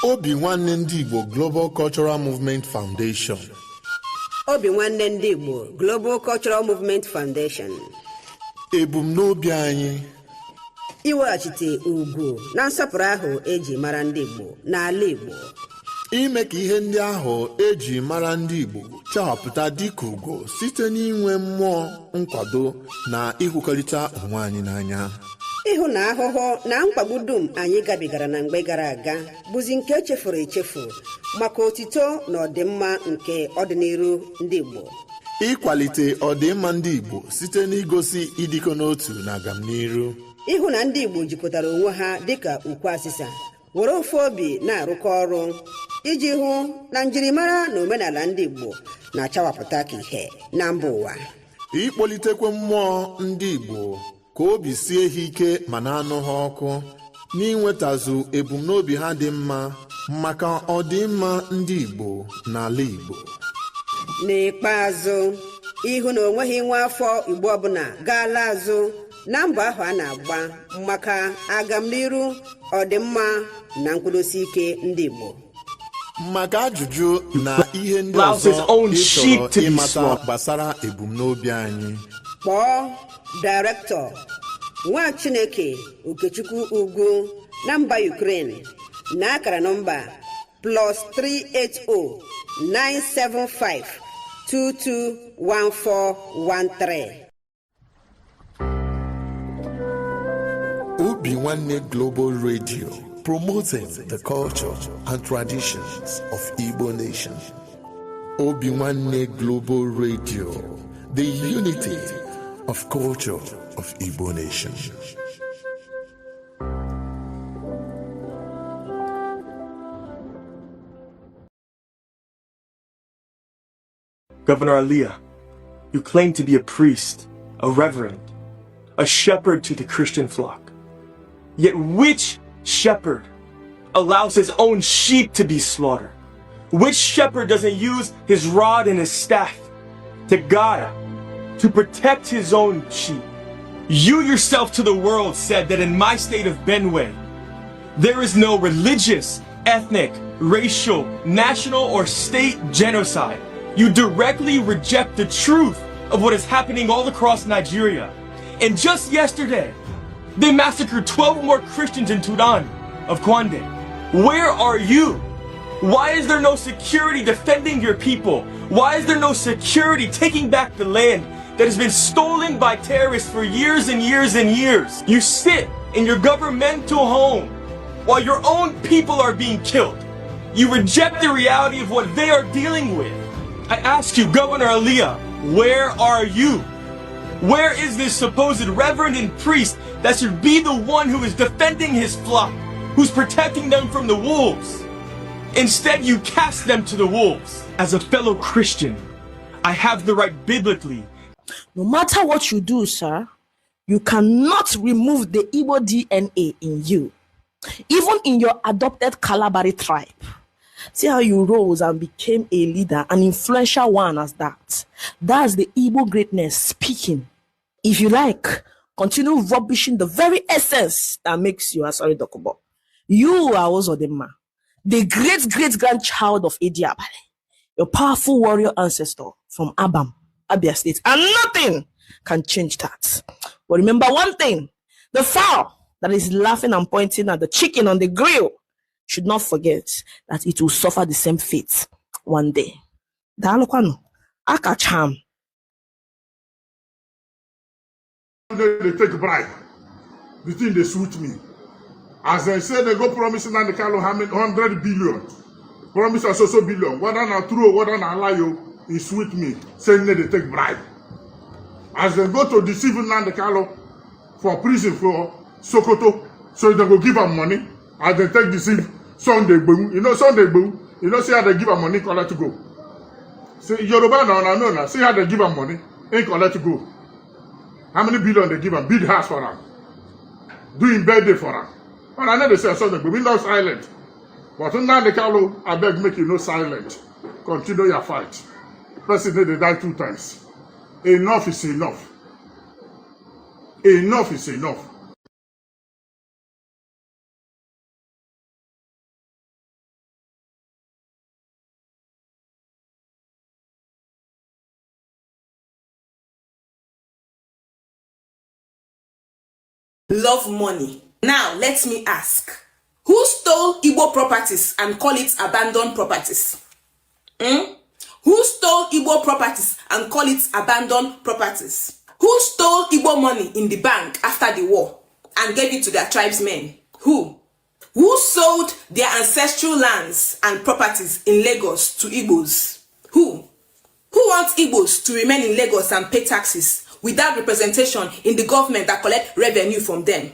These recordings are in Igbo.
Obinwannem Igbo Global Cultural Movement Foundation. Obinwannem Igbo Global Cultural Movement Foundation. Ebumnobi anyị iweghachite ugwu na nsọpụrụ ahụ eji mara ndị Igbo n'ala Igbo. Ime ka ihe ndị ahụ eji mara ndị Igbo chawapụta dịka ugo site n'inwe mmụọ nkwado na ịhụkọrịta onwe anyị n'anya. Ịhụ na ahụhụ na mkpagbu dum anyị gabigara na mgbe gara aga bụzi nke echefuru echefu maka otito na ọdịmma nke ọdịnihu ndị Igbo. Ịkwalite ọdịmma ndị Igbo site n'igosi ịdịkọ n'otu na agamnihu. Ịhụ na ndị Igbo jikọtara onwe ha dịka ukwu asịsa were ofu obi na-arụkọ ọrụ iji hụ na njirimara na omenala ndị Igbo na-achawapụta ka ihe na mba ụwa. Ịkpọlitekwa mmụọ ndị Igbo ka obi sie ha ike ma na-anụ ha ọkụ n'inwetazu ebumnobi ha dị mma maka ọdịmma ndị Igbo n'ala Igbo. N'ikpeazụ, ịhụ na onweghị nwa afọ Igbo ọbụla gaala azụ na mbọ ahụ a na-agba maka agamnihu ọdịmma na nkwụdosi ike ndị Igbo. Maka ajụjụ na ihe ndị ọzọ ịchọrọ ịmata gbasara ebumnobi anyị, kpọọ Director nwa Chineke Okechukwu Ugwu na mba Ukraine na akara nọmba +380 975 221413. Obinwannem Global Radio, promoting the culture and traditions of Igbo nation. Obinwannem Global Radio, the unity of culture of Igbo nation. Governor Aliyah, you claim to be a priest, a reverend, a shepherd to the Christian flock. Yet which shepherd allows his own sheep to be slaughtered? Which shepherd doesn't use his rod and his staff to guide, to protect his own sheep? You yourself to the world said that in my state of Benue, there is no religious, ethnic, racial, national, or state genocide. You directly reject the truth of what is happening all across Nigeria. And just yesterday, they massacred 12 more Christians in Turan of Kwande. Where are you? Why is there no security defending your people? Why is there no security taking back the land that has been stolen by terrorists for years and years and years? You sit in your governmental home while your own people are being killed. You reject the reality of what they are dealing with. I ask you, Governor Aliyah, where are you? Where is this supposed reverend and priest that should be the one who is defending his flock, who's protecting them from the wolves? Instead, you cast them to the wolves. As a fellow Christian, I have the right biblically. No matter what you do, sir, you cannot remove the Igbo DNA in you. Even in your adopted Kalabari tribe. See how you rose and became a leader, an influential one as that. That's the Igbo greatness speaking. If you like, continue rubbishing the very essence that makes you a sorry Dokubo. You are also the man, the great-great-grandchild of Edi Abale, your powerful warrior ancestor from Abam, Abia State, and nothing can change that. But remember one thing, the fowl that is laughing and pointing at the chicken on the grill should not forget that it will suffer the same fate one day. Dalokwano, akacham. They take bribe. The thing they suit me. As I said, they go promising and the Carlo 100 billion. Promise us also billion. Whether not true, whether not lie, it suit me. Saying they take bribe. As they go to deceive Nande Carlo for prison for Sokoto, so they go give them money. As they take deceive Sunday boom. You know Sunday boom. You know see how they give them money, collect to go. See Yoruba no. See how they give them money, ain't collect to go. How many billion they give them? Build house for them. Doing birthday for them. And I know they say Sunday boom. We not silent. But now the Carlo, I beg make you no silent. Continue your fight. Person they die 2 times. Enough is enough. Enough is enough. love money. Now, let me ask, who stole Igbo properties and call it abandoned properties? Who stole Igbo properties and call it abandoned properties? Who stole Igbo money in the bank after the war and gave it to their tribesmen? Who? Who sold their ancestral lands and properties in Lagos to Igbos? Who? Who wants Igbos to remain in Lagos and pay taxes without representation in the government that collect revenue from them?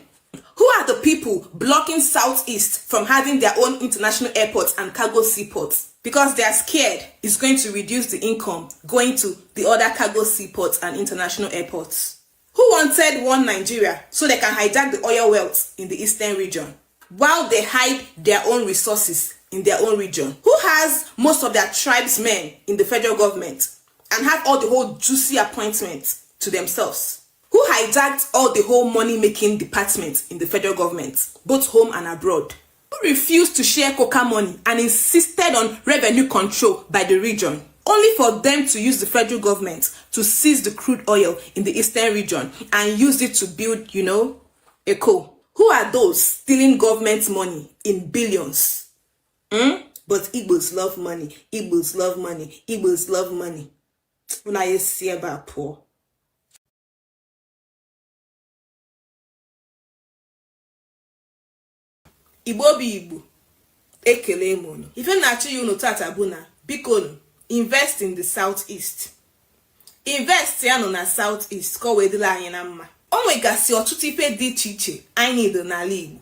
Who are the people blocking Southeast from having their own international airports and cargo seaports? Because they are scared it's going to reduce the income going to the other cargo seaports and international airports. Who wanted one Nigeria so they can hijack the oil wealth in the eastern region while they hide their own resources in their own region? Who has most of their tribesmen in the federal government and have all the whole juicy appointments to themselves? Who hijacked all the whole money-making departments in the federal government, both home and abroad? Who refused to share coca money and insisted on revenue control by the region, only for them to use the federal government to seize the crude oil in the eastern region and use it to build, a coal? Who are those stealing government money in billions? But Igbos love money. Igbos love money. Igbos love money. When I see about poor. Igbo bi Igbo. Ekele mono. Ife na-achị unu tata bụ na biko invest in the southeast. Invest ya no na southeast ka o wedila anyị na mma. O nwegasị ọtụtụ ife dị iche iche anyị need n'ala Igbo.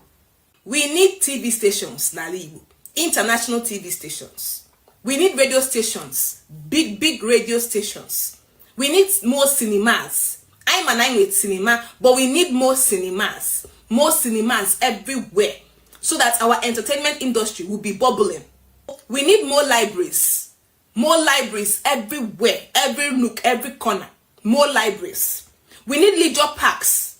We need TV stations n'ala Igbo. International TV stations. We need radio stations. Big radio stations. We need more cinemas. I'm an with cinema, but we need more cinemas. More cinemas everywhere, so that our entertainment industry will be bubbling. We need more libraries. More libraries everywhere, every nook, every corner. More libraries. We need leisure parks.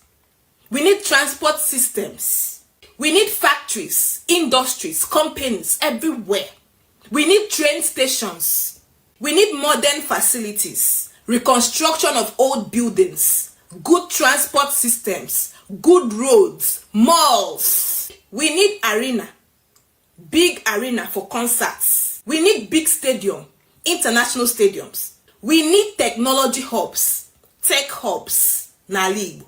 We need transport systems. We need factories, industries, companies everywhere. We need train stations. We need modern facilities, reconstruction of old buildings, good transport systems, good roads, malls. We need arena, big arena for concerts. We need big stadium, international stadiums. We need technology hubs, tech hubs, n'ala Igbo.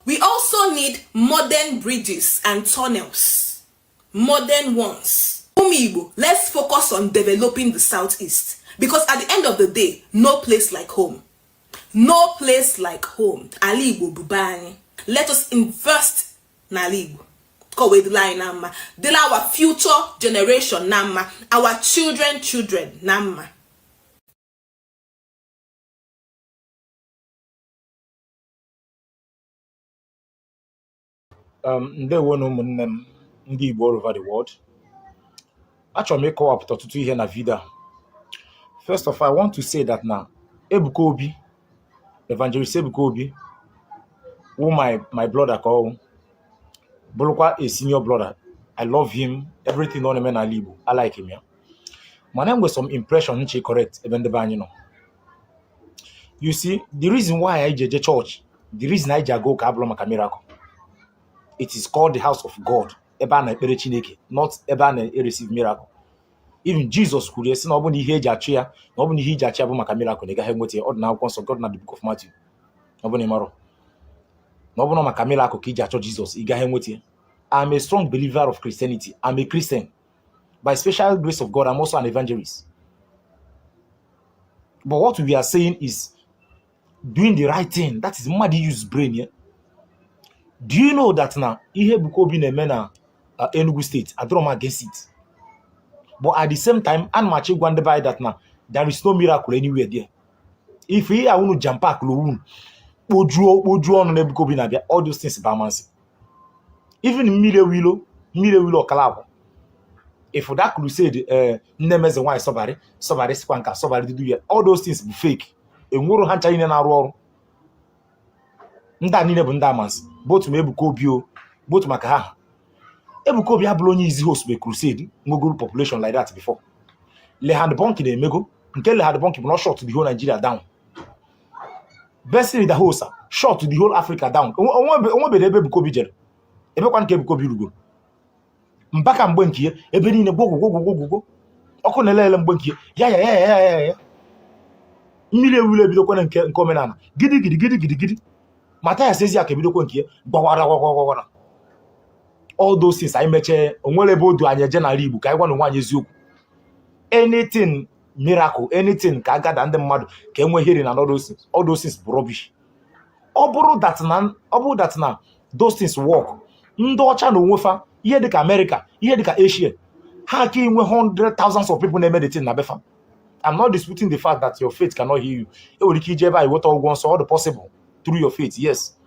We also need modern bridges and tunnels, modern ones. Igbo, let's focus on developing the southeast, because at the end of the day, no place like home. No place like home. Ala Igbo bubani. Let us invest in Ala Igbo. Dela our future generation nama, our children nama. Ndewo na ụmụnne m ndị Igbo all over the world. Achọrọ m ịkọwapụta ọtụtụ ihe na vidio. First of all, I want to say that now Ebuka Obi, Evangelist Ebuka Obi, who my brother call Bolokwa, a senior brother. I love him. Everything on him and Alibu. I like him. Yeah. My name was some impression which is correct. You see, the reason why I JJ church, the reason I go Kabloma miracle. It is called the house of God. Not Eban receive miracle. Even Jesus could say, nobody here Jachia, nobody here Jachia Maka miracle. They got him with the ordinary cons of God, not the book of Matthew. Nobody maro. Nobody Maka miracle, Kijacho Jesus. He got him with you. I'm a strong believer of Christianity. I'm a Christian. By special grace of God, I'm also an evangelist. But what we are saying is doing the right thing. That is mad use brain. Yeah? Do you know that now? Ihe Buko bin a mena Enugu State. I don't against it. But at the same time, and much wonder by that now. There is no miracle anywhere there. If we are going to jump back, all those things balance. Even Mile Willow Calabo. If for that crusade, Nemes and why somebody spanker, somebody to do it, all those things be fake. A muro hunter in an hour. Nda Bundamans, both Mebukobio, both Makaha. Ebukobi Abloni is host by crusade, no good population like that before. Le had bonk in the Mego, until had bonk not short to the whole Nigeria down. Best in the host, short to the whole Africa down. One be the Ebukobi. ebekwa nke Ebuka Obi rugo mbaka mgbe nke ya ebe niile gwogwogwogwogwo ọkụ na-elele mgbe nke ya mmiri ewule ebidokwana nke omenala gidi Mathias Eziaka ebidokwa nke ya gbawara all those things anyị mechee onwere ebe odu anyị eje n'ala Igbo ka anyị gwa na nwaanyị eziokwu anything miracle anything ka agada ndị mmadụ ka enwe hearing na all those things bụ rubbish. Ọ bụrụ that na those things work ndị ọcha na onwefa ihe dịka America ihe dịka Asia ha ka inwe 100,000 of people na-eme the thing na befa. I'm not disputing the fact that your faith cannot heal you. Enwere ike ije ebe anyị weta ụgwọ nsọ all the possible through your faith, yes,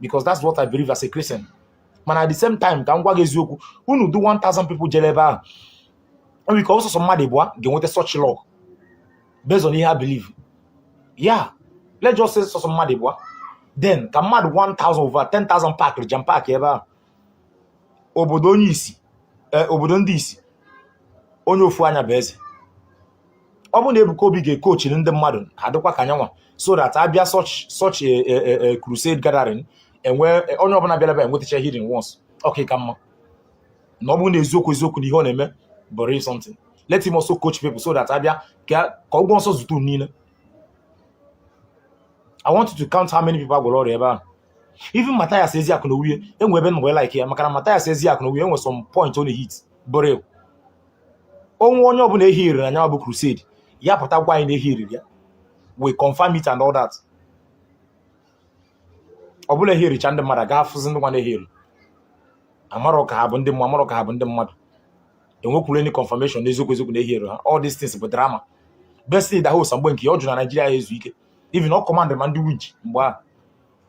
because that's what I believe as a Christian. But at the same time ka m gwa gị eziokwu unu do 1,000 people jere ebe ahụ enwere ike ọsọsọ mmadụ ịbụa ga-enweta such law based on ihe ha believe. Yeah, let's just say sọsọ mmadụ ịbụa then ka mmadụ 1,000 over 10,000 pack jam pack ebe ahụ obodo ndị isi onye ofu anya bụ eze. Ọ bụ na Ebuka Obi ga-ekochi ndị mmadụ ha dịkwa ka anyanwa so that abịa such a crusade gathering enwe onye ọbụla bịara ebe enwetacha hearing once okay ka mma na ọ bụ na eziokwu na ihe ọ na-eme believe something, let him also coach people so that abịa ka ụgwọ nsọ zụta niile. I want you to count how many people agwọrọ ọrịa ebe ahụ. Even Mathias Eziaka na Owuye enwe ebe nwe like ya maka na Mathias Eziaka na Owuye enwe some point on the hit burial onye ọbụla ehiri na anya bụ crusade ya pụta gwa anyị na ehiri ya we confirm it and all that. Ọ bụla ehiricha ndị mmadụ ga-afụzi ndị nwa na-ehiri amarọ ka ha bụ ndị mmadụ enwekwuru any confirmation n'eziokwu na ehiri ha. All these things bụ drama. Best thing that host mgbe nke ọ jụrụ na Nigeria ya ezu ike even ọ command ma ndị winch mgbe ahụ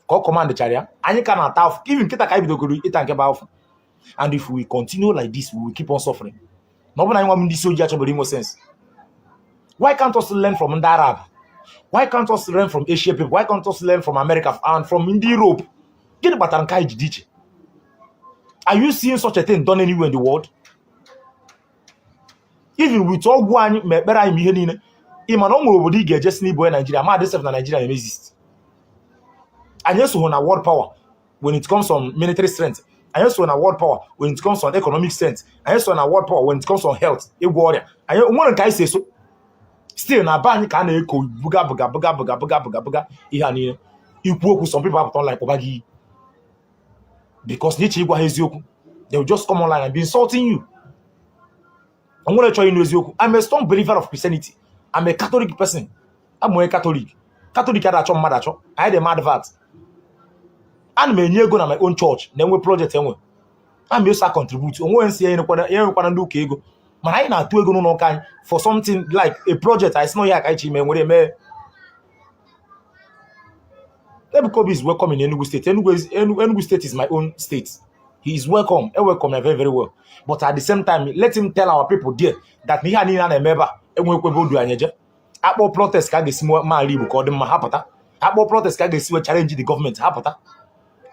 ka ọ command chara ya anyị ka na-ata afụ even nkịta ka anyị bidogoro ịta nke bụ afụ. And if we continue like this we will keep on suffering. Na ọ bụ na anyị nwa ndị isi ojii achọbara inwe sense. Why can't us learn from the Arab? Why can't us learn from Asian people? Why can't us learn from America and from Europe? Gịnị kpatara nke anyị ji dị iche? Are you seeing such a thing done anywhere in the world? Even with ọgwụ anyị ma ekpere anyị ma ihe niile ịma na ọ nwere obodo ị ga-eje si n'Igbo Nigeria ma adịsef na Nigeria na-exist. Anyị esoghị na world power when it comes on military strength. Anyị esoghị na world power when it comes on economic strength. Anyị esoghị na world power when it comes on health ịgwọ ọrịa. Anyị nwere nke anyị si eso still na ba anyị ka a na-eko buga ihe a niile ikwu okwu. Some people apụta online kpọba gị because n'iche ịgwa ha eziokwu they will just come online and be insulting you. I'm going to tell you eziokwu. I'm a strong believer of Christianity. I'm a Catholic person. I'm a Catholic adachọ mmadụ achọ. I dey mad vat. Ana m enye ego na my own church na enwe project enwe. I'm also contribute. Onwe nsi ya enwekwana ndị ụka ego. Mana anyị na-atụ ego n'ụlọ ụka anyị for something like a project I know ya ka anyị ime nwere eme. Ebuka Obi is welcome in Enugu State. Enugu State is my own state. He is welcome. I welcome very, very well. But at the same time, let him tell our people there that ihe niile na-emebe enwekwe bodu anyeje. Akpọ protest ka a ga-esi ma Igbo ka ọ dị mma hapụta. Akpọ protest ka a ga-esi challenge the government hapụta.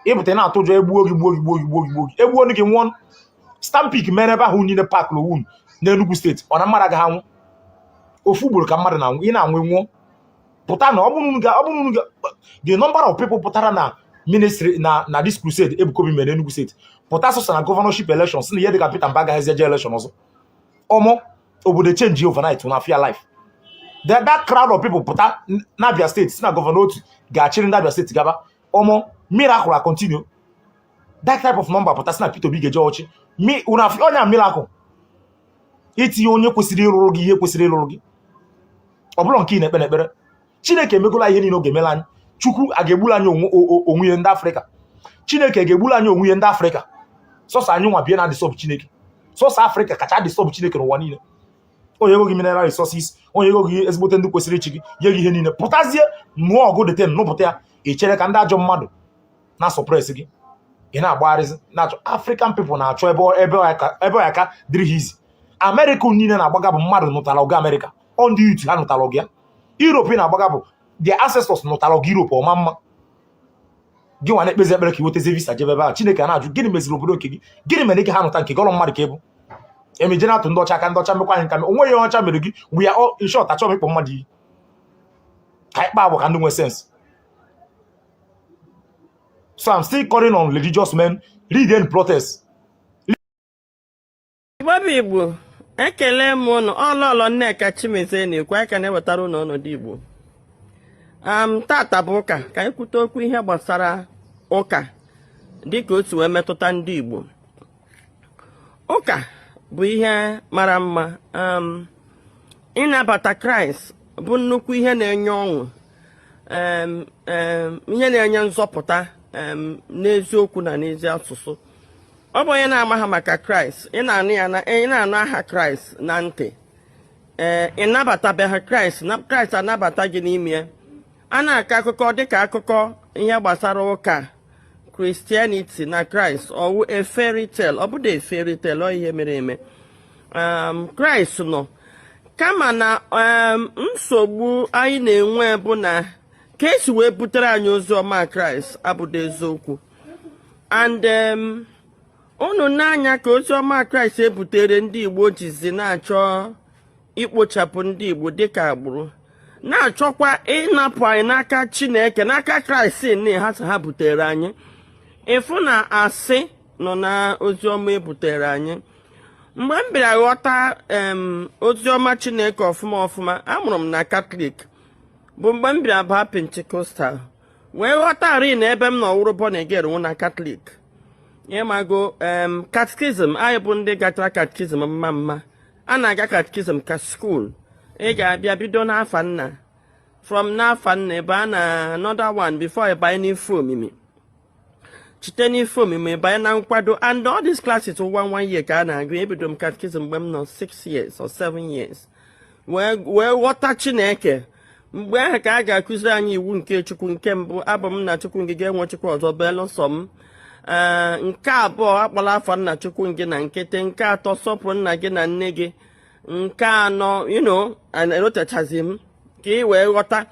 Ịpụta na-atụ ụjọ egbuo gị nwụọ. Stampik mere ebe ahụ niile park Lowun na Enugu State. Ọ na mmadụ agaghị anwụ. Ofu ugboro ka mmadụ na-anwụ. Ị na-anwụ nwụọ. Pụta na ọ bụrụ the number of people pụtara na ministry na this crusade Ebuka Obi mere Enugu State. Pụta sọsọ na governorship elections na ihe dịka Peter Mbaga hezie election ọzọ. Ọmọ obodo change overnight na fear life. That crowd of people pụta na Abia State si na governor otu ga-achịrị ndị Abia State gaba. Ọmọ miracle a continue. That type of number pụta si na Peter Obi ga-eje ọchị. Onye miracle. Itinye onye kwesịrị ịrụrụ gị ihe kwesịrị ịrụrụ gị. Ọ bụrụ nke ị na-ekpe n'ekpere. Chineke emegola ihe niile ọ ga-emela anyị. Chukwu a ga-egburu anyị onwe ndị Afrịka. Chineke ga-egburu anyị onwe ndị Afrịka. Sọsọ anyị nwa bie na disturb Chineke. Sọsọ Afrịka kacha disturb Chineke n'ụwa niile. Onye ego gị mineral resources, onye ego gị ezigbote ndị kwesịrị ichi gị, nye gị ihe niile. Pụtazie mụọ ọgụ deten n'ụpụta ya, echere ka ndị ajọ mmadụ na suppress gị. Ị na-agbagharịzi na-achọ African people na-achọ ebe ya ka dịrị ha izi. America niile na-agbaga bụ mmadụ nụtara ọgụ America. Ọ ndị youth ha nụtara ọgụ ya. Europe na-agbaga bụ their ancestors nụtara ọgụ Europe ọma mma. Gị nwa na-ekpezi ekpere ka iwetezi visa jebe ebe a. Chineke na-ajụ gịnị meziri obodo nke gị? Gịnị mere ike ha nụta nke gị ọrụ mmadụ ka ịbụ? Emeje na-atụ ndị ọcha aka ndị ọcha mekwa anyị nka onwe ya ọcha mere gị we are all in short achọghị ịkpọ mmadụ iyi. Ka ịkpa agwa ka ndị nwe sense. So I'm still calling on religious men, lead and protest. Igbo, ekele m unu ọlọlọ Nneka Chimeze na-ekwu aka na-ewetara unu ọnọdụ Igbo. Tata bụ ụka ka anyị kwute okwu ihe gbasara ụka dịka otu wee metụta ndị Igbo. Ụka bụ ihe mara mma. Ịnabata Kraịst bụ nnukwu ihe na-enye ọṅụ, ihe na-enye nzọpụta n'eziokwu na n'ezi asụsụ. Ọ bụ onye na-ama ha maka Kraịst, ị na-anụ aha Kraịst na ntị, ị nabatabeghị Kraịst, Kraịst anabata gị n'ime ya. A na-akọ akụkọ dịka akụkọ ihe gbasara ụka Christianity na Kraịst, ọwụ a fairy tale, ọ bụdị a fairy tale, ọ ihe mere eme. Kraịst nọ kama na nsogbu anyị na-enwe bụ na ka esi wee butere anyị ozi ọma Kraịst abụdị eziokwu. And unu n'anya ka ozi ọma Kraịst ebutere ndị Igbo jizi na-achọ ikpochapụ ndị Igbo dịka agbụrụ, na-achọkwa ịnapụ anyị n'aka Chineke, n'aka Kraịst ha butere anyị. Ịfụ na asị nọ na ozi ọma ebutere anyị. Mgbe m bịara ghọta ozi ọma Chineke ọfụma, amụrụ m na Katọlik, bụ mgbe m bịara baa Pentikọstal, wee ghọtarị na ebe m nọ wụrụ born again nwụ na Katọlik. Ịmago katikizm, anyị bụ ndị gatara katikizm mma. A na-aga katikizm ka skuul. Ị ga-abịa bido n'afa nna, from n'afa nna ebe a na another one before ị banye n'ife omimi. Chite n'ife omimi banye na nkwado, and all these classes 1 year ka a na-agụ. Ebido m katikizm mgbe m nọ 6 years or 7 years. wee ghọta Chineke. Mgbe ahụ ka a ga-akụziri anyị iwu nke Chukwu nke mbụ, abụ m na Chukwu ngị ga-enwe Chukwu ọzọ belụsọ m. Nke abụọ, akpọla afọ nna Chukwu gị na nkịtị. Nke atọ, sọpụrụ nna gị na nne gị. Nke anọ, erotechazi m ka ị wee ghọta.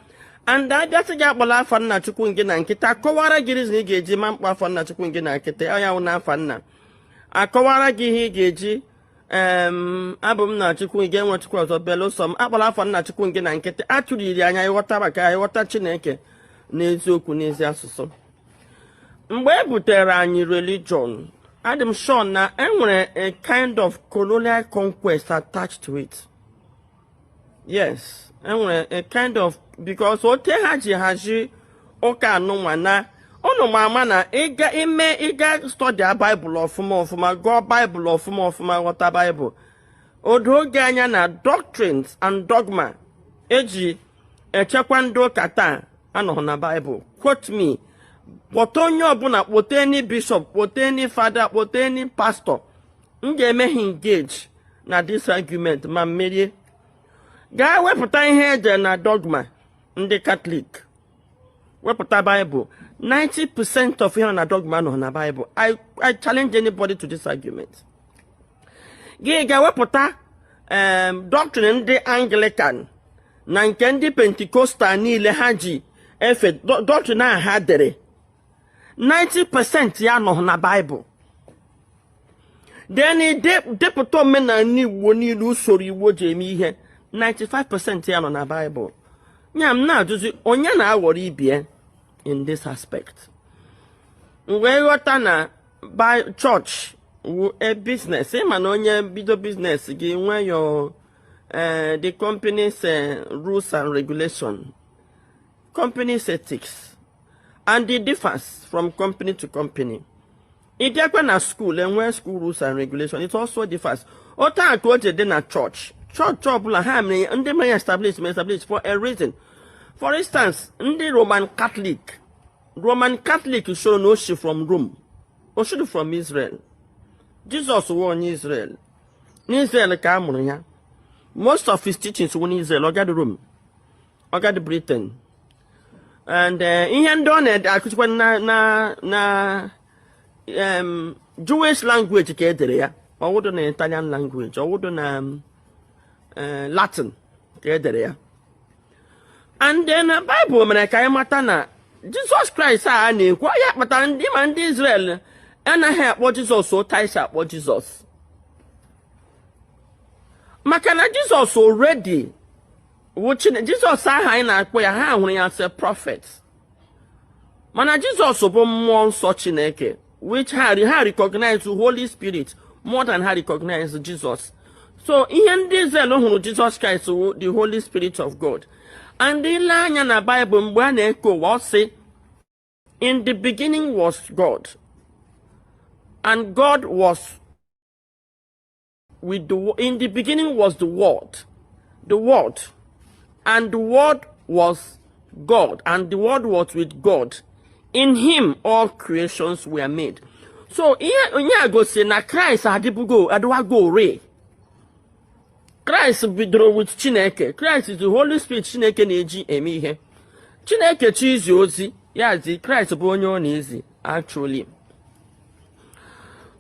And abịasị gị akpọla afọ nna Chukwu gị na nkịtị, akọwara gị rizin ị ga-eji ma mkpa afọ nna Chukwu gị na nkịtị, ọ ya wụ na afọ nna. Akọwara gị ihe ị ga-eji abụ m na Chukwu gị ga-enwe Chukwu ọzọ belụsọ m. Akpọla afọ nna Chukwu gị na nkịtị, atụriri anya ịghọta maka ịghọta Chineke n'eziokwu n'ezi asụsụ. Mgbe e butere anyị religion, adị m sure na enwere a kind of colonial conquest attached to it. Yes, enwere a kind of, because ote ha ji haji ụka anụnwa na ụnụ ma ama na ịga study a Bible ọfụma, gụọ Bible ọfụma, ghọta Bible. Odo oge anya na Doctrines and Dogma eji echekwa ndị ụka taa anọghị na Bible. Quote me. Kpọta onye ọbụla, kpọta any bishop, kpọta any father, kpọta any pastor. M ga-eme ha engage na this argument ma merie. Gaa wepụta ihe eje na dogma ndị Catholic, wepụta Bible. 90% of ihe na dogma nọ na Bible. I challenge anybody to this argument. Gị ga-wepụta doctrine ndị Anglican na nke ndị Pentecostal niile ha ji efe doctrine a ha dere. 90% ya nọ na Bible. Then depụta omenala Igbo niile, usoro Igbo ji eme ihe, 95% ya nọ na Bible. Nya m na-ajụzi onye na-aghọrọ ibie in this aspect. Wee ghọta na by church wu a business. Ịma na onye bido business gị nwe your the company's rules and regulation, company's ethics. And it differs from company to company. It na school, and where school rules and regulation, it also differs. Ota akwoje dị na church. Church ọbụla ha mere ndị mere establish for a reason. For instance, ndị Roman Catholic show no she from Rome. O should from Israel. Jesus was in Israel. N'Israel ka amụrụ ya. Most of his teachings were in Israel. Ọ got Rome. Ọ got Britain. And ihe ndị ọ na-akụzikwa na Jewish language ka edere ya, ọwụdụ na Italian language, ọwụdụ na Latin ka edere ya. And then Bible mere ka anyị mata na Jesus Christ a na-ekwu ya kpatara ndị ma ndị Israel anaghị akpọ Jesus ụta isi akpọ Jesus, maka na Jesus already Jesus aha anyị na-akpọ ya, ha hụrụ ya as a prophet. Mana Jesus bụ mmụọ nsọ Chineke, which ha recognize the Holy Spirit more than ha recognize Jesus. So ihe ndị Israel hụrụ Jesus Christ wụ the Holy Spirit of God. And ile anya na Bible mgbe a na-eko ụwa sị, in the beginning was God, and God was with in the beginning was the Word, and the Word was God, and the Word was with God. In him all creations were made. So onye go say na Christ adibugo adwago re. Christ bidoro with Chineke. Christ is the Holy Spirit Chineke na-eji eme ihe. Chineke chizi ozi, ya zi Christ bụ onye ọ na-ezi actually.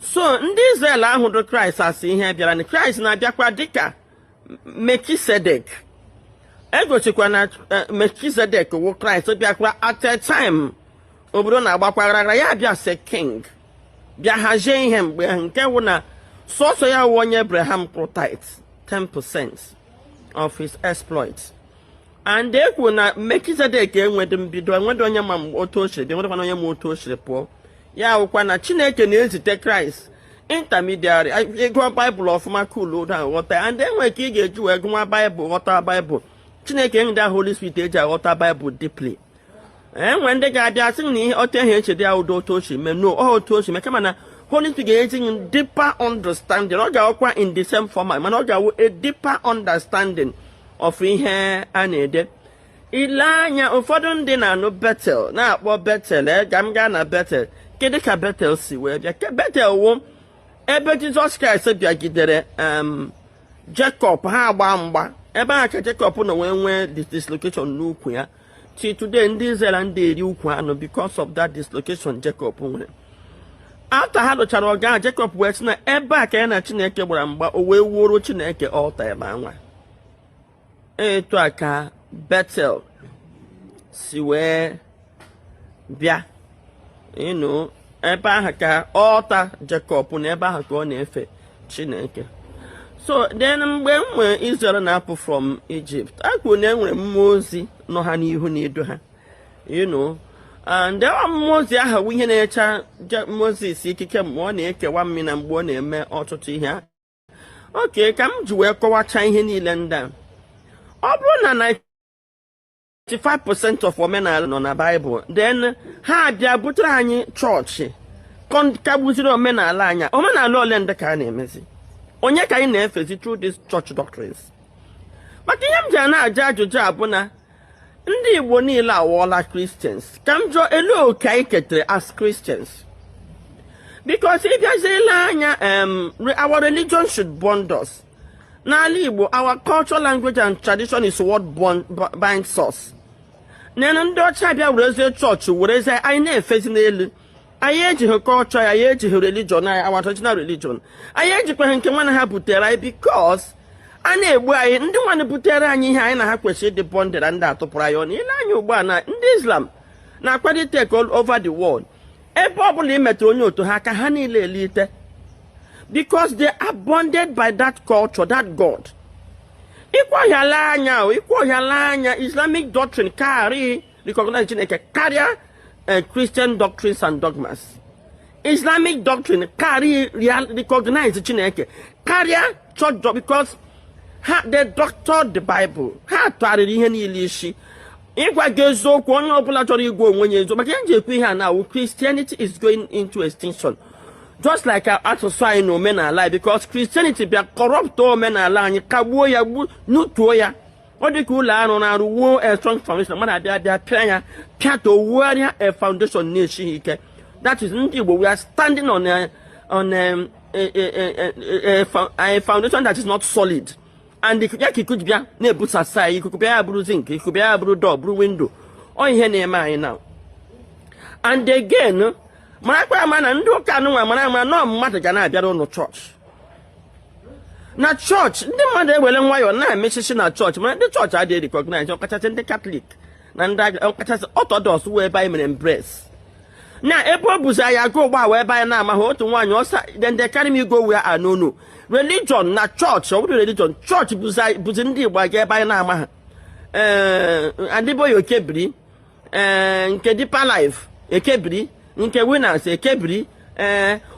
So ndị Israel ahụrụ Christ asị ihe bịara na Christ na-abịakwa dịka Melchizedek. Egochikwa na Melchizedek wụ Christ bịakwa at a time obodo na-agbakwara ya bịa se king. Bịa hazie ihe mgbe nke wụ na sọsọ ya wụ onye Abraham kwụrụ tithe 10% of his exploits. And ekwu na Melchizedek enwede mbido, enwede onye ma otu o siri, enwedekwana onye ma otu o siri pụọ. Ya wụkwa na Chineke na-ezite Christ intermediary. Ịgụọ Bible ọfụma cool down ghọta, and enwe ka ị ga-eji wee gụnwa Bible ghọta Bible. Chineke ndị Holy Spirit eji aghọta Bible deeply. Enwe ndị ga-abịa sị na ihe otu ihe echede ya ụdọ otu o si mee, no, otu o si mee kama na Holy Spirit ga-eji deeper understanding. Ọ ga-awụkwa in the same format, mana ọ ga-awụ a deeper understanding of ihe a na-ede. Ile anya ụfọdụ ndị na-anụ Bethel na-akpọ Bethel, ga m gaa na Bethel. Kedu ka Bethel si wee bịa? Bethel wụ ebe Jesus Christ bịagidere Jacob, ha agba mgba ebe a ka Jacob nọ wee nwee dislocation n'ukwu ya. Till today ndị Israel ndị eri ukwu anụ because of that dislocation Jacob nwere. After ha lụchara ọga, Jacob wee sị na ebe a ka ya na Chineke gbara mgba, o wee wuoro Chineke altar ebe anwa. Etu a ka Bethel si wee bịa. Ebe ahụ ka altar Jacob na ebe ahụ ka ọ na-efe Chineke. So then mgbe mwe Israel na-apụ from Egypt, akwụ na enwere mmụọ ozi nọ ha n'ihu na edo ha. And mmụọ ozi ahụ ihe na-echa Moses ikike mgbe ọ na-ekewa mmiri na mgbe ọ na-eme ọtụtụ ihe. Okay, ka m ji wee kọwacha ihe niile ndị a. Ọ bụrụ na 95% of omenala nọ na Bible, then ha bịa butere anyị chọọchị kagbuziri omenala anya. Omenala ole ndị ka a na-emezi? Onye ka anyị na-efezi through these church doctrines? Maka ihe m ji na-aja ajụjụ a bụ na ndị Igbo niile awọla Christians. Ka m jụọ elu oke anyị ketere as Christians. Because if you say our religion should bond us. N'ala Igbo, our cultural language and tradition is what binds us. Nene ndị ọcha bịa werezie chọọchị werezie anyị na-efezi n'elu. Anyị ejighị culture, anyị ejighị religion, our traditional religion. Anyị ejikwa nke nwana ha butere anyị because a na-egbu anyị, ndị nwana butere anyị ihe anyị na ha kwesịrị ịdị bonded na ndị atụpụrụ anyị ọnụ. Ile anyị ugbu a na ndị Islam na-akwadị take all over the world. Ebe ọ bụla imetụ onye otu ha ka ha niile elite. Because they are bonded by that culture, that God. Islamic doctrine carry recognize Chineke carry Christian doctrines and dogmas. Islamic doctrine carry recognize Chineke carry church because they doctored the Bible. Ha tụgharịrị ihe niile isi. Ịgwa gị eziokwu onye ọbụla chọrọ igwe onwe ya eziokwu. Maka ihe nji ekwu ihe a na Christianity is going into extinction. Just like our asụsụ anyị na omenala, because Christianity bịa corrupt omenala anyị, kagbuo ya, nutuo ya. Ọ dị ka ụlọ arụ na-arụ wuo a strong foundation, mana abịa pịa ya, pịata owuarịa a foundation na-esighị ike. That is ndị Igbo, we are standing on a foundation that is not solid. And ya ka ikuku bịa na-ebusasa ya, ikuku bịa ya bụrụ zinc, ikuku bịa ya bụrụ door, bụrụ window. Ọ ihe na-eme anyị now. And again, marakwa mana ndị ụka anụnwa mara ama nọ mmadụ ga na-abịara ụnụ chọọchị. Na chọọchị ndị mmadụ ewere nwayọọ na-emechichi na chọọchị, mana ndị chọọchị adịghị recognize, ọkachasị ndị Catholic na ndị ọkachasị Orthodox wee ebe anyị mere embrace. Na ebe ọ bụzi anyị agụ ụgbọ wee ebe anyị na-amaghị otu nwaanyị ọsa, then they carry me go where I know no. Religion na chọọchị, ọ bụrụ religion, chọọchị bụzi ndị Igbo aga ebe anyị na-amaghị. Adịboghị Okebiri, nke Deeper Life. ekebiri nke winners ekebiri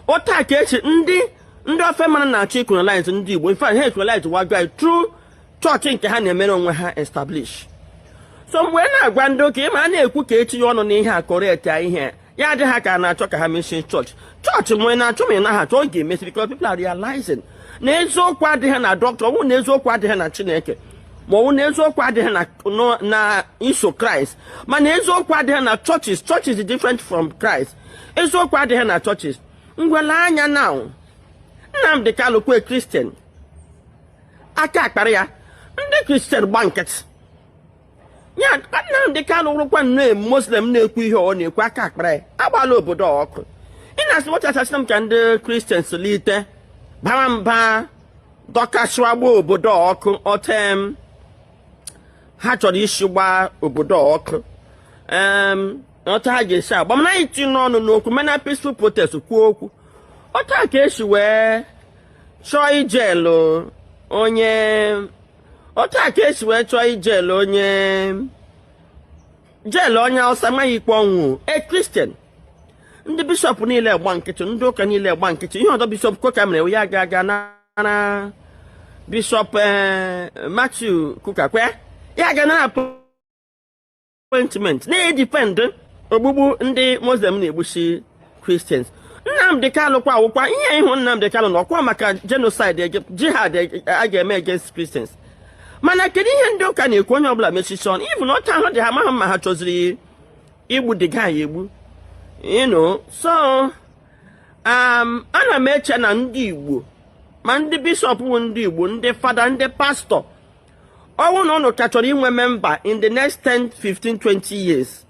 ụta ka echi ndị ofe mana na-achọ colonize ndị Igbo in fact ha colonize wagwa through church nke ha na-emere onwe ha establish. So mgbe na-agwa ndị oke ma a na-ekwu ka etinye ọnụ n'ihe a correct ihe ya adị ha ka na-achọ ka ha mention church mgbe na-achọ ma ị na ha achọ oge emesi because people are realizing na eziokwu adịghị na doctor ọnwụ na eziokwu adịghị na Chineke ma ọnwụ na eziokwu adịghị na iso Christ mana eziokwu adịghị na churches is different from Christ. Eziokwu adịghị na churches ngwele anya now Nnamdi Kanu kwe Christian aka akpara ya ndị Christian gba nkịtị ya Nnamdi Kanu rụkwa nnọọ Muslim na-ekwu ihe ọ na-ekwu aka akpara ya agbala obodo ọkụ ị na-asị nwachachasị m ka ndị Christian solite bara mba dọkasịwa gba obodo ọkụ otem ha chọrọ isi gba obodo ọkụ ọta ha ga-esi agba mana anyị tinye n'ọnụ n'okwu mana peaceful protest kwuo okwu ọta ka esi wee chọọ ijelu onye Hausa amaghị ikpe ọnwụ Christian ndị bishọp niile gba nkịtị ndị ụka niile gba nkịtị ihe ọzọ bishọp Kuka mere ya ga na bishọp Matthew Kuka kwe ya ga na appointment na-edepend ogbugbu ndị Muslim na-egbuchi Christians. Nnamdi Kanu kwa awụkwa ihe ịhụ Nnamdi Kanu na ọkwa maka genocide jihad a ga-eme against Christians mana kedu ihe ndị ụka na-ekwu onye ọbụla mechison even ọta ahụ dị ha amaghị ma ha chọziri igbu the guy egbu so ana m eche na ndị Igbo ma ndị bishọp bụ ndị Igbo ndị fada ndị pastọ ọnwụ na ụnụ ka chọrọ inwe memba in the next 10, 15, 20 years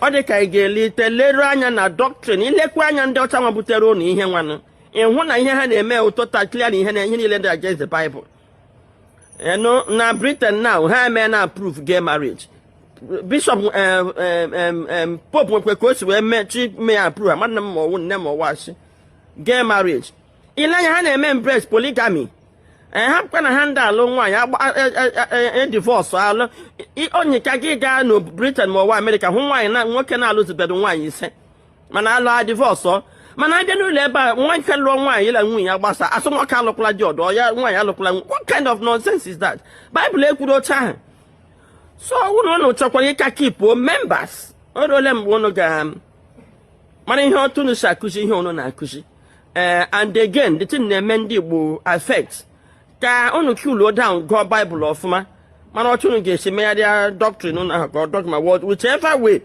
ọ dị ka ị ga-elite leruo anya na doctrine ilekwa anya ndị ọcha nwa butere ụnụ ihe nwanụ ịhụ na ihe ha na-eme ụtọta clear na ihe niile dị against the Bible. Na Britain now ha eme na approve gay marriage bishop pope nwekwe ka o si wee mechi mee approve amadị m ma ọwụ nne ma ọwachi gay marriage ile anya ha na-eme embrace polygamy ha bụkwa na ha ndị alụ nwaanyị divorce alụ onye ka gị gaa na Britain ma ọwa America hụ nwaanyị na nwoke na-alụzibedo nwaanyị ise mana alụ divorce mana abịa n'ụlọ ebe a nwoke lụọ nwaanyị la nwunye ya gbasa asụ nwoke alụkwala dị ọdọ ya nwaanyị alụkwala what kind of nonsense is that? Bible ekwuru oche ahụ. So ụnụ chọkwara ịka kipo members orole mgbe ụnụ ga mana ihe otu unu si akụzi ihe ụnụ na-akụzi and again the thing na-eme ndị Igbo affect ka unu cool down go Bible ọfụma mana otu unu ga-esi megharịa doctrine unu ahụ ka ọ dogma word whichever way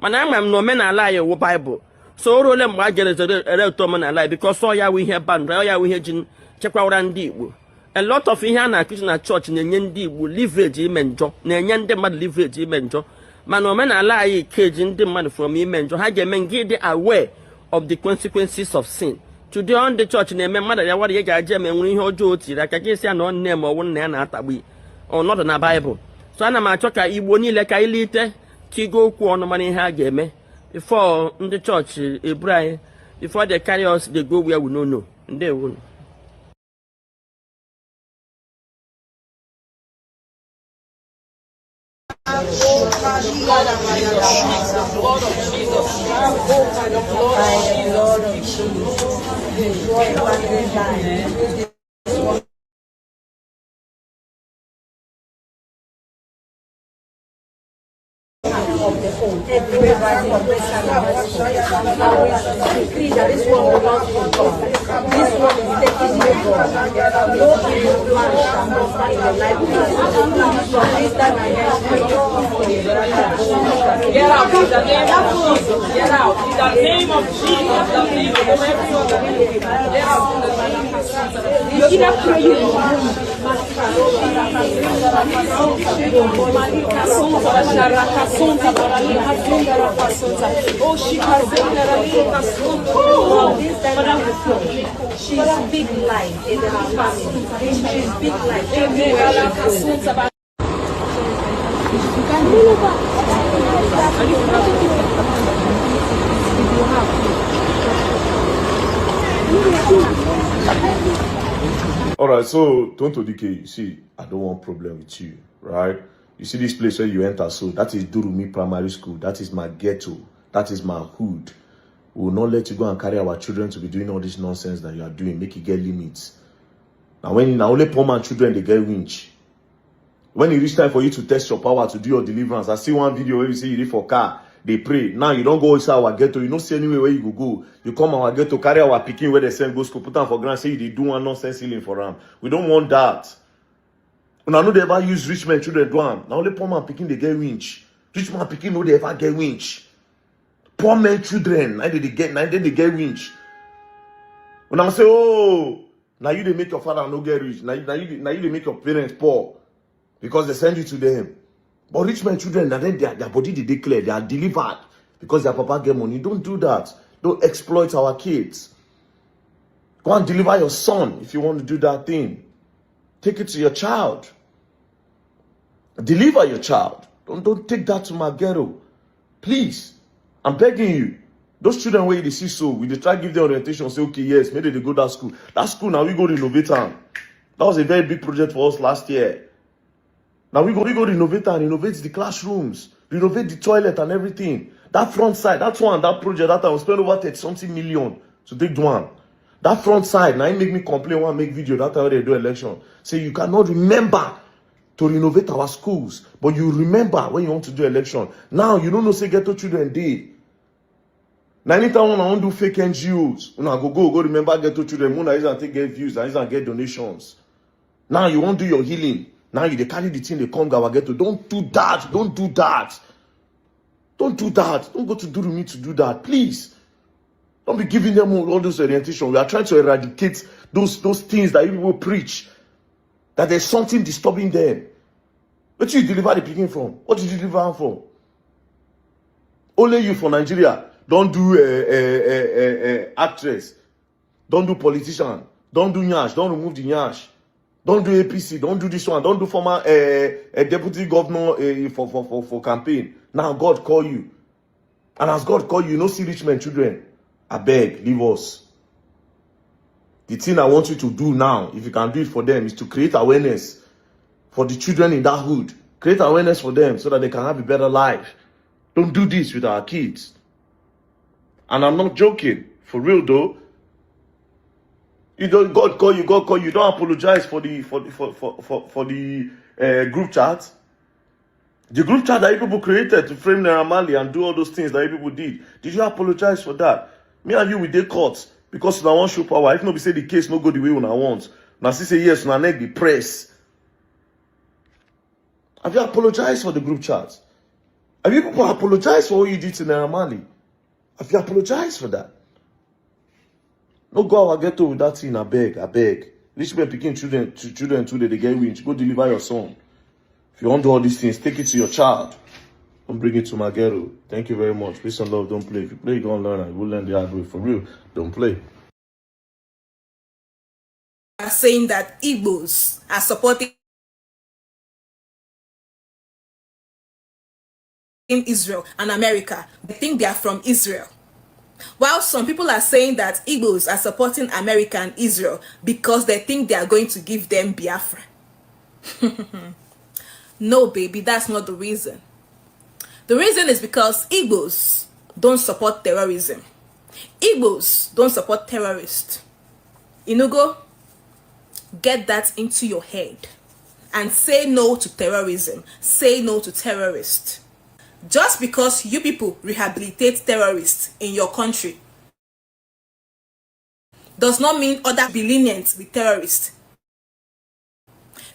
mana ama m na omenala anyị wụ Bible so orole mgbe a ga-ere ụtọ omenala because ọ ya wụ ihe bandra ọ ya wụ ihe ji chekwawara ndị Igbo. A lot of ihe a na-akụzi na church na-enye ndị Igbo leverage ime njọ na-enye ndị mmadụ leverage ime njọ mana omenala anyị keji ndị mmadụ from ime njọ ha ga-eme ngị dị aware of the consequences of sin. Today on the church na-eme mmadụ ya wara ya ga-aje eme nwere ihe ọjọọ o tiri aka ga-esi ya na ọ nne ma ọwụ nna ya na-atagbu ọnọdụ na Bible. So ana m achọ ka Igbo niile ka ilite tigo okwu ọnụ mana ihe a ga-eme before ndị church eburu anyị before they carry us they go where we no know. Ndewo. Get out in the name of Jesus. Get out in the name of Jesus. The name of everyone. Get out in the name of She's big life in the family. She's big life everywhere. All right, so Tonto DK, you see, I don't want problem with you, right? You see this place where you enter, so that is Durumi Primary School. That is my ghetto. That is my hood. We will not let you go and carry our children to be doing all this nonsense that you are doing. Make it get limits. Now, when now only poor man children, they get winch. When it reach time for you to test your power to do your deliverance, I see one video where you say you live for car, they pray. Now you don't go inside our ghetto, you don't see anywhere where you go. You come our ghetto, carry our picking where they send go school, put them for ground, say they do one nonsense healing for them. We don't want that. When I know they ever use rich men children do them. Now only poor man picking they get winch. Rich man picking no they ever get winch. Poor men children, now they get winch. When I say, oh, now you they make your father no get rich. Now you they make your parents poor. Because they send you to them. But rich men children, and then their body they declare, they are delivered. Because their papa get money. Don't do that. Don't exploit our kids. Go and deliver your son if you want to do that thing. Take it to your child. Deliver your child. Don't take that to my ghetto. Please. I'm begging you. Those children where they see so, we they try to give them orientation, say, okay, yes, maybe they go to that school. That school now we go renovate them. That was a very big project for us last year. Now we go renovate and renovate the classrooms, renovate the toilet and everything. That front side, that project, that time we spend over 30-something million to take one. That front side, now it make me complain when I make video that time when they do election. Say you cannot remember to renovate our schools, but you remember when you want to do election. Now you don't know say ghetto children did. Now anytime when I want to do fake NGOs, when I go remember ghetto children, when I use and take get views, I use and get donations. Now you want to do your healing. Now you they carry the thing, they come our ghetto. Don't do that. Don't do that. Don't do that. Don't go to do me to do that. Please. Don't be giving them all those orientation. We are trying to eradicate those things that you people preach. That there's something disturbing them. Where did you deliver the picking from? What did you deliver them from? Only you for Nigeria. Don't do actress. Don't do politician. Don't do nyash. Don't remove the nyash. Don't do APC. Don't do this one. Don't do former deputy governor for campaign. Now God call you. And as God call you, you know see rich men children. I beg, leave us. The thing I want you to do now, if you can do it for them, is to create awareness for the children in that hood. Create awareness for them so that they can have a better life. Don't do this with our kids. And I'm not joking. For real though. You don't God call you. Don't apologize for the group chat. The group chat that you people created to frame Naira Marley and do all those things that you people did. Did you apologize for that? Me and you, we did court because I want show power. If nobody say the case no go the way I want. Now she say yes, now neck the press. Have you apologized for the group chat? Have you people apologized for what you did to Naira Marley? Have you apologized for that? No go our ghetto with that thing, I beg. Rich men picking children today, they get winch. Go deliver your son. If you want to do all these things, take it to your child. Don't bring it to my ghetto. Thank you very much. Peace and love, don't play. If you play, you're going to learn and you will learn the hard way. For real, don't play. Are saying that Igbos are supporting Israel and America. They think they are from Israel. While some people are saying that Igbos are supporting America and Israel because they think they are going to give them Biafra. No, baby, that's not the reason. The reason is because Igbos don't support terrorism. Igbos don't support terrorists. Inugo, get that into your head and say no to terrorism. Say no to terrorists. Just because you people rehabilitate terrorists in your country does not mean others be lenient with terrorists.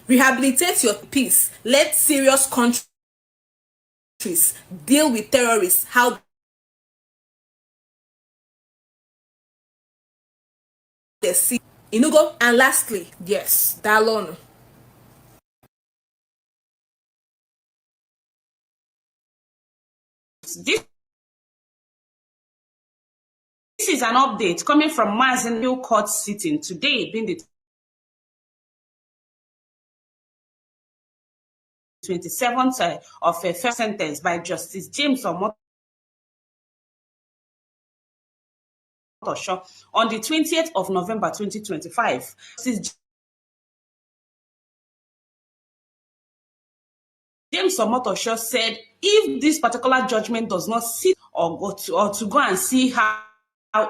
Rehabilitate your peace. Let serious countries deal with terrorists how they see. Inugo. And lastly, yes, Dalon. This is an update coming from Mazinville court sitting today, being the 27th of a first sentence by Justice James Omotosho on the 20th of November 2025. James Omotosho said if this particular judgment does not sit or to go and see how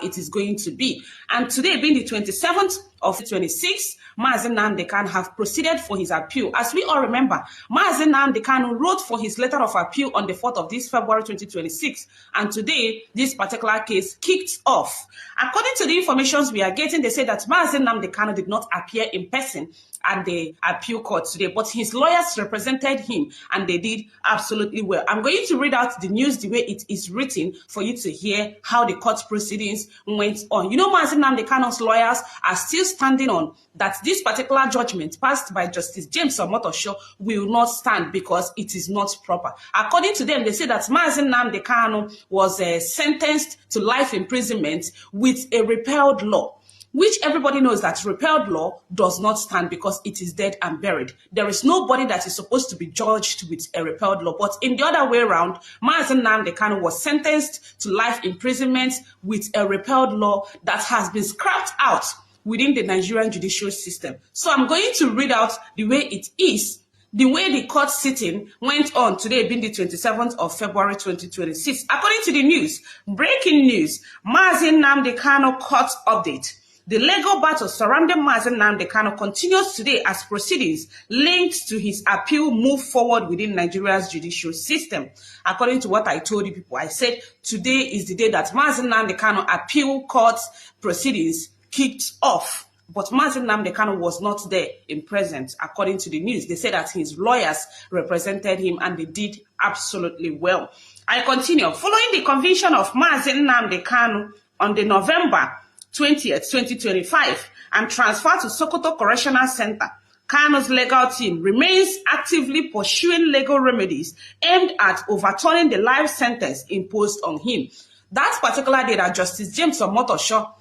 it is going to be. And today, being the 27th of 26, Mazi Nnamdi Kanu have proceeded for his appeal. As we all remember, Mazi Nnamdi Kanu wrote for his letter of appeal on the 4th of this February 2026, and today this particular case kicked off. According to the information we are getting, they say that Mazi Nnamdi Kanu did not appear in person at the appeal court today, but his lawyers represented him and they did absolutely well. I'm going to read out the news the way it is written for you to hear how the court proceedings went on. You know, Mazi Nnamdi Kanu's lawyers are still standing on that this particular judgment passed by Justice James Omotosho will not stand because it is not proper. According to them, they say that Mazi Nnamdi Kanu was sentenced to life imprisonment with a repealed law, which everybody knows that repealed law does not stand because it is dead and buried. There is nobody that is supposed to be judged with a repealed law. But in the other way around, Mazi Nnamdi Kanu was sentenced to life imprisonment with a repealed law that has been scrapped out within the Nigerian judicial system. So I'm going to read out the way it is, the way the court sitting went on today, being the 27th of February 2026. According to the news, breaking news, Mazi Nnamdi Kanu court update. The legal battle surrounding Mazi Nnamdi Kanu continues today as proceedings linked to his appeal move forward within Nigeria's judicial system. According to what I told you people, I said today is the day that Mazi Nnamdi Kanu appeal court proceedings kicked off. But Mazi Nnamdi Kanu was not there in presence. According to the news, they said that his lawyers represented him and they did absolutely well. I continue. Following the conviction of Mazi Nnamdi Kanu on the November 20th, 2025, and transferred to Sokoto Correctional Center, Kanu's legal team remains actively pursuing legal remedies aimed at overturning the life sentence imposed on him. That particular day that Justice James Omotosho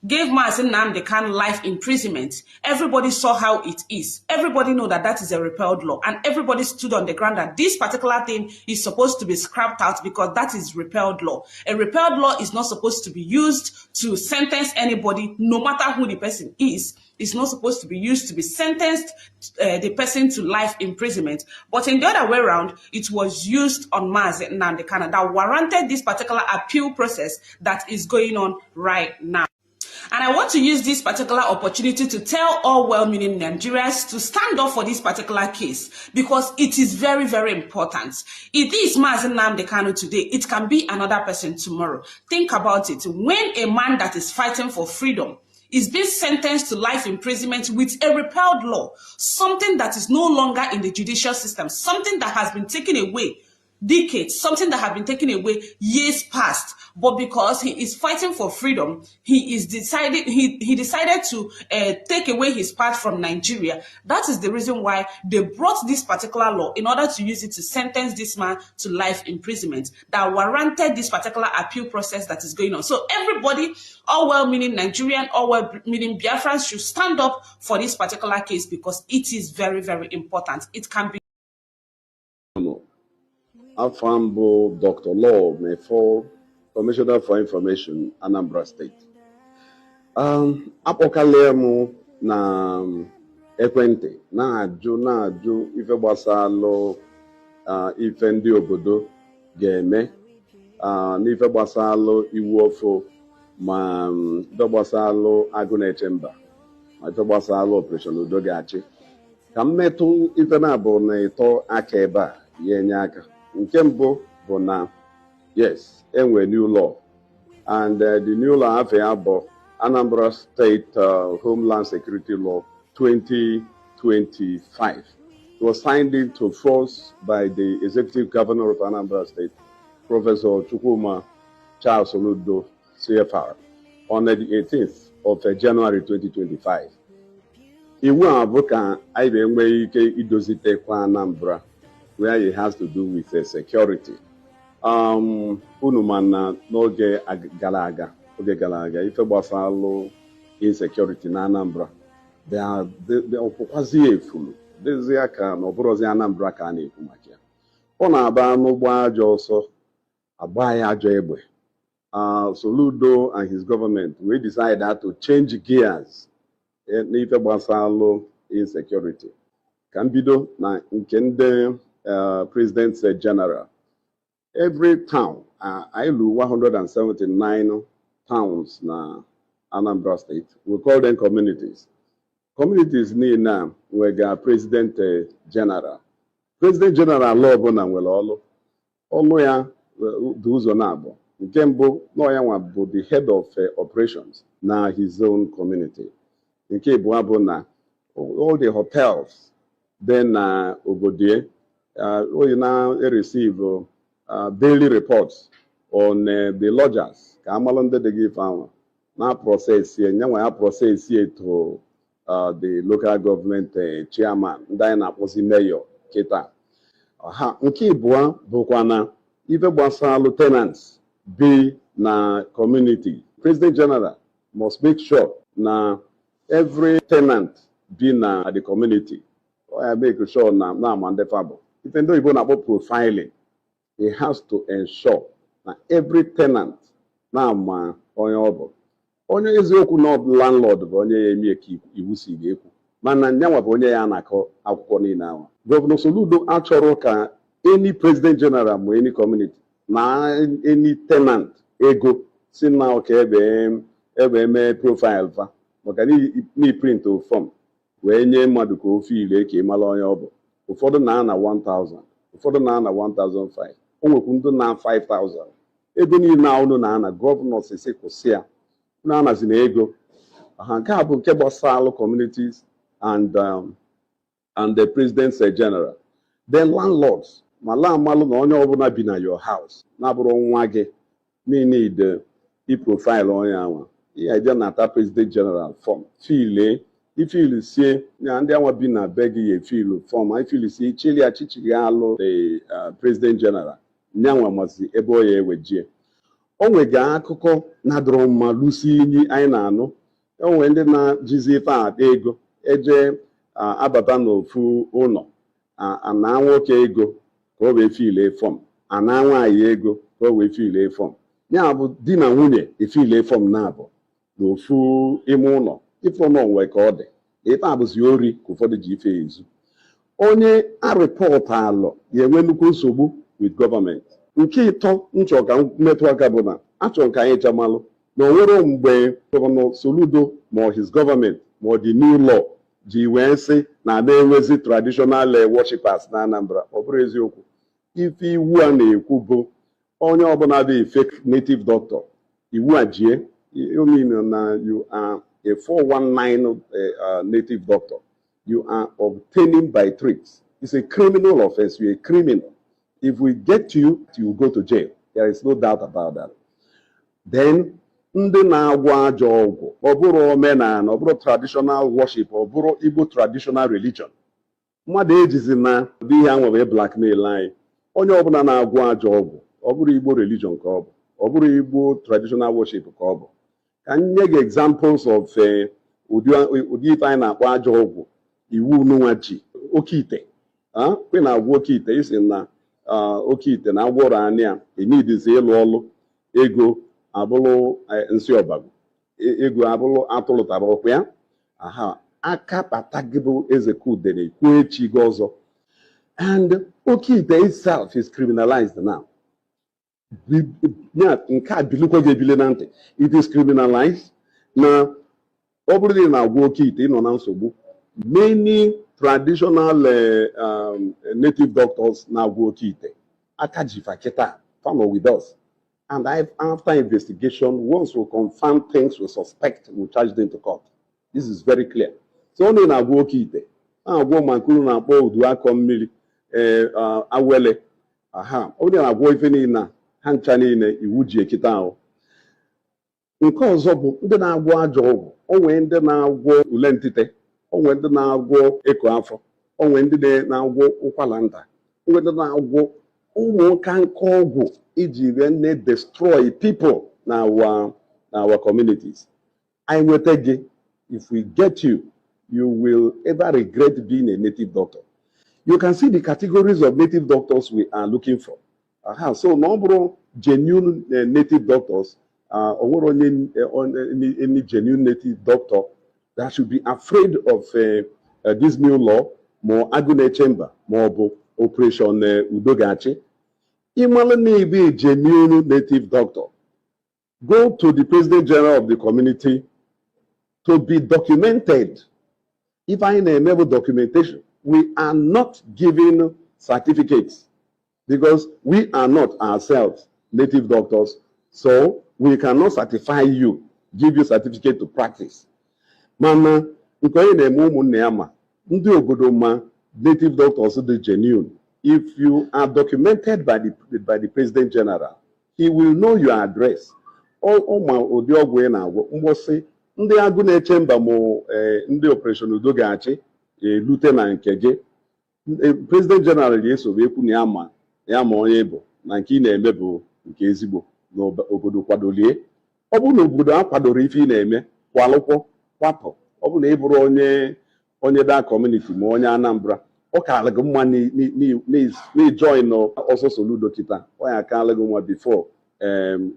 gave Mazi Nnamdi Kanu life imprisonment, everybody saw how it is. Everybody know that that is a repealed law, and everybody stood on the ground that this particular thing is supposed to be scrapped out because that is repealed law. A repealed law is not supposed to be used to sentence anybody, no matter who the person is. It's not supposed to be used to be sentenced the person to life imprisonment. But in the other way around, it was used on Mazi Nnamdi Kanu that warranted this particular appeal process that is going on right now. And I want to use this particular opportunity to tell all well-meaning Nigerians to stand up for this particular case because it is very, very important. It is Mazi Nnamdi Kanu today. It can be another person tomorrow. Think about it. When a man that is fighting for freedom is being sentenced to life imprisonment with a repealed law, something that is no longer in the judicial system, something that has been taken away decades, something that have been taken away years past, but because he is fighting for freedom, he decided to take away his part from Nigeria. That is the reason why they brought this particular law in order to use it to sentence this man to life imprisonment that warranted this particular appeal process that is going on. So everybody, all well-meaning Nigerian, all well-meaning Biafrans should stand up for this particular case because it is very, very important. It can be Afambo Dr. Law Mefo, Commissioner for Information, Anambra State. Apokalemu na ekwente na ajụ ife gbasalo ife ndị obodo ga-eme n'ife gbasalo iwu ofo ma ife gbasalo agụ na-eche mba ma ife gbasalo Operation Udo ga-achị ka mmetụ ife na-abụ na ịtọ aka ebe a ya enye aka. Nke mbụ bụ na yes, enwe new law, and the new law afọ Anambra State Homeland Security Law 2025. It was signed into force by the Executive Governor of Anambra State, Professor Chukwuma Charles Oludo, CFR, on the 18th of January 2025. Iwu a bụ ka anyị ga-enwe ike idozitekwa Anambra, where it has to do with security. Unumana n'oge gara aga ife gbasara insecurity na Anambra ọpụkwazi efulu dịzi aka na ọbụrụzi Anambra ka a na-ekwu maka ya. Ọ na-aba n'ụgbọ ajọ ọsọ agba ya ajọ egbe. Soludo and his government we decided to change gears n'ife gbasara insecurity. Ka mbido na nke ndị President General every town, I do 179 towns na Anambra State. We call them communities. Communities need now we got President General. President General law bona nwere ọlụ ya dị ụzọ na-abụ. Nke mbụ nọ ya nwa bụ the head of operations na his own community. Nke abụọ bụ na all the hotels then obodie we now receive daily reports on the lodgers ka amalụ ndị dị gị fanwa na process nyanwa process to the local government chairman ndị anyị na-akpọzi mayor kịta. Nke abụọ bụkwa na ife gbasara tenants be na community. President General must make sure na every tenant be na the community. I make sure na mandefable. Even though you want about profiling, he has to ensure that every tenant na ma onye obo. Onye eziokwu na landlord bụ onye ya eme ka iwu si ga-ekwu. Mana nyanwa bụ onye ya na-akọ akwụkwọ niile ahụ. Governor Soludo achọrọ ka any President General ma any community na any tenant ego si na oke ebe eme profile fa maka ni print o form wee nye mmadụ ka ofe ile ka ịmala onye ọ bụ. Ụfọdụ na 1000, ụfọdụ na 1005, o nwekwu ndị na 5000. Ego niile ahụ na gọvanọ sisi kwụsị ya na-anazi na ego. Nke a bụ nke gbasara communities and the President General. Then landlords ma la amalụ na onye ọbụla bi na your house na-abụrụ nwa gị need i-profile onye anwa. Ihe idea na-ata President General form file ifili sie na ndị anwa bi na be gị ya efilu form ifili sie chili achichiri alụ the President General nyanwa mazi ebe o ya ewejie. O nwega akụkọ na-adọrọ mma lusi inyi anyị na-anụ. Onwe ndị na-jizi ife akpa ego eje abata n'ofu ụlọ ana nwoke ego ka o wee file form, ana nwaanyị ego ka o wee file form. Ya bụ di na nwunye efile form na-abụ n'ofu ime ụlọ ife ụlọ nwe ka ọ dị. Ife abụzi ori ka ụfọdụ ji ife ezu. Onye a report alụ ya enwe nnukwu nsogbu with government. Nke ịtọ nchọ ka mmetụ aka bụ na achọ ka anyị chamalụ na onwere mgbe Gọvanọ Soludo ma his government ma the new law ji wee sị na na-enwezi traditional worshipers na Anambra. Ọ bụrụ eziokwu. Ife iwu a na-ekwu bụ onye ọbụla dị fake native doctor iwu a jie you mean na you are a 419 native doctor. You are obtaining by tricks. It's a criminal offense. You're a criminal. If we get you, you will go to jail. There is no doubt about that. Then, ndị na-agwọ ajọ ọgwụ, ọ bụrụ omenala, ọ bụrụ traditional worship, ọ bụrụ Igbo traditional religion. Mmadụ ejizi na dị ihe anwa wee blackmail anyị. Onye ọbụla na-agwọ ajọ ọgwụ, ọ bụrụ Igbo religion ka ọ bụ, ọ bụrụ Igbo traditional worship ka ọ bụ. Ka nye gị examples of ụdị ife anyị na-akpọ ajọ ọgwụ iwu n'ụwa ji oke ite. Kwe na-agwọ oke ite isi na oke ite na agwọrọ anya enidizi ịlụ ọlụ ego abụrụ nsị ọbagụ ego abụrụ atụlụtara ọkwa ya. Aka patagịbụ eze kudere kwuo echi gị ọzọ. And oke ite itself is criminalized now. Nke a bilukwa gị ebile na ntị. It is criminalized na ọ bụrụ na agwọ oke ite ịnọ na nsogbu. Many traditional native doctors now go kite. Akajifa keta, follow with us. And after investigation, once we confirm things we suspect, we charge them to court. This is very clear. So only na go kite. Na go mankuru na po udua kommili awele. Only na go ifeni na hanchani ne iwuji ekita o. Nke ọzọ bụ ndị na-agwọ ajọ ọgwụ. Onwe ndị na-agwọ ule ntite. Onwe ndị na-agwọ eko afọ. Onwe ndị na-agwọ ụkwara nta. Onwe ndị na-agwọ ụmụka nke ọgwụ iji wee destroy people na our communities. I will tell you, if we get you, you will ever regret being a native doctor. You can see the categories of native doctors we are looking for. So number genuine native doctors, or any genuine native doctor that should be afraid of this new law, more agone chamber, more operation Udogachi. Imala may be a genuine native doctor. Go to the President General of the community to be documented. If I enable documentation, we are not giving certificates because we are not ourselves native doctors. So we cannot certify you, give you certificate to practice. Mama, native doctors are genuine. If you are documented by the President General, he will know your address. All my Odiogwe now, say, ndị agụ na-eche mba mo ndị operation Udogachi lieutenant Keje President General yeso ekwu na ya ma onye bụ na nke ị na-eme bụ nke ezigbo n'obodo kwadolie ọ bụ na obodo akwadoro ife ị na-eme kwalụkwọ kwapụ ọ bụ na ị bụrụ onye da community ma onye Anambra ọ ka alụgo mma na join ọsọ soludo kita ọ ya ka alụgo nwa before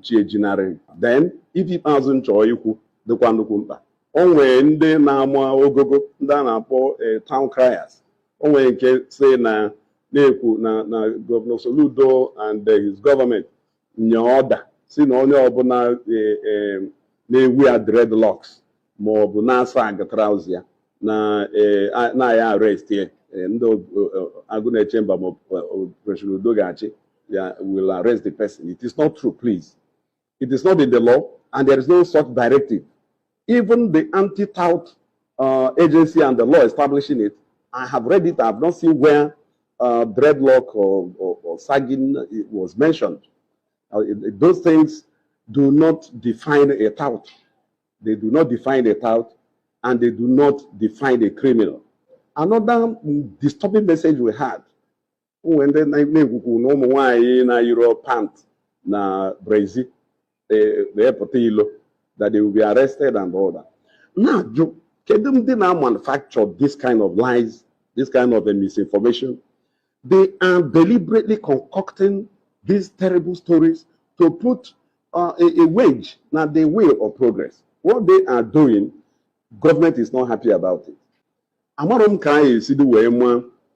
chi ejinarị then if ikpeazụ nchọ ikwu dịkwa nnukwu mkpa o nwere ndị na-ama ogogo ndị a na-akpọ town criers o nwere nke si na-ekwu na Governor Soludo and his government nye order si na onye ọbụla na-ewu ya dreadlocks ma ọ bụ na-asa agatraus ya na ya arrest ya ndị agụ na-eche mba ma Operation Udogachi ya will arrest the person. It is not true, please. It is not in the law and there is no such directive. Even the anti-tout agency and the law establishing it, I have read it, I have not seen where dreadlock or sagging was mentioned. Those things do not define a tout. They do not define a tout and they do not define a criminal. Another disturbing message we had when they na Europe pant na Brazil, that they will be arrested and all that. Now, they now manufacture this kind of lies, this kind of misinformation. They are deliberately concocting these terrible stories to put a wedge now the way of progress. What they are doing, government is not happy about it. Amarom kai si do we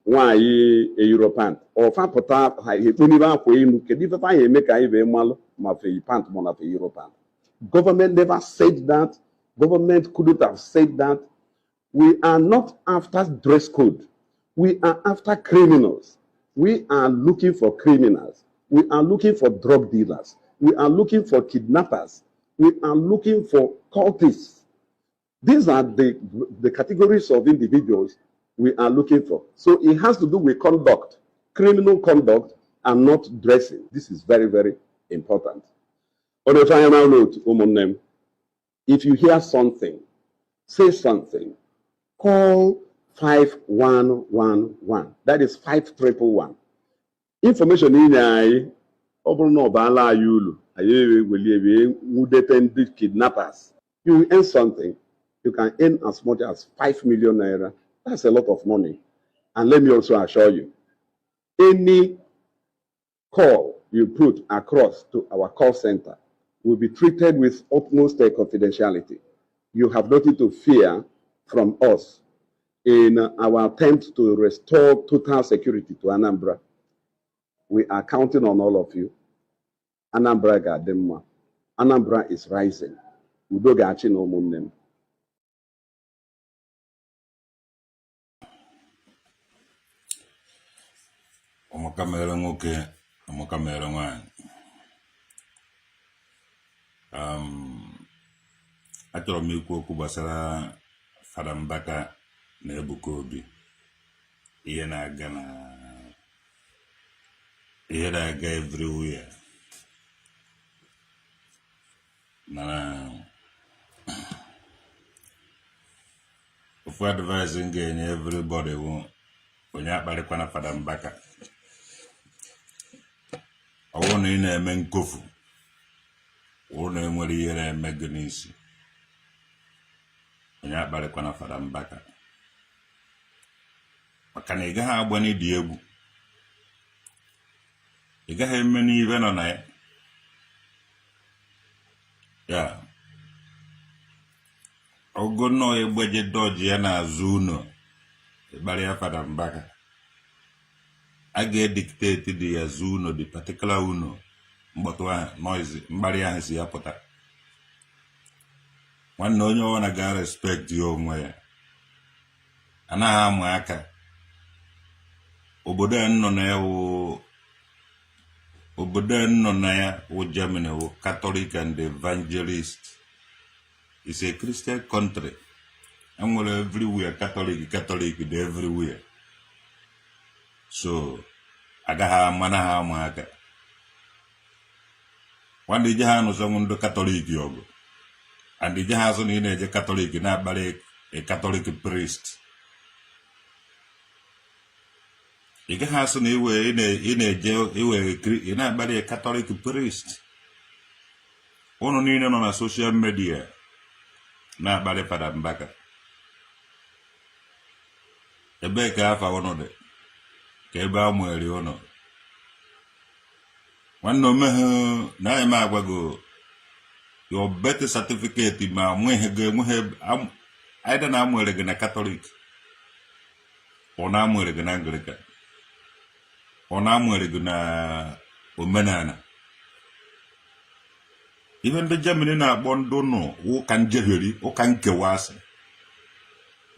why a European or fa pota he puniba ko inu ke difa fa make ai be malo ma fe pant mo na fe European. Government never said that. Government couldn't have said that. We are not after dress code. We are after criminals. We are looking for criminals. We are looking for drug dealers. We are looking for kidnappers. We are looking for cultists. These are the categories of individuals we are looking for. So it has to do with conduct, criminal conduct, and not dressing. This is very, very important. On the final note, if you hear something, say something, call 5111. That is 5111. Information in kidnappers. You earn something, you can earn as much as 5 million naira. That's a lot of money. And let me also assure you, any call you put across to our call center will be treated with utmost confidentiality. You have nothing to fear from us in our attempt to restore total security to Anambra. We are counting on all of you. Anambra Gademma. Anambra is rising. Udogachi no munnem. Omokamere nwoke, omokamere nwanyị. Achọrọ m ikwu okwu gbasara Fada Mbaka na Ebuka Obi. Ihe na-aga everywhere. Na ofu advice m ga-enye everybody bụ onye akparịkwa na Fada Mbaka. Ọ bụrụ na ị na-eme nkofu, ọ na-enwere ihe na-eme gị n'isi, onye akparịkwa na Fada Mbaka. Maka na ị gaghị agba n'ịdị egwu, ị gaghị eme n'ihe nọ na ya. Ya ogo no egbeje doji ya n'azụ ụlọ ịkparị ya Fada Mbaka. a ga-edictate the yazu uno the particular uno mgbọtụ ahụ noise mgbari ahụ si ya pụta. Nwanne onye ọwana ga respect ya onwe ya anaghị amụ aka. Obodo nọ na ya wụ Germany wụ Catholic and Evangelist. It's a Christian country. And we're everywhere Catholic dey everywhere. So agaha manaha amaka. One day jaha no someone Catholic yogo. And the jaha so ni na Catholic na bale a Catholic priest. Ige ha so ni we na bale a Catholic priest. Ono ni no na social media na bale Fada Mbaka. Ebe ka afa ono de. Ka ebe amwere ono. Nwanne mehe na eme agwago your birth certificate ma nwehe either na amwere gị na Catholic or na amwere gị na Anglican or na amwere gị na omenala. Even the Germany na akpọ ndụ nọ wụ ka njeheri wụ ka nkewasị.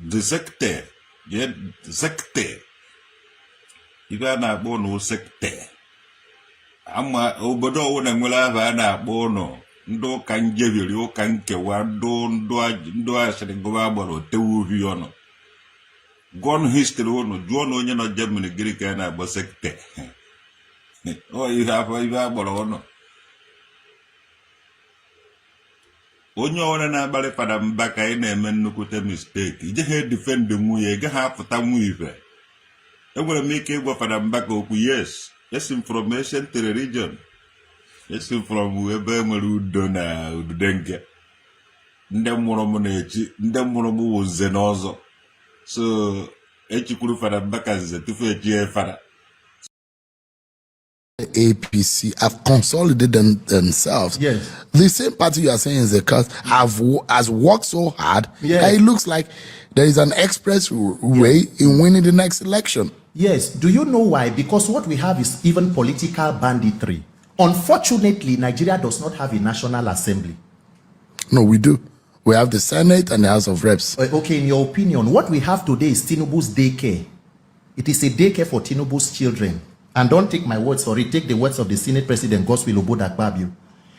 The secte ibe a na-akpọ no secte ama obodo ọwụ na nwere aba a na-akpọ no ndụ ka njeheri wụ ka nkewa ndụ asịrị gụba agbara otewu ohi ọnụ. Gụọ history ụnụ jụọ na onye nọ Germany gịrị ka a na-akpọ secte. Ihe agbara ọnụ. Onye ọwụna na-agbalị Fada Mbaka ị na-eme nnukwute mistake. Ije ha defend nwunye, ị gaghị apụta nwunye ife. Enwere m ike ịgwa Fada Mbaka okwu, yes from ancient religion. Yes from ebe enwere udo na ududenke. Ndị mụrụ m na-echi, ndị mụrụ m wụ nze na ọzọ. So echikwuru Fada Mbaka nze tufu echi Fada. APC have consolidated themselves. Yes. The same party you are saying is the cause has worked so hard that it looks like there is an express way in winning the next election. Yes. Do you know why? Because what we have is even political banditry. Unfortunately, Nigeria does not have a National Assembly. No, we do. We have the Senate and the House of Reps. Okay, in your opinion, what we have today is Tinubu's daycare. It is a daycare for Tinubu's children. And don't take my words for it. Take the words of the Senate President, Godswill Obodakpabio.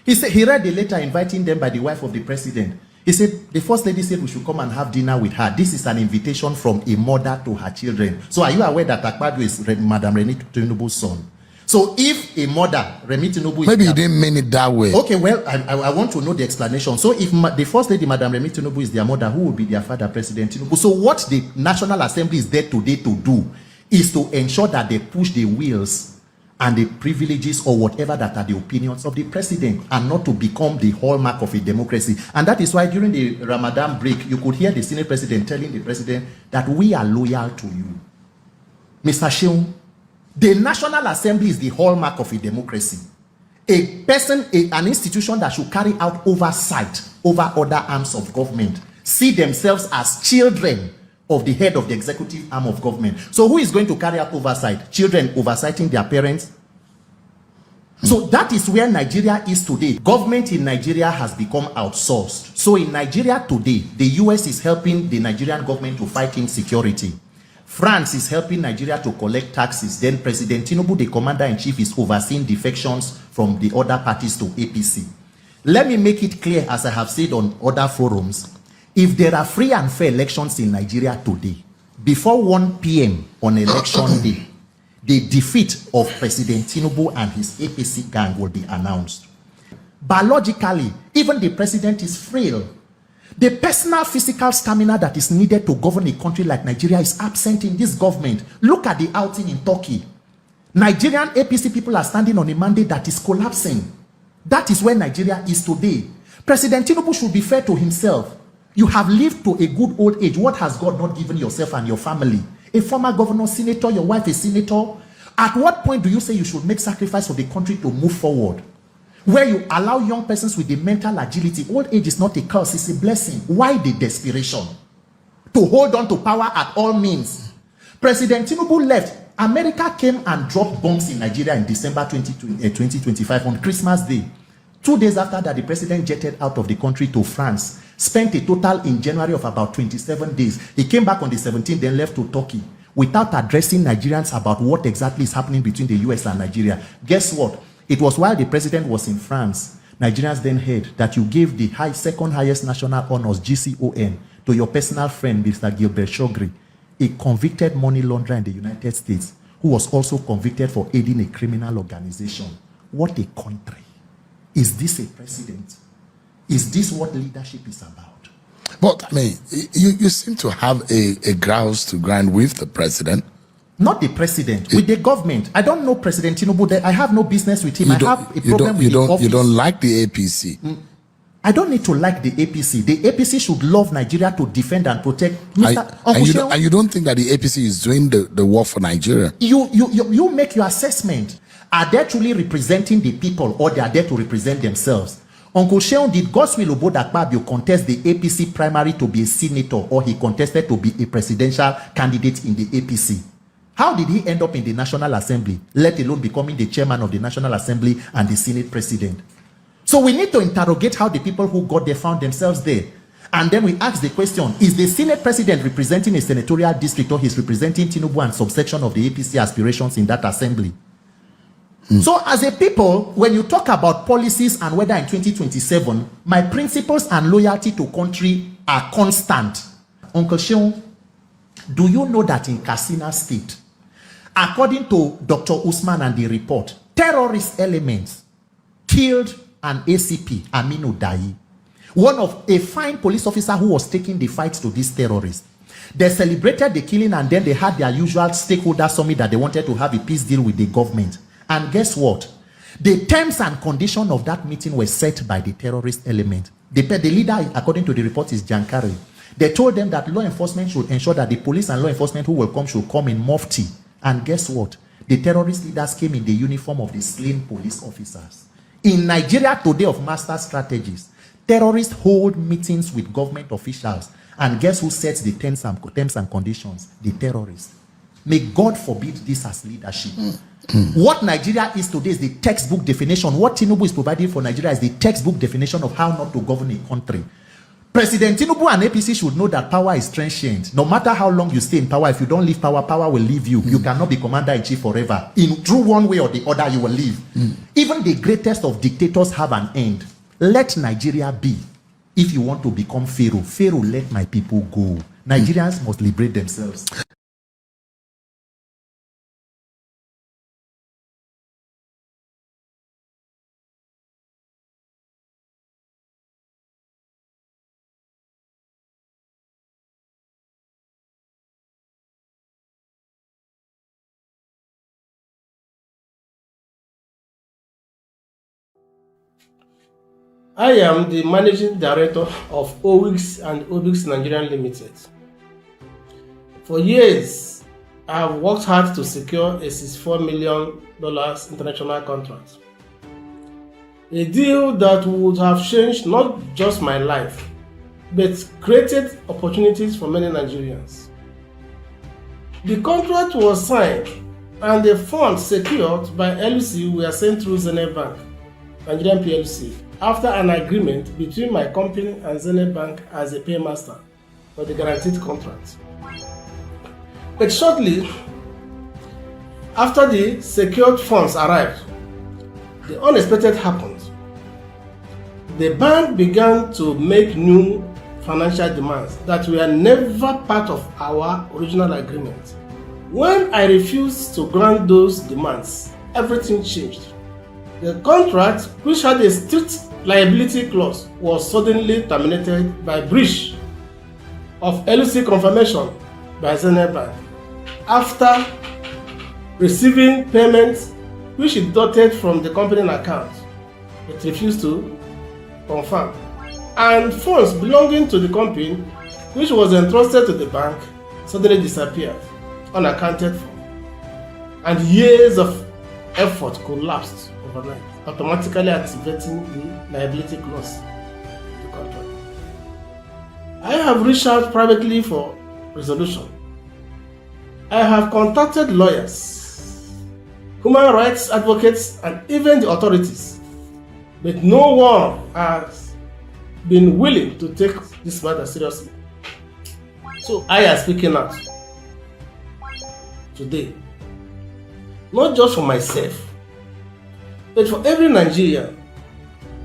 He said he read the letter inviting them by the wife of the president. He said the first lady said we should come and have dinner with her. This is an invitation from a mother to her children. So are you aware that Akpabio is Madam Remi Tinubu's son? So if a mother, Remi Tinubu is... Maybe you didn't mean it that way. Okay, well, I want to know the explanation. So if the first lady, Madam Remi Tinubu, is their mother, who will be their father, President Tinubu? So what the National Assembly is there today to do is to ensure that they push the wheels and the privileges or whatever that are the opinions of the president, and not to become the hallmark of a democracy. And that is why during the Ramadan break, you could hear the Senate President telling the president that we are loyal to you. Mr. Sheung, the National Assembly is the hallmark of a democracy. A person, an institution that should carry out oversight over other arms of government, see themselves as children of the head of the executive arm of government. So who is going to carry out oversight? Children oversighting their parents? So that is where Nigeria is today. Government in Nigeria has become outsourced. So in Nigeria today, the US is helping the Nigerian government to fight insecurity. France is helping Nigeria to collect taxes. Then President Tinubu, the commander-in-chief, is overseeing defections from the other parties to APC. Let me make it clear, as I have said on other forums, if there are free and fair elections in Nigeria today, before 1 p.m. on election day, the defeat of President Tinubu and his APC gang will be announced. Biologically, even the president is frail. The personal physical stamina that is needed to govern a country like Nigeria is absent in this government. Look at the outing in Turkey. Nigerian APC people are standing on a mandate that is collapsing. That is where Nigeria is today. President Tinubu should be fair to himself. You have lived to a good old age. What has God not given yourself and your family? A former governor, senator, your wife a senator. At what point do you say you should make sacrifice for the country to move forward? Where you allow young persons with the mental agility. Old age is not a curse, it's a blessing. Why the desperation? To hold on to power at all means. President Tinubu left. America came and dropped bombs in Nigeria in December 2025 on Christmas Day. 2 days after that, the president jetted out of the country to France, spent a total in January of about 27 days. He came back on the 17th, then left to Turkey without addressing Nigerians about what exactly is happening between the US and Nigeria. Guess what? It was while the president was in France, Nigerians then heard that you gave the second highest national honors, GCON, to your personal friend, Mr. Gilbert Shogri, a convicted money launderer in the United States, who was also convicted for aiding a criminal organization. What a country. Is this a precedent? Is this what leadership is about? But, I mean, you seem to have a grouse to grind with the president. Not the president, with the government. I don't know President Tinubu. I have no business with him. I have a problem with the office. You don't like the APC? I don't need to like the APC. The APC should love Nigeria to defend and protect. And you don't think that the APC is doing the war for Nigeria? You make your assessment. Are they truly representing the people, or they are there to represent themselves? Uncle Sheon, did Godswill Obodakpabio contest the APC primary to be a senator, or he contested to be a presidential candidate in the APC? How did he end up in the National Assembly, let alone becoming the chairman of the National Assembly and the Senate president? So we need to interrogate how the people who got there found themselves there. And then we ask the question, is the Senate president representing a senatorial district, or he's representing Tinubu and subsection of the APC aspirations in that assembly? So as a people, when you talk about policies and whether in 2027, my principles and loyalty to country are constant. Uncle Sheon, do you know that in Katsina State, according to Dr. Usman and the report, terrorist elements killed an ACP, Aminu Dai, one of a fine police officer who was taking the fight to these terrorists. They celebrated the killing, and then they had their usual stakeholder summit that they wanted to have a peace deal with the government. And guess what? The terms and conditions of that meeting were set by the terrorist element. The leader, according to the report, is Jankari. They told them that law enforcement should ensure that the police and law enforcement who will come should come in mufti. And guess what? The terrorist leaders came in the uniform of the slain police officers. In Nigeria today of master strategies, terrorists hold meetings with government officials. And guess who sets the terms and conditions? The terrorists. May God forbid this as leadership. What Nigeria is today is the textbook definition. What Tinubu is providing for Nigeria is the textbook definition of how not to govern a country. President Tinubu and APC should know that power is transient. No matter how long you stay in power, if you don't leave power, power will leave you. You cannot be commander-in-chief forever. Through one way or the other, you will leave. Even the greatest of dictators have an end. Let Nigeria be. If you want to become Pharaoh, Pharaoh, let my people go. Nigerians must liberate themselves. I am the Managing Director of OWIX and OWIX Nigerian Limited. For years, I have worked hard to secure a $64 million international contract. A deal that would have changed not just my life, but created opportunities for many Nigerians. The contract was signed and the funds secured by LC were sent through Zenith Bank, Nigerian PLC, after an agreement between my company and Zenith Bank as a paymaster for the guaranteed contract. But shortly after the secured funds arrived, the unexpected happened. The bank began to make new financial demands that were never part of our original agreement. When I refused to grant those demands, everything changed. The contract, which had a strict liability clause, was suddenly terminated by breach of LC confirmation by Zenith Bank after receiving payments which it deducted from the company account. It refused to confirm. And funds belonging to the company, which was entrusted to the bank, suddenly disappeared, unaccounted for. And years of effort collapsed overnight, automatically activating the liability clause of the contract. I have reached out privately for resolution. I have contacted lawyers, human rights advocates, and even the authorities, but no one has been willing to take this matter seriously. So I am speaking out today, not just for myself, but for every Nigerian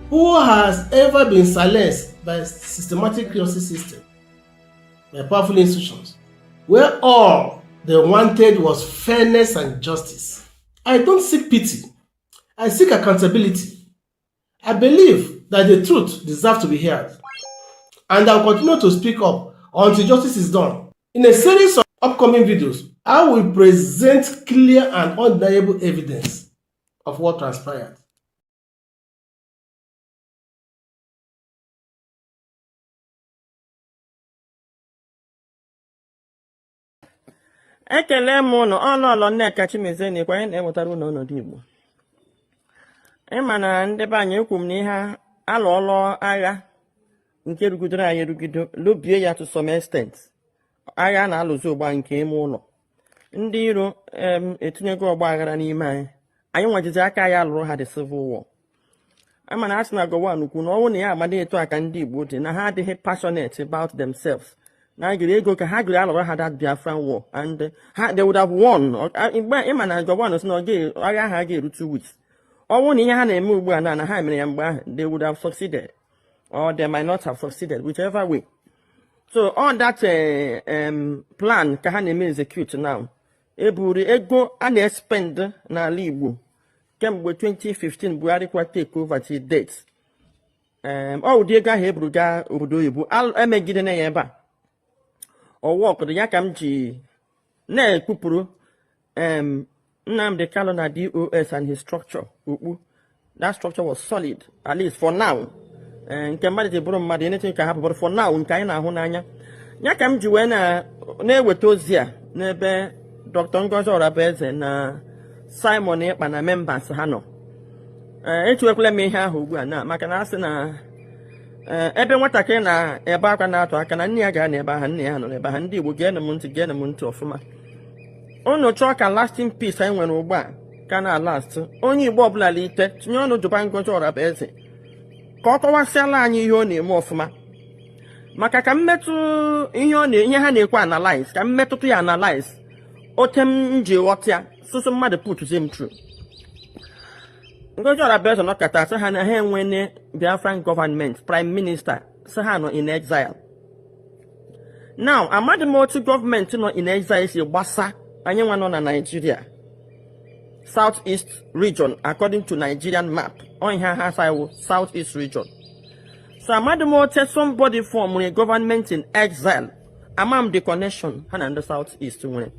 who has ever been silenced by a systematic justice system, by powerful institutions, where all they wanted was fairness and justice. I don't seek pity. I seek accountability. I believe that the truth deserves to be heard. And I'll continue to speak up until justice is done. In a series of upcoming videos, I will present clear and undeniable evidence of what transpired. Ekele m ụnụ ọlọlọ Nneka Chimezie na ikwenye na-ewetara ụnụ ọnọdụ Igbo. Ịma na ndị be anyị ekwu m na ihe alụọlọ agha nke rugidere anyị erugido lobie ya to some extent. Agha na-alụzi ụgba nke ime ụlọ. Ndị iro etinyego ọgba aghara n'ime anyị. Anyị nwajizi aka ya alụrụ ha the civil war. Ama na asị na Gowon ukwu na ọnwụ na ya agbada etu aka ndị Igbo dị na ha adịghị passionate about themselves. Na ego ka ha giri alụrụ ha that Biafran war and they would have won. Ịma na Gowon si na agha ha ga-eru 2 weeks. Ọnwụ na ihe ha na-eme ugbu a na ha mere ya mgbe ahụ, they would have succeeded or they might not have succeeded, whichever way. So all that plan ka ha na-eme execute now. Eburu ego a na-expend n'ala Igbo kemgbe 2015 Buhari kwa take over till date. Ọ ụdị ego ahụ eburu gaa obodo oyibo emegide na ya ebe a. Ọwụ ọkụdụ ya ka m ji na-ekwupụrụ Nnamdi Kanu na DOS and his structure ukpu. That structure was solid, at least for now. Nke mmadụ ji bụrụ mmadụ eneche ka hapụ, but for now nke anyị na-ahụ n'anya. Ya ka m ji wee na-eweta ozi a n'ebe Dr. Ngozi Orabaeze na Simon Ekpa na members ha nọ. Echuekwala m ihe ahụ ugbu a na maka na asị na ebe nwatakịrị na ebe akwa na-atụ aka na nne ya gara n'ebe ahụ, nne ya nọ n'ebe ahụ. Ndị Igbo geenụ m ntị ọfụma. Unu chọọ ka lasting peace anyị nwere ugbu a ka na last. Onye Igbo ọbụla lite tinye ọnụ jụba Ngozi Orabaeze ka ọ kọwasịala anyị ihe ọ na-eme ọfụma. Maka ka mmetụ ihe ha na-ekwu analyze, ka mmetụtụ ya analyze ote m ji ghọta ya sụsụ mmadụ put them through. Ngozi Orabaeze nọkọta sị ha na ha enwene Biafran government, prime minister sị ha nọ in exile. Now amadị m otu gọọmenti nọ in exile si gbasa anyị nwa nọ na Nigeria Southeast region according to Nigerian map. On here has Southeast region. So amadị m otu somebody form a government in exile. Amam the connection ha na the Southeast nwere.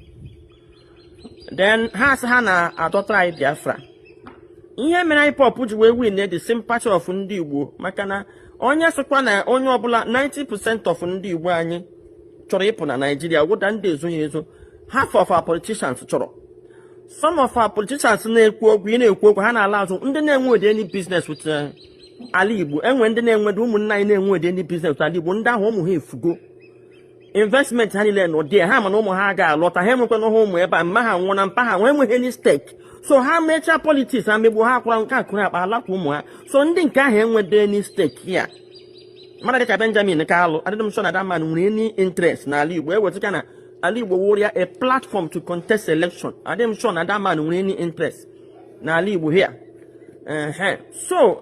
Then has ha na adọtara Biafra. Ihe mere anyị pop ji wee win the sympathy of ndị Igbo maka na onye sịkwa na onye ọbụla 90% of ndị Igbo anyị chọrọ ịpụ na Nigeria wụda ndị ezoghị ezo. Half of our politicians chọrọ. Some of our politicians na-ekwu okwu ha na-ala azụ ndị na-enwe any business with ala Igbo. Enwe ndị na-enwe ụmụnna anyị na-enwe any business with ala Igbo. Ndị ahụ ụmụ ha efugo. Investment ha niile nọ dị ha mana ụmụ ha ga-alọta ha enwekwana ha ụmụ ebe a mma ha nwụọ na mpa ha enweghị any stake. So ha mechaa politics ha megbu ha akwara nke akụrụ akpa alakwa ụmụ ha. So ndị nke ahụ enwede any stake ya. Mmadụ dịka Benjamin Kalu adịghị m sure na that man nwere any interest n'ala Igbo. Ewetụka na ala Igbo warrior a platform to contest election. Adịghị m sure na that man nwere any interest n'ala Igbo here. So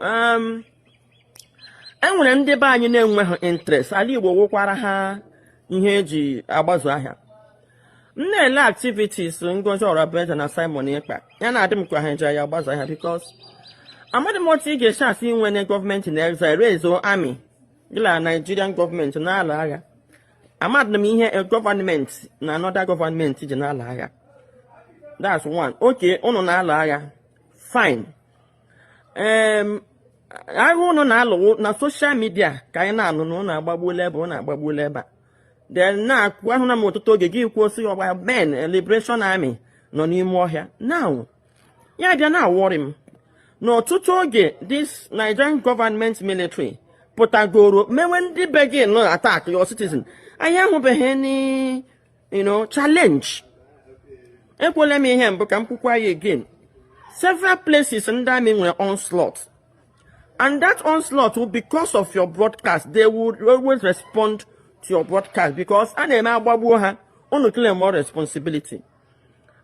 enwere ndị be anyị na-enweghị interest. Ala Igbo wokwara ha ihe eji agbazu ahịa. Na-ele activities Ngozi Orabaeze na Simon Ekpa ya na adị m kwa ha eji ya agbazu ahịa because amadị m otu ị ga-esi asị inwene gọọmenti na exile raise army gịla Nigerian gọọmenti na-ala agha. Amadị m ihe government na another government ji na-ala agha. That's one. Okay, unu na-ala agha. Fine. Agha unu na-alụ na social media ka anyị na-anụ na unu agbagbuola ebe unu agbagbuola ebe a. Then na-akwụ ahụ na m ọtụtụ oge gị kwuo sị ọgba men Liberation Army nọ n'ime ọhịa. Now, ya bịa na-awọrị m n'ọtụtụ oge this Nigerian government military pụtagoro mewe ndị be gị attack your citizen. Anyị ahụbeghị any challenge ekwele m ihe mbụ ka m kwukwa ya again. Several places ndị amị nwere onslaught. And that onslaught will, because of your broadcast, they would always respond to your broadcast because a na-eme agbagbuo ha, unu claim more responsibility.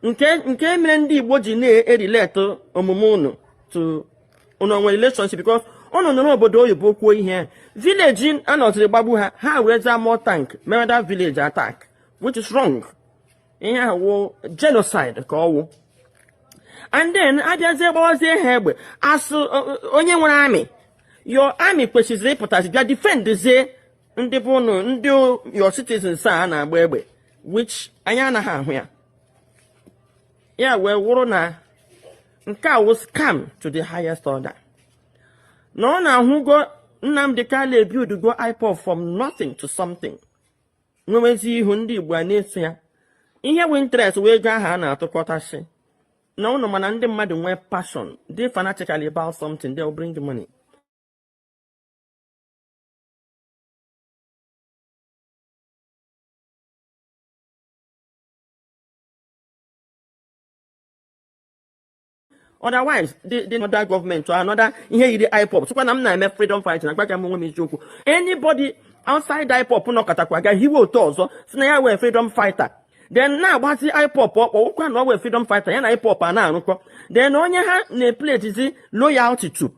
Nke mere ndị Igbo ji na-erelate omume unu to unu relationship because unu nọ n'obodo oyibo kwuo ihe. Village anọtiri gbagbu ha, ha were more tank, mere that village attack, which is wrong. Ihe ahụ genocide ka ọwụ. And then abịazie gbawazie ha egbe as onye nwere army, your army kwesịrị ịpụtasị bịa defendezie ndị bụ unu ndị your citizens a na-agba egbe, which anyị anaghị ahụ ya. Ya wee wụrụ na nke a wụ scam to the highest order. Na ọ na-ahụgo Nnamdi Kanu ebuild-go IPOB from nothing to something. Nwewezi ihu ndị Igbo a na-eso ya. Ihe bụ interest wee ego aha a na-atụkọtasị. Na unu mana ndị mmadụ nwee passion, they fanatically about something, they will bring the money. Otherwise, the other government or another here the IPOB. So when I'm not freedom fighting, anybody outside IPOB no katakwaga, he will tell so now we're freedom fighter. Then now what's the IPOB or we freedom fighter and IPOB and then only have the plate is loyalty to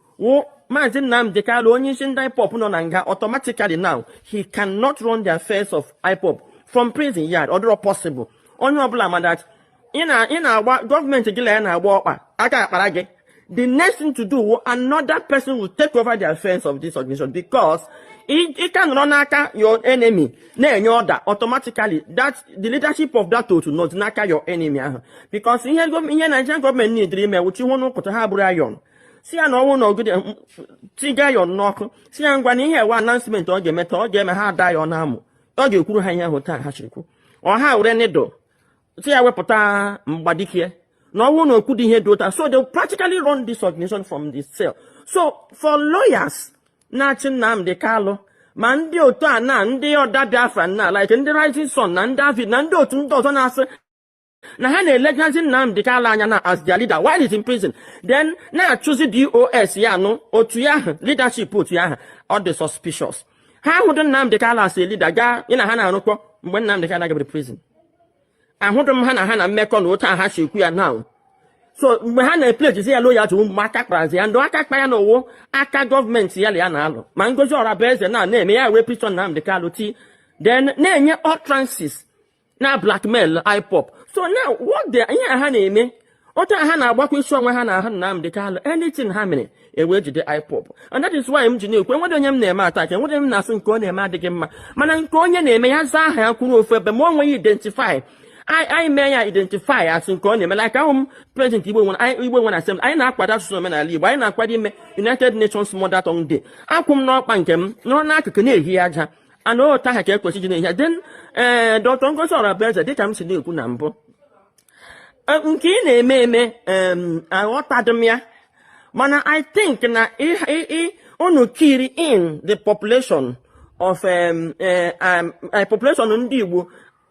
Marginalization the only IPOB no nanga automatically now he cannot run the affairs of IPOB from prison yard or possible. Only problem that in our government the next thing to do, another person will take over the affairs of this organization because it can run after your enemy. Automatically, that the leadership of that to not naka your enemy. Because here Nigerian government need dream which you want to have iron. See an no good tiger your knock. See I'm going here one announcement or game or game hard die on arm. Or you could hang hotel hashiku. Or how Renedo. See I will put a mbadiki. No one could hear daughter. So they practically run this organization from this cell. So for lawyers, Nnamdi Kanu, Mandi Ota Nandi or Biafra na like in the rising sun, and David Nando to answer. Nahane legends in Nnamdi Kanu as their leader while he's in prison. Then now choosing DOS Yano or to ya leadership put ya all the suspicious. How would Nnamdi Kanu as a leader guy in a Hana Noko when Nnamdi Kanu go to prison? And what Hana Mekon Ota Hashiku now. So we had a place to say lawyer to Maka Prazi and Doaka Payano, Aka government Yalianalo. Mangojo Rabez and now name I represent Nnamdi Kanu. Then name all trances. Now blackmail IPOB. So now what the name? Ota Hana walk with someone Hana Nnamdi Kanu, anything harmony, a wage the IPOB. And that is why I'm generic. When what do you name attack and what do you nothing call name at the game? Manankonia name has a Kuru for the more we identify. I may identify as in Connie, like our President Igbo when I said, I not quite as so many, why not quite United Nations Mother Tongue Day. I come not bankem, no not to here, and no Tahaka question here. Then, Dr. Uncle or a better, they come to do good number. Kine me, I want Adamia. Mana, I think na onu kiri in the population of population on Igbo.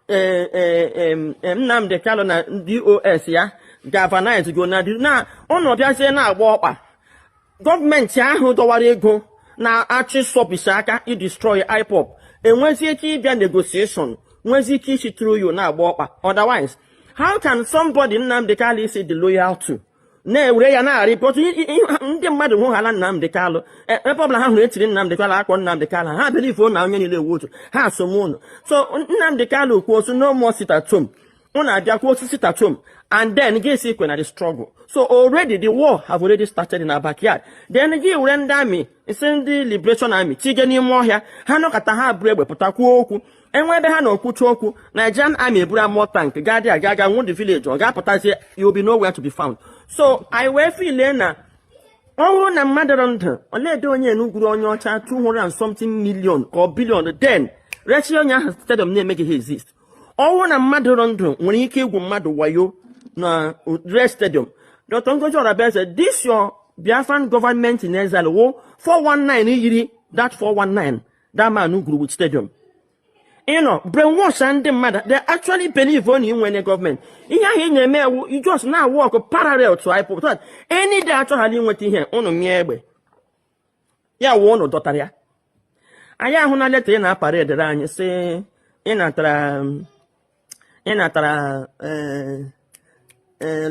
Nnamdi Kanu na DOS ya galvanize go na ọnọdụ asị na-agba ọkpa gọọmenti ahụ dọwara ego na-achị sọpịsị aka destroy IPOB enwezi ike ịbịa negotiation nwezi ike isi through you na-agba ọkpa. Otherwise, how can somebody Nnamdi Kanu say the loyal to na-ewere ya na-arị but ndị mmadụ hụ hala Nnamdi Kanu ọbụla ha hụrụ etiri Nnamdi Kanu akpọ Nnamdi Kanu ha believe na onye niile ewu otu ha asomunu. So Nnamdi Kanu kwuo so no more sit at home unu abịa kwuo sit at home and then get ikwe na the struggle. So already the war have already started in our backyard. Then gị were ndị army send the liberation army tige n'ime ọhịa ha nọkọta ha buru egbe pụta kwuo okwu enwe ebe ha na okwuchi okwu Nigerian army eburu more tank gadi agaga nwu the village ọ ga-apụtazie you will be nowhere to be found. So I will feel na ọhụrụ na mmadụ ndụ oledo onye n'ugwuru onye ọcha 200 and something million or billion then rechi onye ahụ stadium na-emeghị ha exist. Ọhụrụ na mmadụ ndụ nwere ike igwu mmadụ wayo na rest stadium. Dr. Ngozi Orabe said this your Biafran government in exile wo 419 yiri that 419 that man who grew with stadium. you know, brainwash and the mother, they actually believe on you when the government. You just now walk parallel to IPOP. Any day actually went in here on me. Yeah, one or daughter. I have one letter in a parade and you say,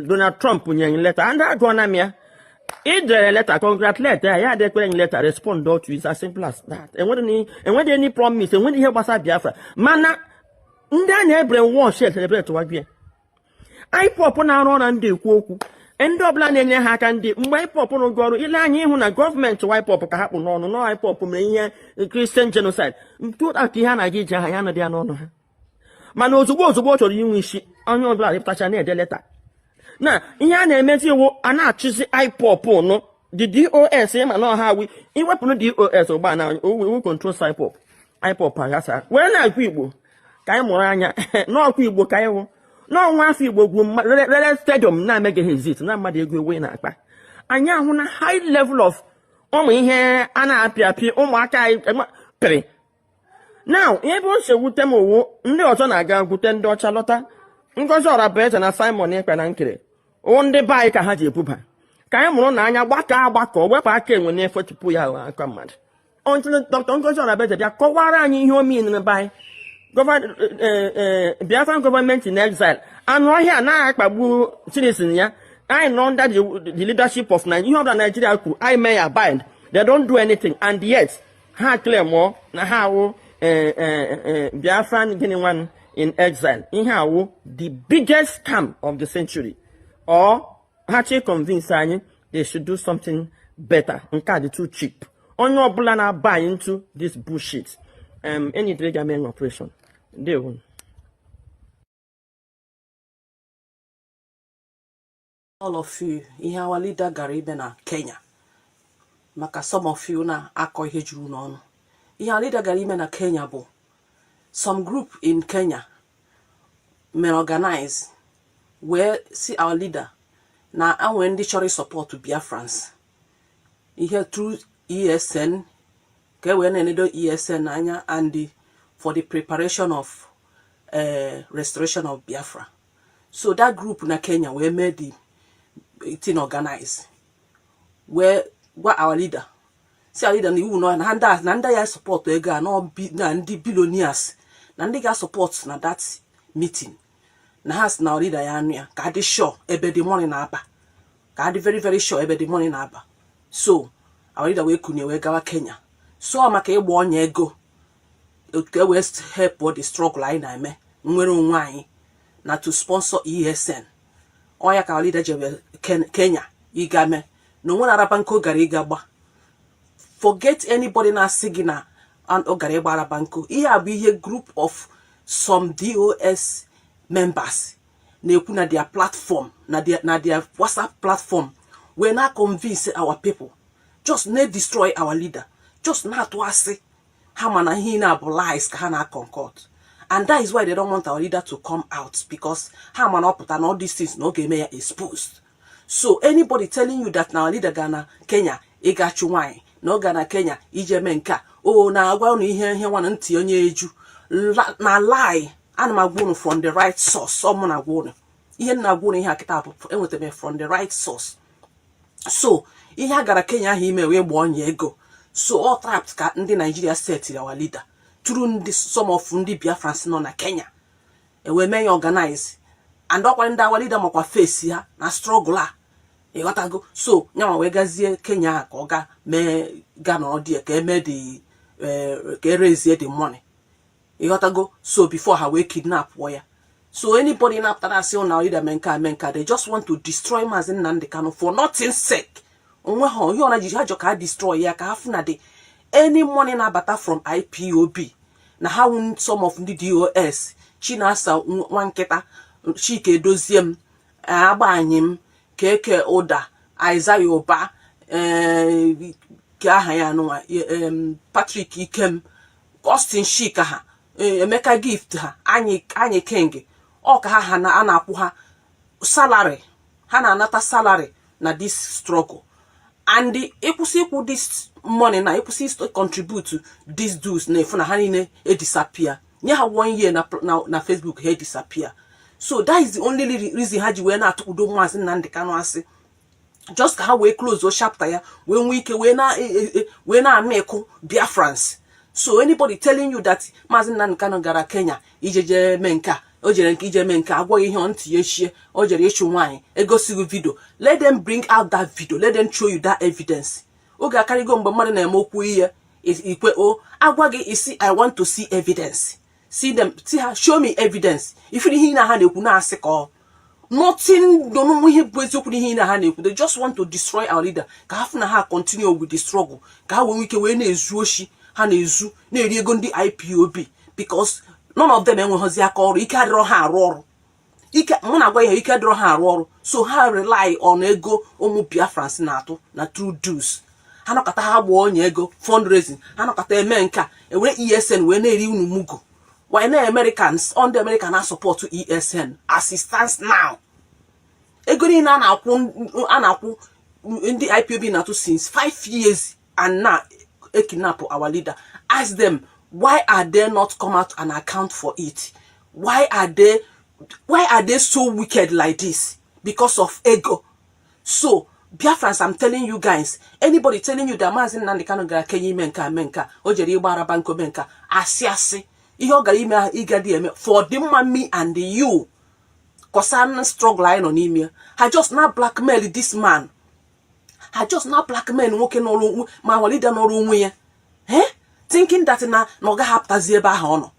Donald Trump when you letter, and I go on me. If the letter congratulate, I had the letter respond to it as simple as that. And when any promise, and when you hear what's up, Biafra, mana, then brainwash celebrate to again. I pop on our own and do cook, and double and then hack and dip. My pop on go, Ilani, when a government to wipe up a happen on, no, I pop on here, Christian genocide. Put out the hand I get Jahana, they are no. Man was to watch or you wish on your blood if touch an letter. Now, in your name, you are not choosing IPOP, no. The DOS, I know how we, in what DOS or by now, we will control IPOP. IPOP, Pagasa. Well, I people, Kaimorania, no people, Kaio, no one people, let stadium, now make his it, now my dear win. And now, on a high level of, only here, Anna appear, oh my God, pay. Now, able to would them, no, son, I got good and Charlotta. Because all are better than a Simon Equanankere. On the bike, I had your pooper. Kaimon, I walk out, where I came when effort to pull out a command. Until the doctor goes on a better, they are Kowara, you mean in the by Biafran government in exile. And right here, now, Babu citizen, yeah. I know that the leadership of Nigeria, I may abide. They don't do anything, and yet, how clear more, how Biafran getting one in exile. In how the biggest scam of the century. Or actually convince they should do something better. And too cheap. On your blana buy into this bullshit. Any trigger main operation. They won't. All of you, in our leader Garibena, Kenya. Maka some of you na ako hejuru no. In our leader Garibena, Kenya bo. Some group in Kenya may organize where see our leader now and when they show support to Biafrans. Here through ESN, okay, when any do ESN anya and for the preparation of restoration of Biafra. So that group na Kenya we made the thing organized. Where what our leader see our leader ni know and nanda ya support to ega no the billionaires nanda ya support na that meeting. Na has now leader ya anu ya ka di sure ebe the money na aba ka di very sure ebe the money na aba. So our leader we kunye we gawa Kenya so amaka egbo onye ego ke west help what the struggle I na eme nwere onwe anyi na to sponsor ESN oya ka our leader jebe Kenya igame no one arabanko gara igagba forget anybody na sigina and ogara igba arabanko ihe abu ihe group of some DOS members na their platform na their WhatsApp platform we not convince our people just not destroy our leader just not to say how man he na lies can concord and that is why they don't want our leader to come out because how man up and all these things no game exposed. So anybody telling you that now leader Ghana Kenya e got you wine no Ghana Kenya ijemenka oh na agwa no ihe wan nti onye eju na lie and my wound from the right source. Someone I won. Ian na won here from the right source. So ihe gara Kenya he may we 1 year ago. So all trapped ka ndị Nigeria set our leader. Through some of ndị Biafrans no na Kenya. And we may organize. And all when our leader makwa face ya na struggle la. E got go. So nyama we gazie Kenya ka oga me Ghana odie ka me the raise the money. You gotta go. So before her we kidnap warrior. So anybody in after that say on our leader menka, they just want to destroy Mazin Nandekano for nothing's sake. You wanna destroy ya ka hafuna de any money na bata from IPOB. Na how some of the DOS Chinasa one keta Chike doziem abanyim keke oda Isaiah Oba Patrick Ikem Austin Shika ha Emeka gift ha anyị king ọ ka ha na ana-akwụ ha salary ha na anata salary na this struggle and ịkwụsị this money na ịkwụsị to contribute to these dues na efu na ha niile disappear nye ha 1 year na Facebook ha disappear. So that is the only reason ha ji wee na-atụkwudo Maazị Nnamdi Kanu asị just ka ha wee close o chapter ya wee nwee ike wee na-amịkụ Biafrans. So anybody telling you that Maazị Nnamdi Kanu gara Kenya ijeje mee nke a o jere nke ije mee nke agwaghị ihe ntị echie o jere ịchụ nwaanyị egosighị video, let them bring out that video, let them show you that evidence. Oge akarịgo mgbe mmadụ na-eme okwu ihe ikwe o agwa gị isi I want to see evidence. See them, see her, show me evidence. If you hear na ekwu na asị ka nothing, don't know ihe bụ eziokwu ihe na ha na-ekwu. They just want to destroy our leader. Ka ha na ha continue with the struggle. Ka ha wee ike wee na-ezu oshi, ha na-ezu na-eri ego ndị IPOB because none of them enweghịzi aka ọrụ, ike adịrọ ha arụ ọrụ. Ike mụ na-agwa ya ike adịrọ ha arụ ọrụ. So ha rely on ego ụmụ Biafrans na-atụ na true dues. Ha nọkọta ha gba onye ego fundraising, ha nọkọta eme nka ewere ESN wee na-eri unu mugo. Why na Americans on the American support to ESN as it stands now? Ego ni na na-akwụ ndị IPOB na-atụ since 5 years and now they kidnap our leader. Ask them, why are they not come out and account for it? Why are they so wicked like this? Because of ego. So Biafrans, I'm telling you guys, anybody telling you that Maazị Nnamdi Kanu gara Kenya menka o jere ịgbara banko menka asị ihe ọ gara ime igadi eme for the me and you concern struggle anyị nọ n'ime ha just na blackmail this man, ha just na blackmail nwoke n'ọrụ ma walida n'ọrụ onwe ya thinking that na ọ ga hapụtazi ebe ahụ ọ nọ.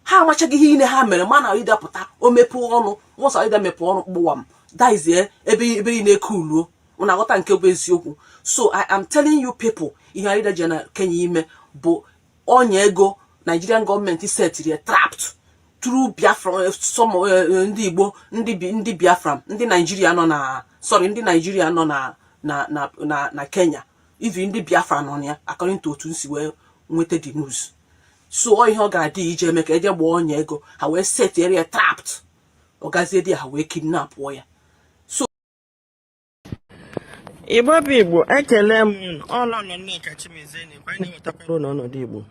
Ha amachaghị ihe ine ha mere mana walida pụta o mepe ọnụ once walida mepe ọnụ kpụwam that is ebe na-eke uluo una ghọta nke bụ eziokwu. So I am telling you people, ihe walida je na Kenya ime bụ onye ego Nigerian government set trapped through Biafra, some ndị Igbo, ndị Biafra, ndị Nigeria nọ na ndị Nigeria nọ na Kenya, even ndị Biafra nọ ya according to otu nsi wee nweta the news. So ihe ọ gara dị ije eme ka eje gba onye ego ha wee set area trapped ogazie dị ha wee kidnap ya. So Igbo bụ Igbo ekele m ọla nọ n'aka Chimezeni kwa na-ewetakwara n'ọnọdụ Igbo.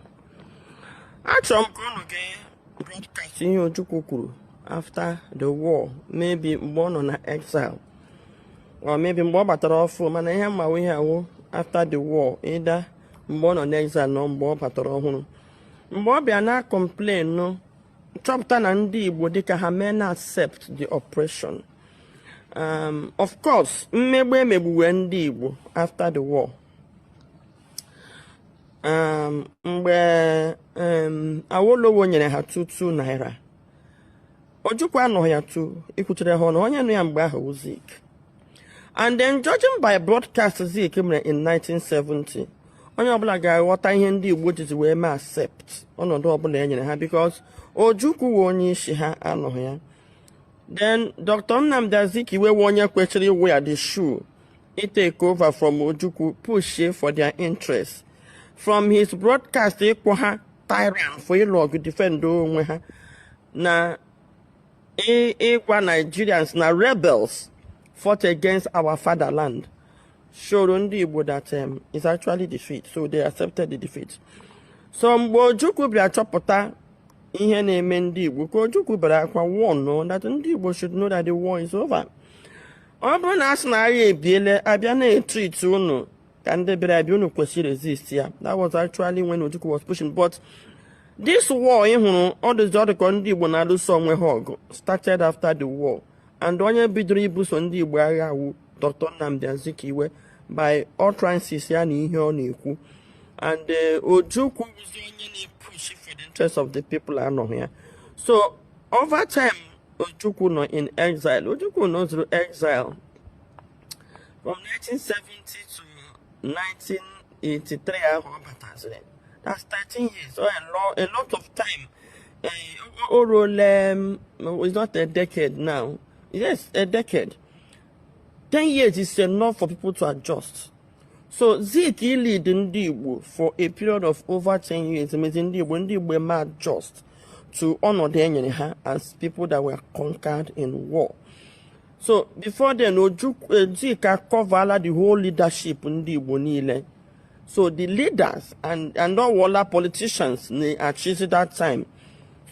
Achọrọ m ka unu gee broadcast ihe Ojukwu kwuru after the war, maybe mgbe ọ nọ na exile or maybe mgbe ọ batara ọfụ, mana ihe mmawa ihe awụ after the war, either mgbe ọ nọ na exile na mgbe ọ batara ọhụrụ. Mgbe ọ bịa na complain no chọpụta na ndị Igbo dịka ha mee na accept the oppression. Of course mmegbu emegbuwe ndị Igbo after the war. Mgbe Awolowo nyere ha 2 naira, Ojukwu anọghị ya ikwutere ha ọnụ, onye nụ ya mgbe ahụ Zik. And then judging by broadcast Zik mere in 1970, onye ọbụla ga-aghọta ihe ndị Igbo jizi wee mee accept ọnọdụ ọbụla e nyere ha because Ojukwu wee onye isi ha anọghị ya. Then Dr. Nnamdi Azikiwe wee onye kwechiri wear the shoe, take over from Ojukwu, push for their interests. From his broadcast, ịkpọ ha tyrant for ịlọgụ defend onwe ha na ịgwa Nigerians na rebels fought against our fatherland. Showed ndị Igbo that is actually defeat, so they accepted the defeat. So mgbe Ojukwu bịa chọpụta ihe na-eme ndị Igbo, ka Ojukwu bịara akwa warn that ndị Igbo should know that the war is over. Ọ bụrụ na asị na agha ebiele abịa na-etreat unu and the Berabiunu kwesịrị resist ya. That was actually when Ojukwu was pushing. But this war, all the other ndị Igbo na-alụso onwe ha ọgụ started after the war. And onye bidoro ibuso ndị Igbo agha awụ Dr. Nnamdi Azikiwe by utterances ya na ihe ọ na-ekwu. And Ojukwu was onye na-push for the interest of the people anọghị ya. So over time, Ojukwu nọ in exile. Ojukwu nọ through exile from 1970 to 1983. That's 13 years, so a lot of time. It's not a decade now. Yes, a decade. 10 years is enough for people to adjust. So Zik lead ndị Igbo for a period of over 10 years. Ndị Igbo ma adjust to ọnọdụ enyere ha as people that were conquered in war. So before then, Zik cover the whole leadership ndị Igbo niile. So the leaders and all other politicians achieved that time.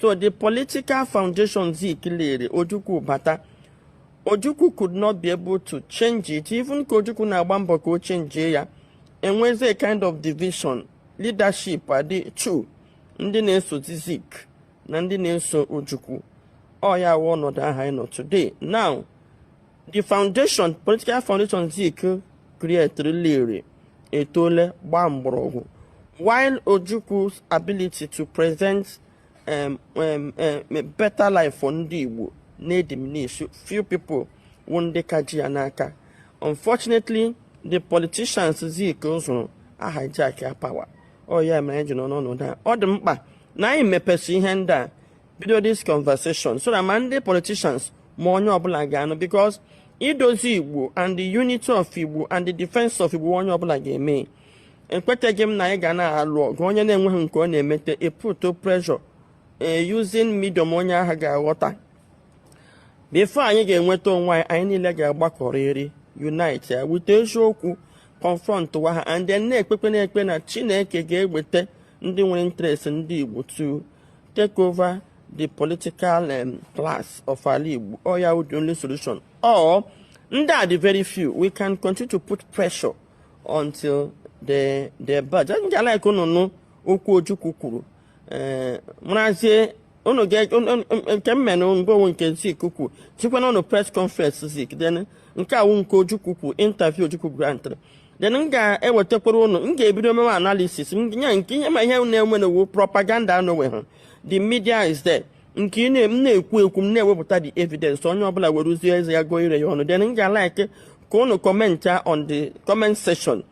So the political foundation Zik Ojukwu Bata, Ojukwu could not be able to change it, even Ojukwu na Bambo could change ya. And when a kind of division, leadership are the two, ndị na-eso Zik na ndị na-eso Ojukwu. Oh yeah, one or that I know today. Now, the foundation, political foundation Zik created Liri, Etole, Bambrogu. While Ojukwu's ability to present a better life for ndị Igbo na diminish, few people won the kaji anaka. Unfortunately, the politicians Zik also hijack their power. Oh yeah, man, no that. All the mpa na imepesi ihe nda video this conversation so that man the politicians more obula gano because idozi Igbo and the unity of Igbo and the defense of Igbo onye obula ga-eme. Ekwete gem na ga na alụ onye na-enweghị nke ọ na-emete a put pressure using medium onye ahụ ga-aghọta. Before anyị ga-enweta onwe anyị niile ga-agbakọrịrị unite ya wite eziokwu confront ha and then na-ekpe na Chineke ga-egbete ndị nwere interest ndị Igbo to take over the political class of our Igbo. Or ya would the only solution. Or are the very few. We can continue to put pressure until the budge. I think I like no okwu Ojukwu kwuru. Murazie ono get kemeno go nke Zik kwuru. Chikwa no press conference Zik then nke a nke Ojukwu kwuru interview Ojukwu granted. Then nga ewetekwuru unu nga ebido mewa analysis nya nke ihe ma ihe na-enwe no propaganda no we ha. The media is there. Nke na-ekwu na-ewepụta the evidence onye ọbụla were uzie eze ya go ire ya ọnụ. Then nga like ka unu comment on the comment section.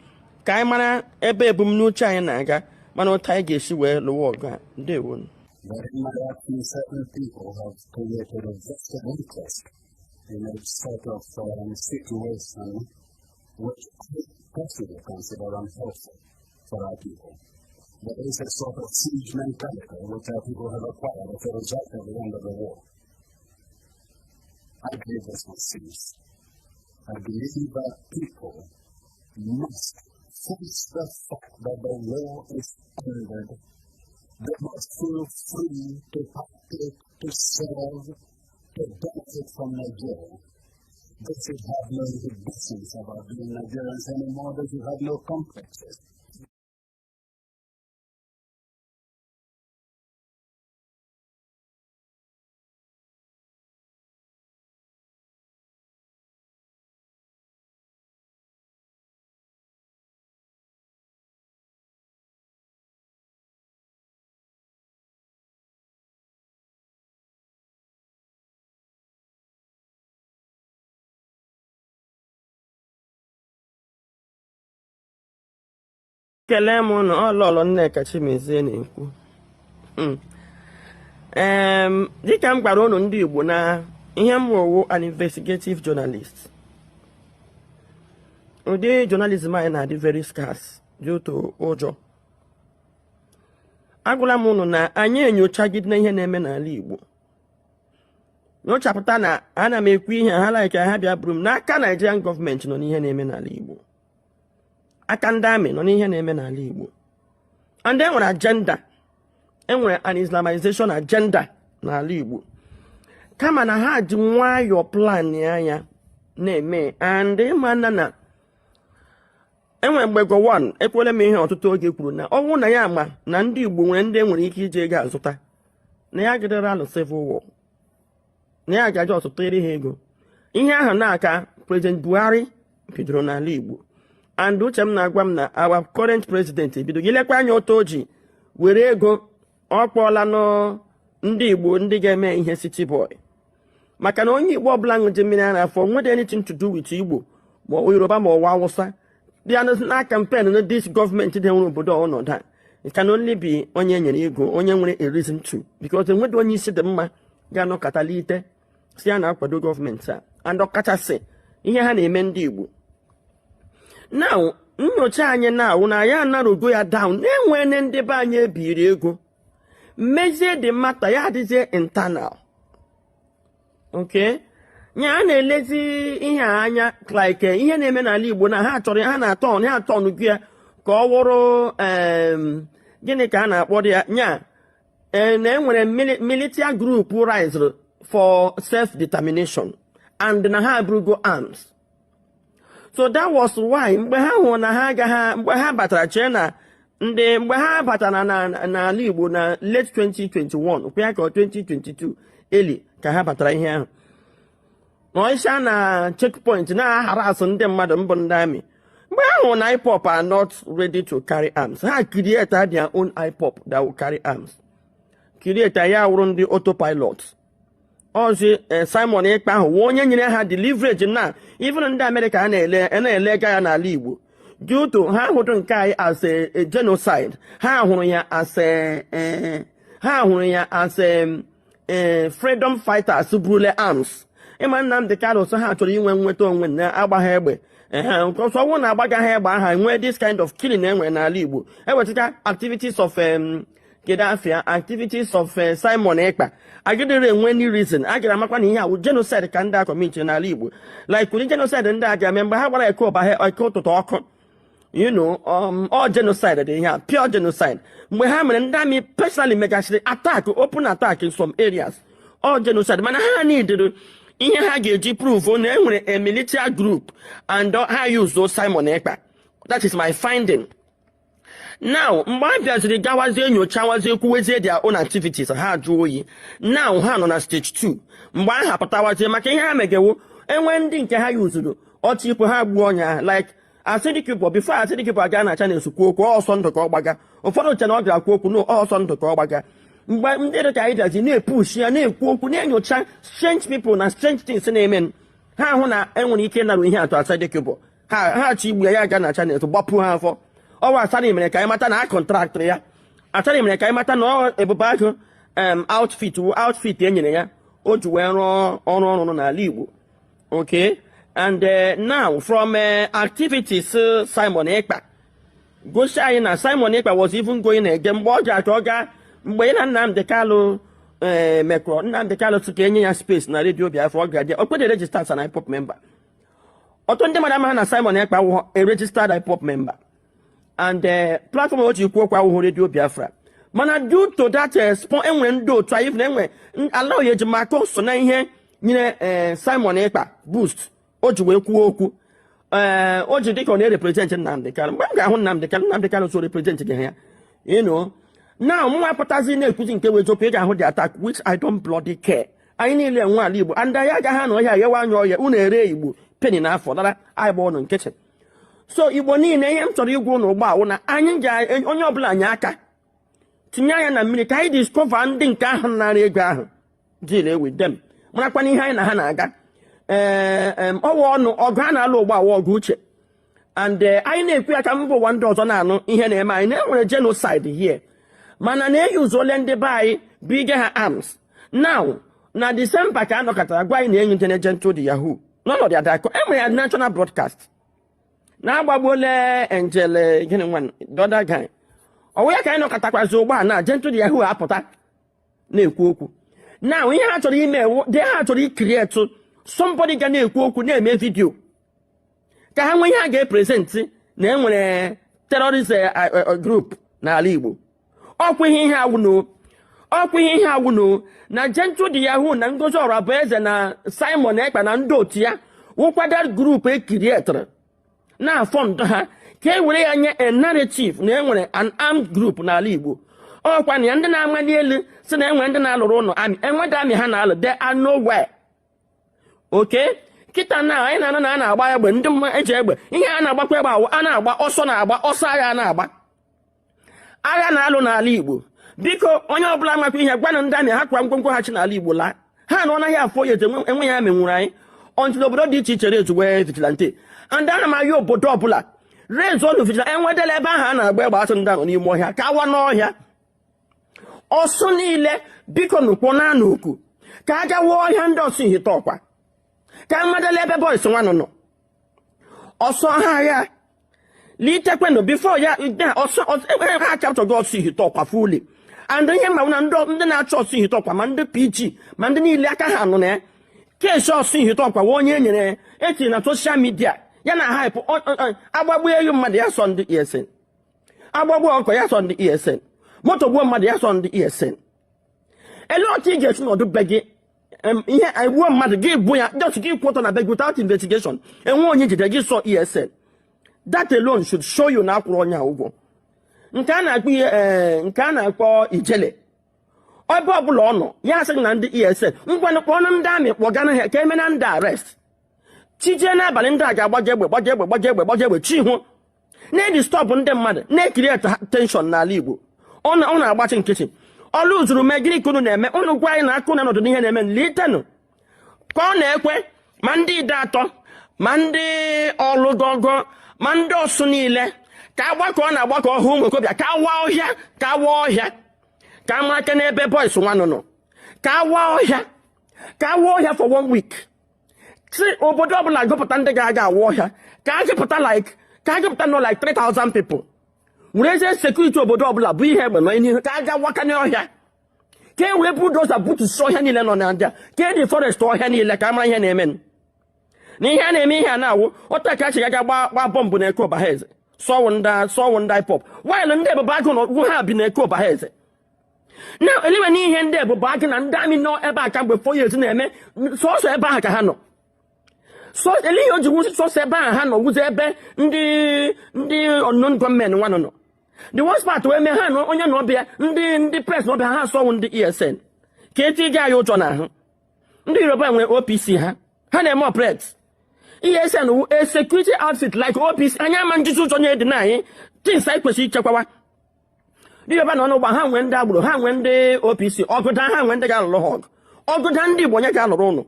Ka anyị mara ebe ebumnuche anyị na-aga mana ụta anyị ga-esi wee lụwa ọgụ a. Ndewo. Certain people have created a vested interest in a sort of situation which could possibly consider unhealthy for our people. There is a sort of siege mentality which our people have acquired as a result of the end of the war. I believe this will cease. I believe that people must face the fact that the war is ended. They must feel free to partake, to serve, to benefit from Nigeria. They should have no inhibitions about being Nigerians anymore. They should have no complexes. Kelee m ụnụ ọlọlọ Nneka Chimezie na-ekwu dịka m gwara ụnụ ndị Igbo na ihe m wụwo an investigative journalist. Ụdị journalism anyị na-adị very scarce due to ụjọ. Agwala m ụnụ na anyị enyochagide na ihe na-eme n'ala Igbo. Nyochapụta na ana m ekwu ihe ha like ha bịa bụrụ m n'aka Nigerian gọọmenti nọ n'ihe na-eme n'ala Igbo. Aka ndị amị nọ n'ihe na-eme n'ala Igbo. And enwere agenda, enwere an Islamization agenda n'ala Igbo. Kama na ha ji nwayọọ plan anya na-eme and mana na enwere mgbe go one ekwele m ihe ọtụtụ oge kwuru na ọnwụ na ya ama na ndị Igbo nwere ndị nwere ike ije ego azụta na ya gidere alụ civil war na ya gaji ọtụtụ ha ego. Ihe ahụ na-aka President Buhari bidoro n'ala Igbo. And uche m na-agwa m na our current president bido gilekwa anya ụtọ oji were ego ọ kpọọla ndị Igbo ndị ga-eme ihe city boy. Maka na onye Igbo ọbụla ṅụji mmiri ara afọ nwede anything to do with Igbo ma ọ Yoruba ma ọwa Hausa bịa na campaign na this government dị nwere obodo ọnọdụ a. It can only be onye nyere ego onye nwere a reason to, because enwede onye isi dị mma ga-anọkatalite si ya na-akwado gọọmenti a and ọkachasị ihe ha na-eme ndị Igbo. Now, nyocha anyị na ya anarogo ya down na-enwene ndị be anyị ebiri ego mezie dị mata ya adịzie internal. Okay? Nya a na-elezi ihe anya like ihe na-eme n'ala Igbo na ha chọrọ ha na-atọ ọnụ gị ya ka ọ wụrụ gịnị ka a na-akpọ ya nya and then when a military group rise for self-determination and na ha brugo arms. So that was why mgbe ha batara China mgbe ha batara na Igbo na late 2021 kwa ka 2022 eli ka ha batara ihe ahụ. Noisha na checkpoint na harass ndị mmadụ mbụ ndị amị. Mgbe ahụ na IPOP are not ready to carry arms. Ha create their own IPOP that will carry arms. Create ya wụrụ ndị autopilot. Ozi Simon Ekpa ahụ onye nyere ha the leverage na even ndị America ha na-ele ga ya n'ala Igbo. Due to ha hụrụ nke anyị as a genocide. Ha hụrụ ya as freedom fighters brule arms. Ịma Nnamdi Kanu so ha chọrọ inwe nweta onwe na agbagha egbe. Because ọnwụ na agbaga ha egbe aha nwee this kind of killing enwe n'ala Igbo. Ewetaka activities of Kedafia, activities of Simon Ekpa. I didn't enwe any reason. I get amakwa na ihe a genocide ka ndị commit n'ala Igbo. Like with genocide ndị aga member ha gbara eko toto ọkụ. You know, all genocide dị here, pure genocide. Mgbe ha mere ndị amị personally megashiri attack, open attack in some areas. All genocide. Mana ha needed ihe ha ga-eji prove na enwere a military group and ha use those Simon Ekpa. That is my finding. Now, mgbe a bịaziri gawazie nyochawazie kwuwezie their own activities ha jụọ oyi. Now ha nọ na stage 2. Mgbe ha pụtawazie maka ihe ha megewo enwe ndị nke ha yuzuru ọchịpụ ha gbuo ọnya like acidic people before acidic people aga na channel kwuo okwu ọsọ ndụ ka ọ gbaga. Ụfọdụ uche na ọ ga-akwu okwu no ọsọ ndụ ka ọ gbaga. Mgbe ndị dị ka anyị dazi na-epush ya na-ekwu okwu na-enyocha strange people na strange things na-eme ha hụ na enwere ike narụ ihe atụ acidic people ha chi igbu ya aga na channel gbapụ ha afọ. Ọwa asarị mere ka anyị mata na ha kọntraktịrị ya. Asarị mere ka anyị mata na ebube agụ outfit e nyere ya o ji wee rụọ ọrụ n'ala Igbo. Okay, and now from activities Simon Ekpa gosi anyị na Simon Ekpa was even going again mgbe ọ ga ọ gaa mgbe na Nnamdi Kanu mekọrọ Nnamdi Kanu tụ ka enye ya space na redio Biafra ọ ga-adị okpede register as an IPOP member. Ọtụtụ ndị mmadụ amaghị na Simon Ekpa wụ a registered IPOP member. And platform o ji kwuo okwu ahụhụ redio Biafra. Mana due to that enwere ndị otu anyị na enwe allow ya ejimaka so na ihe nyere Simon Ekpa boost o ji wee kwuo okwu. O ji dịka ọ na-represent Nnamdi Kanu. Mgbe m ga-ahụ Nnamdi Kanu so represent gị ya. You know. Now, mwa pụtazi na-ekwuzi nke wee jopụ ị ga-ahụ the attack which I don't bloody care. Anyị niile nwe ala Igbo and anyị agaghị anọ ọhịa yewa anya ọhịa unu ere Igbo penny n'afọ dara anyị gba ọnụ nkịtị. So Igbo niile ihe m chọrọ igwu ụnụ ụgbọ awụ na anyị ga onye ọbụla nye aka tinye anya na mmiri ka anyị discover ndị nke ahụ nara ego ahụ deal with them. Marakwa na ihe anyị na ha na-aga ọwa ọnụ ọgụ a na-alụ ụgbọ awụ ọgụ uche and anyị na-ekwu ya ka mba ụwa ndị ọzọ na-anụ ihe na-eme anyị na-enwere genocide here. Mana na-eyuzu ole ndị be anyị bige ha arms. Now, na December ka anọkọtara gwa anyị na-enye intelligent to the Yahoo. N'ọnọdụ adakọ enwere national broadcast. Na-agbagbuole Angel gịnị nwan the other guy. Ọwụ ya ka anyị nọkọtakwazi ụgbọ a na Gentle the Yahoo apụta na-ekwu okwu. Now, ihe ha chọrọ ime ha chọrọ i-create somebody ga na-ekwu okwu na-eme video. Ka ha nwee ihe ha ga-epresent na enwere terrorist group n'ala Igbo. Ọkwa ihe awụno na Gentle the Yahoo na Ngozi Orabueze na Simon Ekpa na ndị otu ya wụkwada group ekirietara na fọnd ha ka e were ya nye a narrative na enwere an armed group n'ala Igbo. Ọkwa na ya ndị na-amali elu si na enwere ndị na-alụrụ ụlọ amị enwede amị ha na-alụ they are nowhere. Okay, kịta na anyị na-anọ na a na-agba egbe ndị mma eji egbe ihe a na-agbakwa egbe awụ a na-agba ọsọ na-agba ọsọ agha na-agba agha na-alụ n'ala Igbo. Biko onye ọbụla makwa ihe gwanụ ndị amị ha kwa ngwongwo ha chi n'ala Igbo laa ha na ọ naghị afọ ya enwe ya menwuru anyị ọntụ obodo dị iche iche rezuwe vigilante and ana m ayọ obodo ọbụla rezuo vigilante enwedela ebe ahụ a na-agba egbe atụ ndị ahụ n'ime ọhịa ka awa n'ọhịa ọsụ niile biko nụkpọ na n'okwu ka a gawa ọhịa ndị ọsụ ihite ọkwa ka mmadụla ebe boys nwanụ nọ ọsọ ha agha litekwenụ before ya ọsọ ha chaptọrọ ọsọ ihite ọkwa fully and ihe ma na ndị na-achọ ọsọ ihite ọkwa ma ndị PG ma ndị niile aka ha nọ na kesi ọsọ ihite ọkwa onye enyere etiri na social media ya na hype agbagbu eyu mmadụ ya sọ ndị ESN agbagbu ọkọ ya sọ ndị ESN moto gbuo mmadụ ya sọ ndị ESN A lot of things not do beg. I want mother give boy just give quote on a beg without investigation. And one you did saw ESN. That alone should show you now Kronya Ugo. Nkana be Nkana for Ijele. Or Bob Lono, yes, and the ESN. One damn it, Wagana came in under arrest. Chijana Balinda Gabajebe, Chihu. Nay, stop on them mother. Nay, create tension na libo. On our watching kitchen. Or lose Rumagri couldn't on why I couldn't do the name later. Cornekwe, Mandi Dato, Mandi Ologogo, Mando Sunile, Kawakona Wako home, Kawa here, Kawa here, Kamakanebe boys, one no. Kawa here for 1 week. See, Obodobla like Gopatanda Gaga warrior. Can't you put like 3,000 people? Where's the security Obodobla? We have a man here. Gaga Wakano here. Can we put those about to show Henny Lennon under? Can the forest or Henny like I'm my name? Nihane me here now. What I catch a bomb in a copa has. So one die pop. While in the back on who have been a copa has. Now, anyone in there, but back and damn no ever come with 4 years in there, so back a hano. So the Leo was so Seba Hano was a bear, the unknown government one no. The worst part where me Hano on your nobia, the press no be has on the ESN. Katie Gayo Jona. The European OPC, ha? Hane more press. ESN, a security outfit like OPC, and Yaman Jesus on your deny, things like Pasi Chakawa. The European no Bahan when double, Han when the OPC, or good hand when the Gallo hog, or good handy when you got Rono.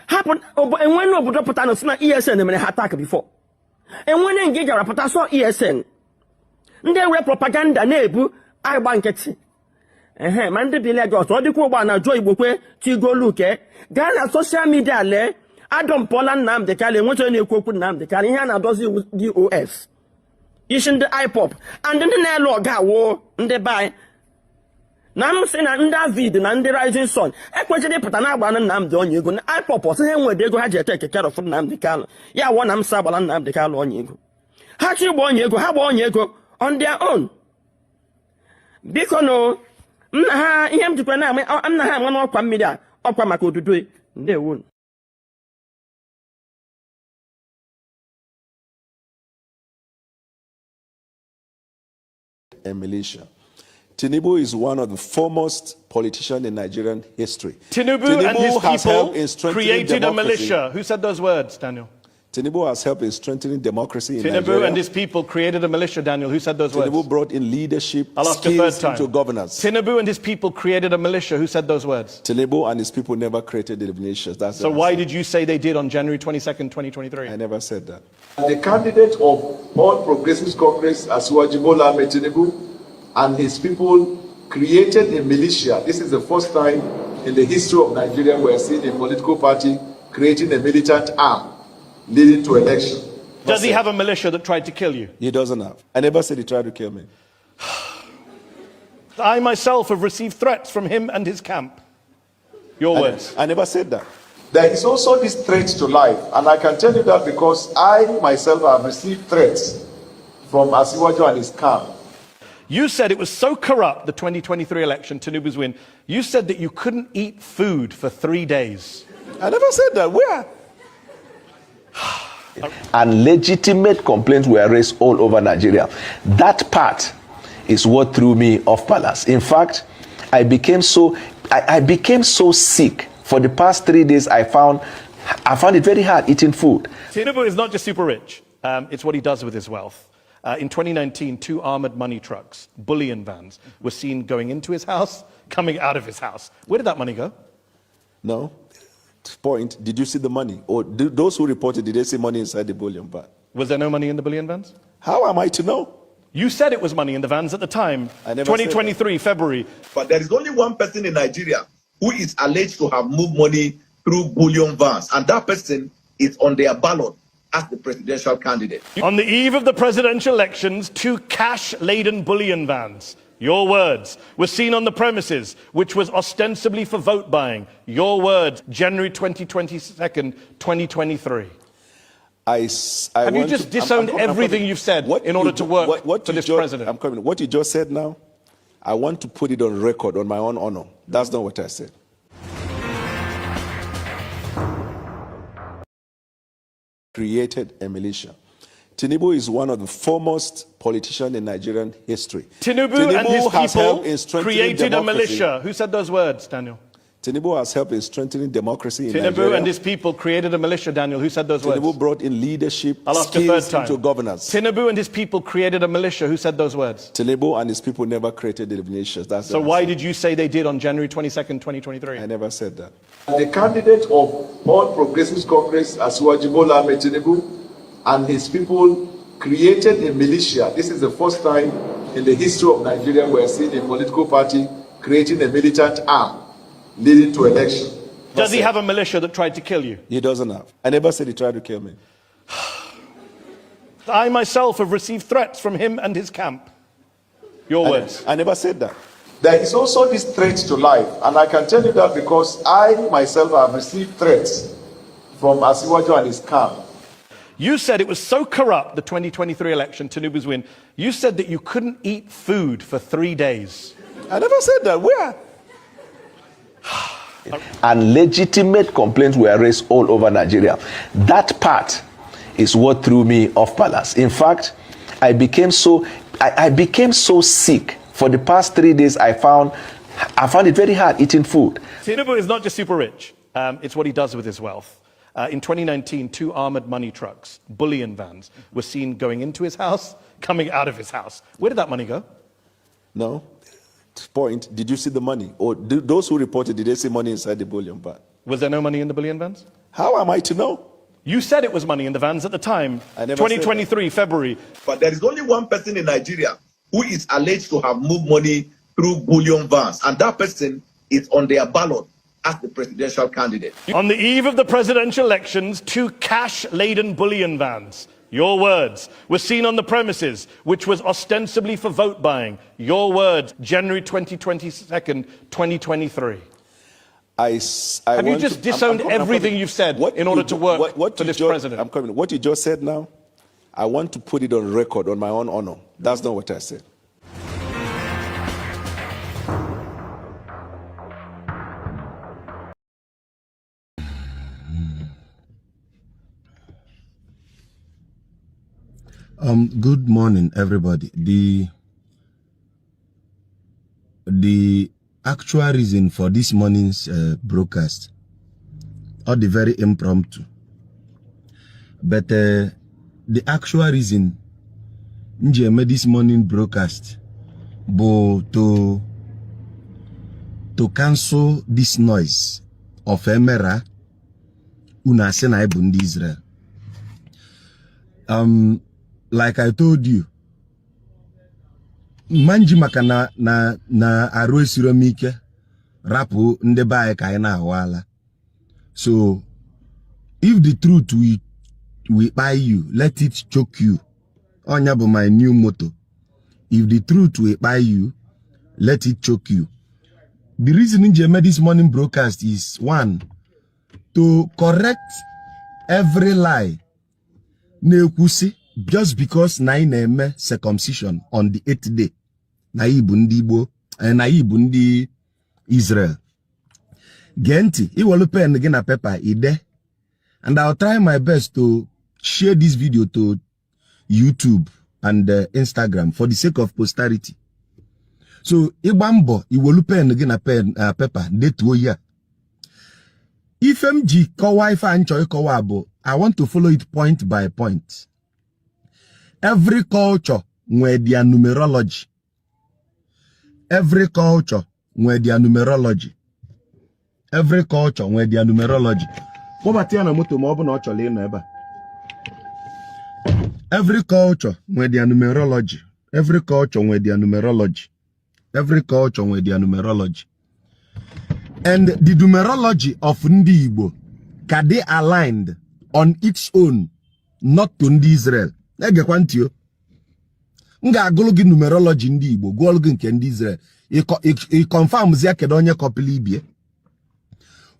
Happened, and when no Budapatano sna ESN and attack before. And when engage a rapata saw ESN. There were propaganda neighbor, I banket. Man the Lagos, or the Kubana Joy Bukwe, Tigo Luke, Ghana social media le, Adam Poland Nam the Cali, what any cook Nam the Caliana does with DOS. Isn't the IPOP, and then the law got war, and they buy. Nam saying David and the rising sun. I question the Patana and Nam Don you go. I purpose him where they go had to take care of Nam the Cal. Ya one am Sabalan Nam the Cal on you. How you born you go, how born you go on their own. Because no, him to Panama, I'm not one more familiar, or Pamako to do it. They won't. A militia. Tinubu is one of the foremost politicians in Nigerian history. Tinubu and his people created a militia. Who said those words, Daniel? Tinubu has helped in strengthening democracy in Tinubu Nigeria. and his people created a militia, Daniel. Who said those words? Tinubu brought in leadership skills into governance. Tinubu and his people created a militia. Who said those words? Tinubu and his people never created the militias. That's so why did you say they did on January 22nd, 2023? I never said that. The candidate of All Progressives Congress, Asiwaju Bola Ahmed Tinubu, and his people created a militia. This is the first time in the history of Nigeria we are seeing a political party creating a militant arm leading to election. Does he have a militia that tried to kill you? He doesn't have. I never said he tried to kill me. I myself have received threats from him and his camp. Your words. I never said that. There is also this threat to life, and I can tell you that because I myself have received threats from Asiwaju and his camp. You said it was so corrupt, the 2023 election, Tinubu's win. You said that you couldn't eat food for 3 days. I never said that. Where? And legitimate complaints were raised all over Nigeria. That part is what threw me off balance. In fact, I became so sick. For the past 3 days, I found it very hard eating food. Tinubu is not just super rich. It's what he does with his wealth. In 2019, 2 armored money trucks, bullion vans, were seen going into his house, coming out of his house. Where did that money go? No. Point. Did you see the money? Or those who reported, did they see money inside the bullion van? Was there no money in the bullion vans? How am I to know? You said it was money in the vans at the time. I never 2023, February. But there is only one person in Nigeria who is alleged to have moved money through bullion vans, and that person is on their ballot as the presidential candidate. On the eve of the presidential elections, 2 cash-laden bullion vans, your words, were seen on the premises, which was ostensibly for vote buying. Your words, January 22nd, 2023. Have you just disowned everything you've said in order to work for this president? I'm coming. What you just said now, I want to put it on record on my own honor. That's not what I said. Created a militia. Tinubu is one of the foremost politicians in Nigerian history. Tinubu and his has helped in people strengthening created a democracy. militia. Who said those words, Daniel? Tinubu has helped in strengthening democracy in Tinubu Nigeria. and his people created a militia, Daniel. Who said those words? Tinubu brought in leadership I'll ask a third skills time. into governance. Tinubu and his people created a militia. Who said those words? Tinubu and his people never created the militia. That's So the why answer. did you say they did on January 22nd, 2023? I never said that. The candidate of All Progressives Congress, Bola Ahmed Tinubu, and his people created a militia. This is the first time in the history of Nigeria we are seeing a political party creating a militant arm leading to election. Does he have a militia that tried to kill you? He doesn't have. I never said he tried to kill me. I myself have received threats from him and his camp. Your words. I never said that. There is also this threat to life, and I can tell you that because I myself have received threats from Asiwaju and his camp. You said it was so corrupt, the 2023 election, Tinubu's win. You said that you couldn't eat food for 3 days. I never said that. Where? And legitimate complaints were raised all over Nigeria. That part is what threw me off balance. In fact, I became so sick. For the past 3 days, I found it very hard eating food. Tinubu is not just super rich. It's what he does with his wealth. In 2019, 2 armored money trucks, bullion vans, were seen going into his house, coming out of his house. Where did that money go? No. Point. Did you see the money? Or those who reported, did they see money inside the bullion van? Was there no money in the bullion vans? How am I to know? You said it was money in the vans at the time. I never 2023, February. But there is only one person in Nigeria who is alleged to have moved money through bullion vans, and that person is on their ballot as the presidential candidate. On the eve of the presidential elections, 2 cash-laden bullion vans, your words, were seen on the premises, which was ostensibly for vote buying. Your words, January 22nd, 2023. Have you just disowned everything you've said in order to work for this president? I'm coming. What you just said now, I want to put it on record on my own honor. That's not what I said. Good morning, everybody. The actual reason for this morning's broadcast, or the very impromptu, but the actual reason I made this morning broadcast, to cancel this noise of Emera una sena ibundi Israel. Like I told you, manji maka na aro esiro mike rapu ndeba ka na awala. So if the truth we buy you, let it choke you. Onya bụ my new motto. If the truth will buy you, let it choke you. The reason I made this morning broadcast is, 1, to correct every lie. Just because na eme circumcision on the 8th day, na ibundi Igbo, na ibundi Israel. Genti, iwolu pen again a paper ide, and I'll try my best to share this video to YouTube and Instagram for the sake of posterity. So ibambo iwolu pen again a pen paper detuo ya. Ifmg kowa ifa ancho kowa abo, I want to follow it point by point. Every culture where their numerology. Every culture where their numerology. Every culture where their numerology. Every culture where their numerology. Every culture where their numerology. Every culture where their numerology. And the numerology of Ndi Igbo can they aligned on its own, not to Ndi Israel. Ege kwantio. Nga agologi numerology Ndi Igbo, gologi nke Ndi Israel. I confirm zia kedonye kopili ibie.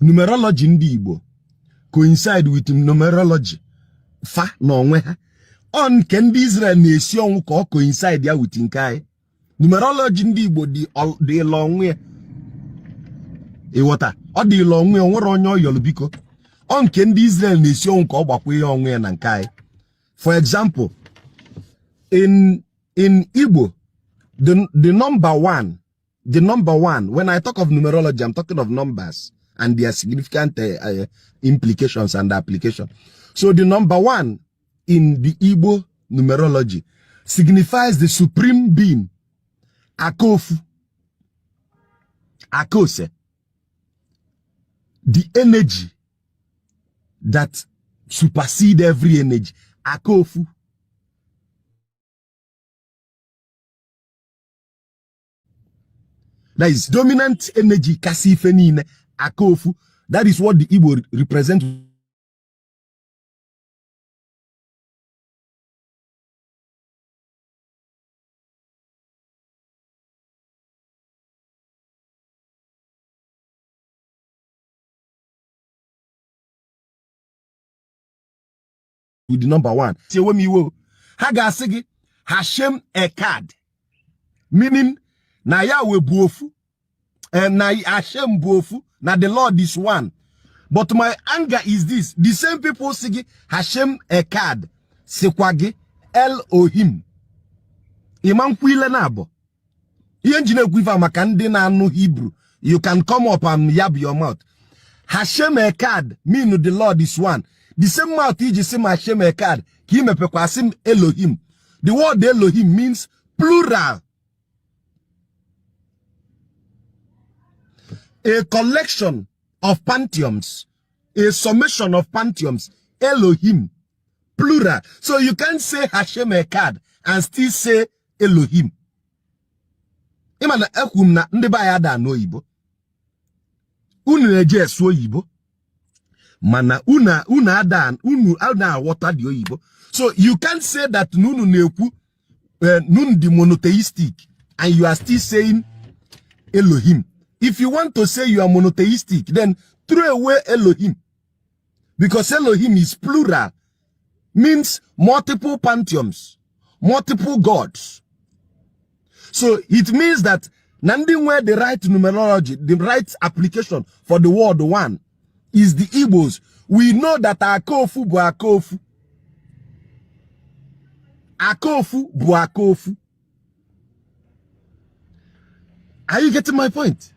Numerology Ndi Igbo coincide with numerology fa no onwe ha. On ke Ndi Israel na esi onwu ko coincide ya with nkai. Numerology ndị Igbo dị long way. Iwota, ọ dị long way onwere onye oyolu biko. On nke ndị Israel na-esi onwe ka ọ gbakwa ihe onwe ya na nke anyị. For example, in Igbo, the number one, when I talk of numerology, I'm talking of numbers and their significant implications and application. So the number one in the Igbo numerology signifies the supreme being, Akofu, Akose, the energy that supersedes every energy, Akofu. That is dominant energy, Kasifenine, Akofu. That is what the Igbo represent. With the number one. Say when me wo Hagasigi Hashem Ekad. Meaning na Yahweh buofu and na Hashem buofu. Now the Lord is one. But my anger is this. The same people sigi Hashem Ekad. Sekwagi Elohim. Imam kwile nabo. Yenjine kwiva makande na anu Hebrew. You can come up and yab your mouth. Hashem Ekad mean the Lord is one. The same mouth is the same Hashem Ekad. Kimepekwasim Elohim. The word Elohim means plural. A collection of pantheons. A summation of pantheons. Elohim. Plural. So you can't say Hashem Ekad and still say Elohim. Imana ekum na ndeba ya da no Igbo. Unu eje so Igbo. Mana una ada water the Igbo. So you can't say that nunu neku nun the monotheistic and you are still saying Elohim. If you want to say you are monotheistic, then throw away Elohim. Because Elohim is plural. Means multiple pantheons, multiple gods. So it means that Nandin where the right numerology, the right application for the word one is the Igbos. We know that Akofu bu Akofu. Akofu bu Akofu. Are you getting my point?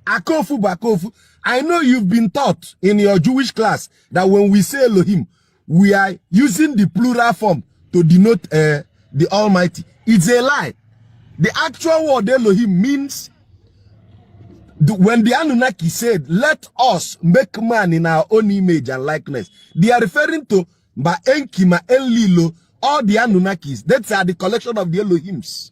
Akofu bu Akofu. I know you've been taught in your Jewish class that when we say Elohim, we are using the plural form to denote the Almighty. It's a lie. The actual word Elohim means when the Anunnaki said, let us make man in our own image and likeness, they are referring to Enki, Enlilo, all the Anunnakis. That's the collection of the Elohims.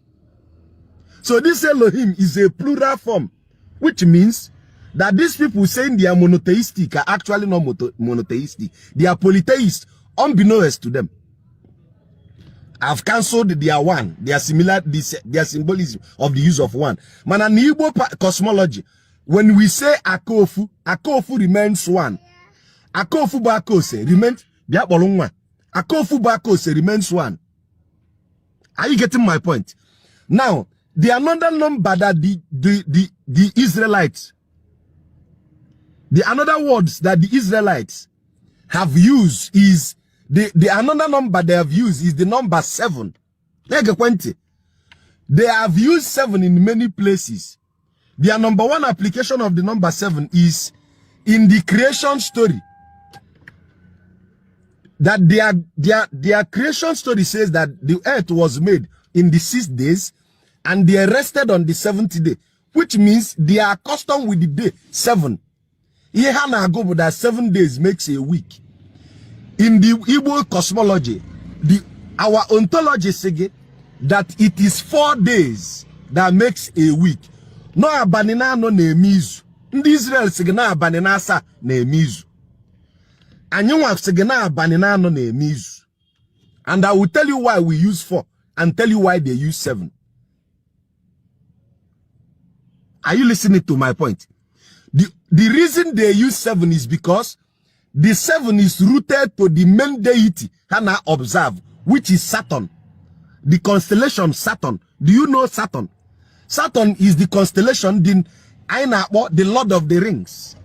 So this Elohim is a plural form, which means that these people saying they are monotheistic are actually not monotheistic. They are polytheists, unbeknownst to them. I've cancelled their one, their symbolism of the use of one. Man, an Igbo cosmology, when we say Akofu, Akofu remains one. Akofu Bakose remains Akofu Bakose remains one. Are you getting my point? Now, the another number that the Israelites, the another words that the Israelites have used is the another number they have used is the number 7. They have used 7 in many places. Their number one application of the number 7 is in the creation story. That their creation story says that the earth was made in the 6 days and they rested on the 7th day, which means they are accustomed with the day 7. That 7 days makes a week. In the Igbo cosmology, our ontology says that it is 4 days that makes a week. No abanina no nemizu. Ndi Israel sigena abanina sa nemizu. Anywa sigena abanina no nemizu. And I will tell you why we use 4 and tell you why they use 7. Are you listening to my point? The reason they use 7 is because the 7 is rooted to the main deity Hannah observe, which is Saturn. The constellation Saturn Do you know Saturn? Saturn is the constellation, the Lord of the Rings.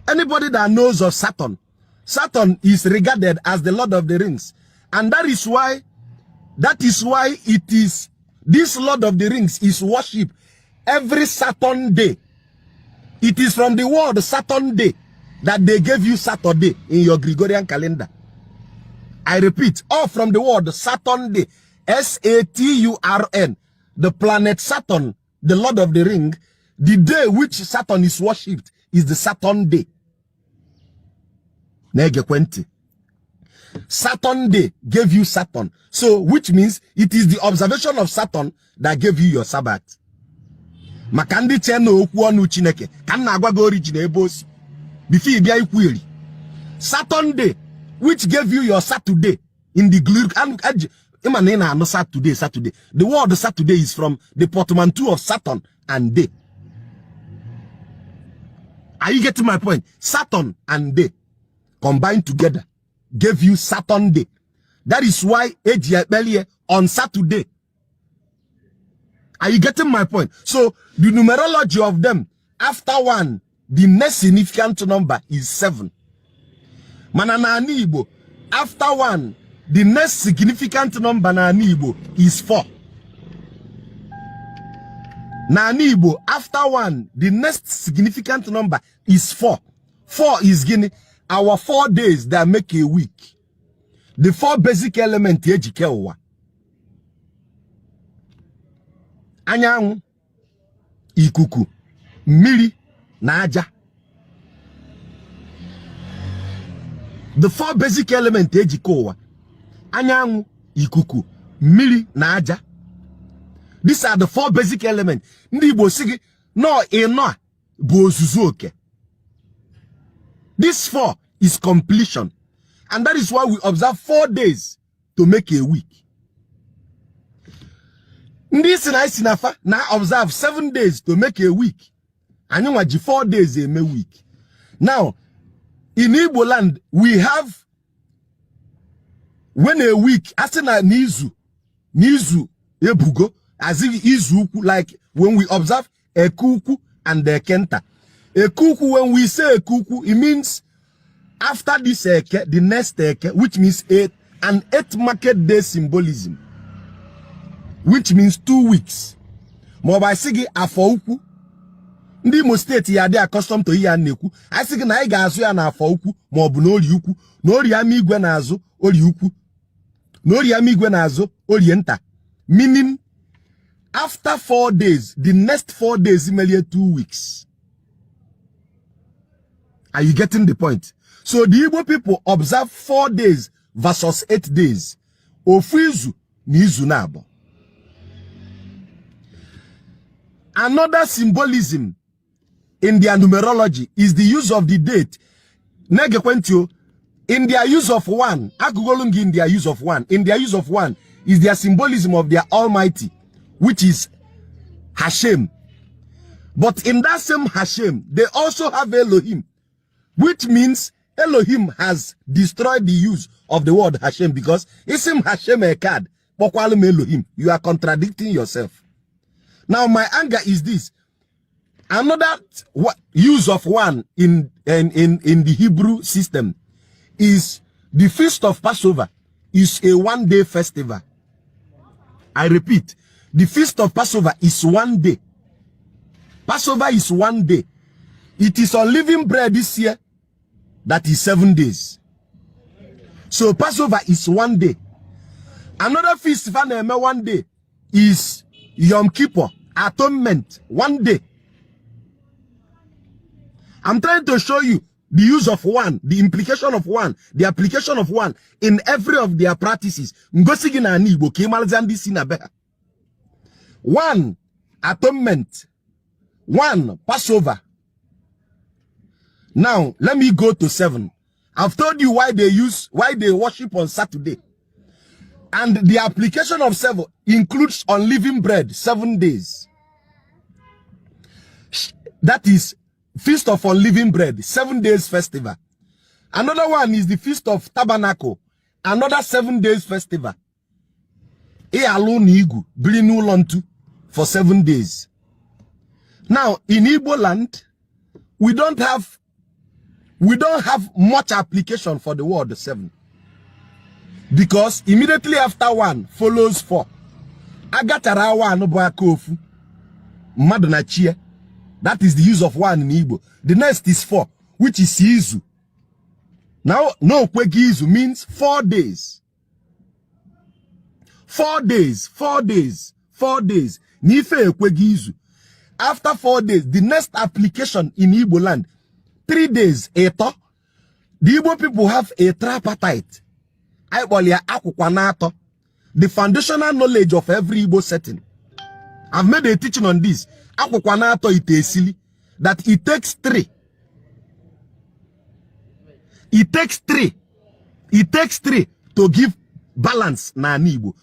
Anybody that knows of Saturn, Saturn is regarded as the Lord of the Rings. And that is why it is, this Lord of the Rings is worshipped every Saturn day. It is from the word Saturn day that they gave you Saturday in your Gregorian calendar. I repeat, all from the word Saturn day, S-A-T-U-R-N, the planet Saturn, the Lord of the Ring. The day which Saturn is worshipped is the Saturn day. Saturn day gave you Saturn. So, which means it is the observation of Saturn that gave you your Sabbath. Makandi cheno okwu onu Chineke. Kan na agwa go origin ebos. Before bia ikweri. Saturn day, which gave you your Saturday in the glory. Saturday. The word Saturday is from the portmanteau of Saturn and day. Are you getting my point? Saturn and day combined together gave you Saturn day. That is why on Saturday. Are you getting my point? So the numerology of them, after 1, the next significant number is 7. Manana Igbo, after 1, the next significant number na Igbo is 4. Nani Igbo, after 1, the next significant number is 4. 4 is Guinea. Our 4 days that make a week. The 4 basic elements ejikewa. Anyanwụ, ikuku, mmiri, na aja. The 4 basic elements ejikewa. Anyanwụ, ikuku, mmiri, na aja. These are the 4 basic elements. Ndị Igbo sigi no eno bụ ozuzu oke. This 4 is completion. And that is why we observe 4 days to make a week. This sinafa now observe 7 days to make a week. And you 4 days a week. Now, in Igbo land, we have when a week, asena nizu ebugo, as if izuku, like when we observe a kuku and the kenta. A kuku, when we say a kuku, it means after this eke, the next eke, which means an 8 market day symbolism, which means 2 weeks. Mobai sigi afouku. Ndi mo state ya de accustomed to ya neku. I sigi na iga azu ya na afouku, mobu no liuku, no riami igwe na azu, oliuku. No riami igwe na azu, orienta. Meaning, after 4 days, the next 4 days imelie 2 weeks. Are you getting the point? So the Igbo people observe 4 days versus 8 days. Ofizu nizu nabo. Another symbolism in their numerology is the use of the date. In their use of 1, Akugolungi in their use of 1. In their use of 1 is their symbolism of their Almighty, which is Hashem. But in that same Hashem, they also have Elohim, which means Elohim has destroyed the use of the word Hashem because Isim Hashem Ekad, Pokwalum Elohim. You are contradicting yourself. Now my anger is this. Another use of 1 in the Hebrew system is the feast of Passover is a 1-day festival. I repeat, the feast of Passover is 1 day. Passover is 1 day. It is unleavened bread this year. That is 7 days. So Passover is 1 day. Another feast, if I name 1 day, is Yom Kippur, atonement, 1 day. I'm trying to show you the use of 1, the implication of 1, the application of 1 in every of their practices. 1, atonement. 1, Passover. Now, let me go to 7. I've told you why they worship on Saturday. And the application of 7 includes unleavened bread, 7 days. That is Feast of Unleavened Bread, 7 days festival. Another one is the Feast of Tabernacle, another 7 days festival. alone Igu, bring Ulantu for 7 days. Now, in Igbo land, we don't have much application for the word 7. Because immediately after 1 follows 4. Agatara 1 Obakofu. Madonachie. That is the use of 1 in Igbo. The next is 4, which is Izu. Now, no Kwegizu means 4 days. 4 days, 4 days, 4 days. Nife Kwegizu. After 4 days, the next application in Igbo land, 3 days, eto. The Igbo people have a tripartite. The foundational knowledge of every Igbo setting. I've made a teaching on this. That it takes 3. It takes 3. It takes 3 to give balance na Igbo.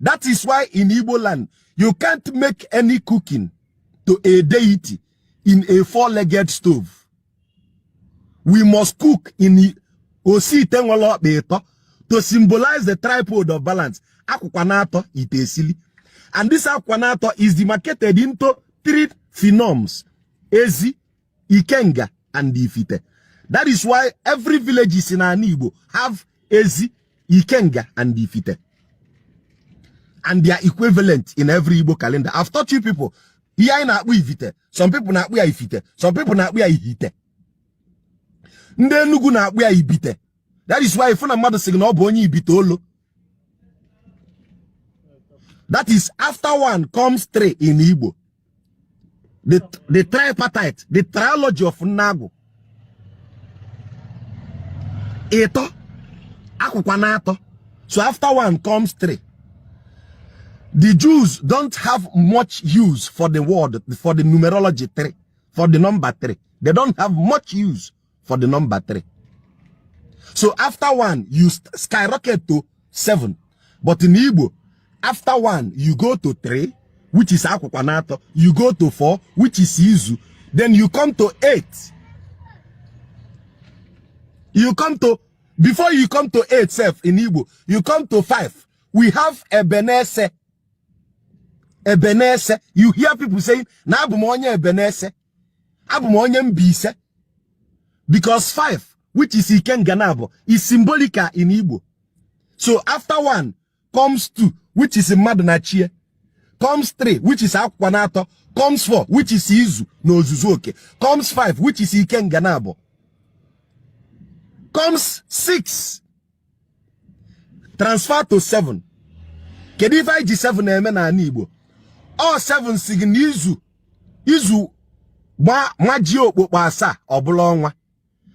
That is why in Igbo land, you can't make any cooking to a deity in a 4-legged stove. We must cook in Osi Tengolo Beto to symbolize the tripod of balance. Akukwanato itesili. And this Akukwanato is demarcated into 3 phenoms: Ezi, Ikenga, and Ifite. That is why every village in Igbo have Ezi, Ikenga, and Ifite. And they are equivalent in every Igbo calendar. I've taught you people. Here na Ifite. Some people na Ifite. Some people na Ihite. Ndenugu na Ibite. That is why if una mother say no bonyi Ibitolo. That is after 1 comes 3 in Igbo. The tripartite, the trilogy of Nago. Eto, Akukwanato. So after 1 comes 3. The Jews don't have much use for the word, for the numerology 3, for the number 3. They don't have much use for the number 3. So after 1, you skyrocket to 7. But in Igbo, after 1, you go to 3, which is Akukwanato. You go to 4, which is Izu. Then you come to 8. You come to, before you come to 8 self in Igbo, you come to 5. We have Ebenese. Ebenese. You hear people saying, na abumonye Ebenese. Abumonye Mbise. Because 5, which is Ikenganabo, is symbolica in Igbo. So after 1 comes 2, which is Madonachie. Comes 3, which is Akukwanato. Comes 4, which is Izu, no Zuzuoke. Comes 5, which is Ikenganabo. Comes 6. Transfer to 7. Kedify G7 na Igbo. All 7 sign Izu. Izu Majio Basa Obolonwa.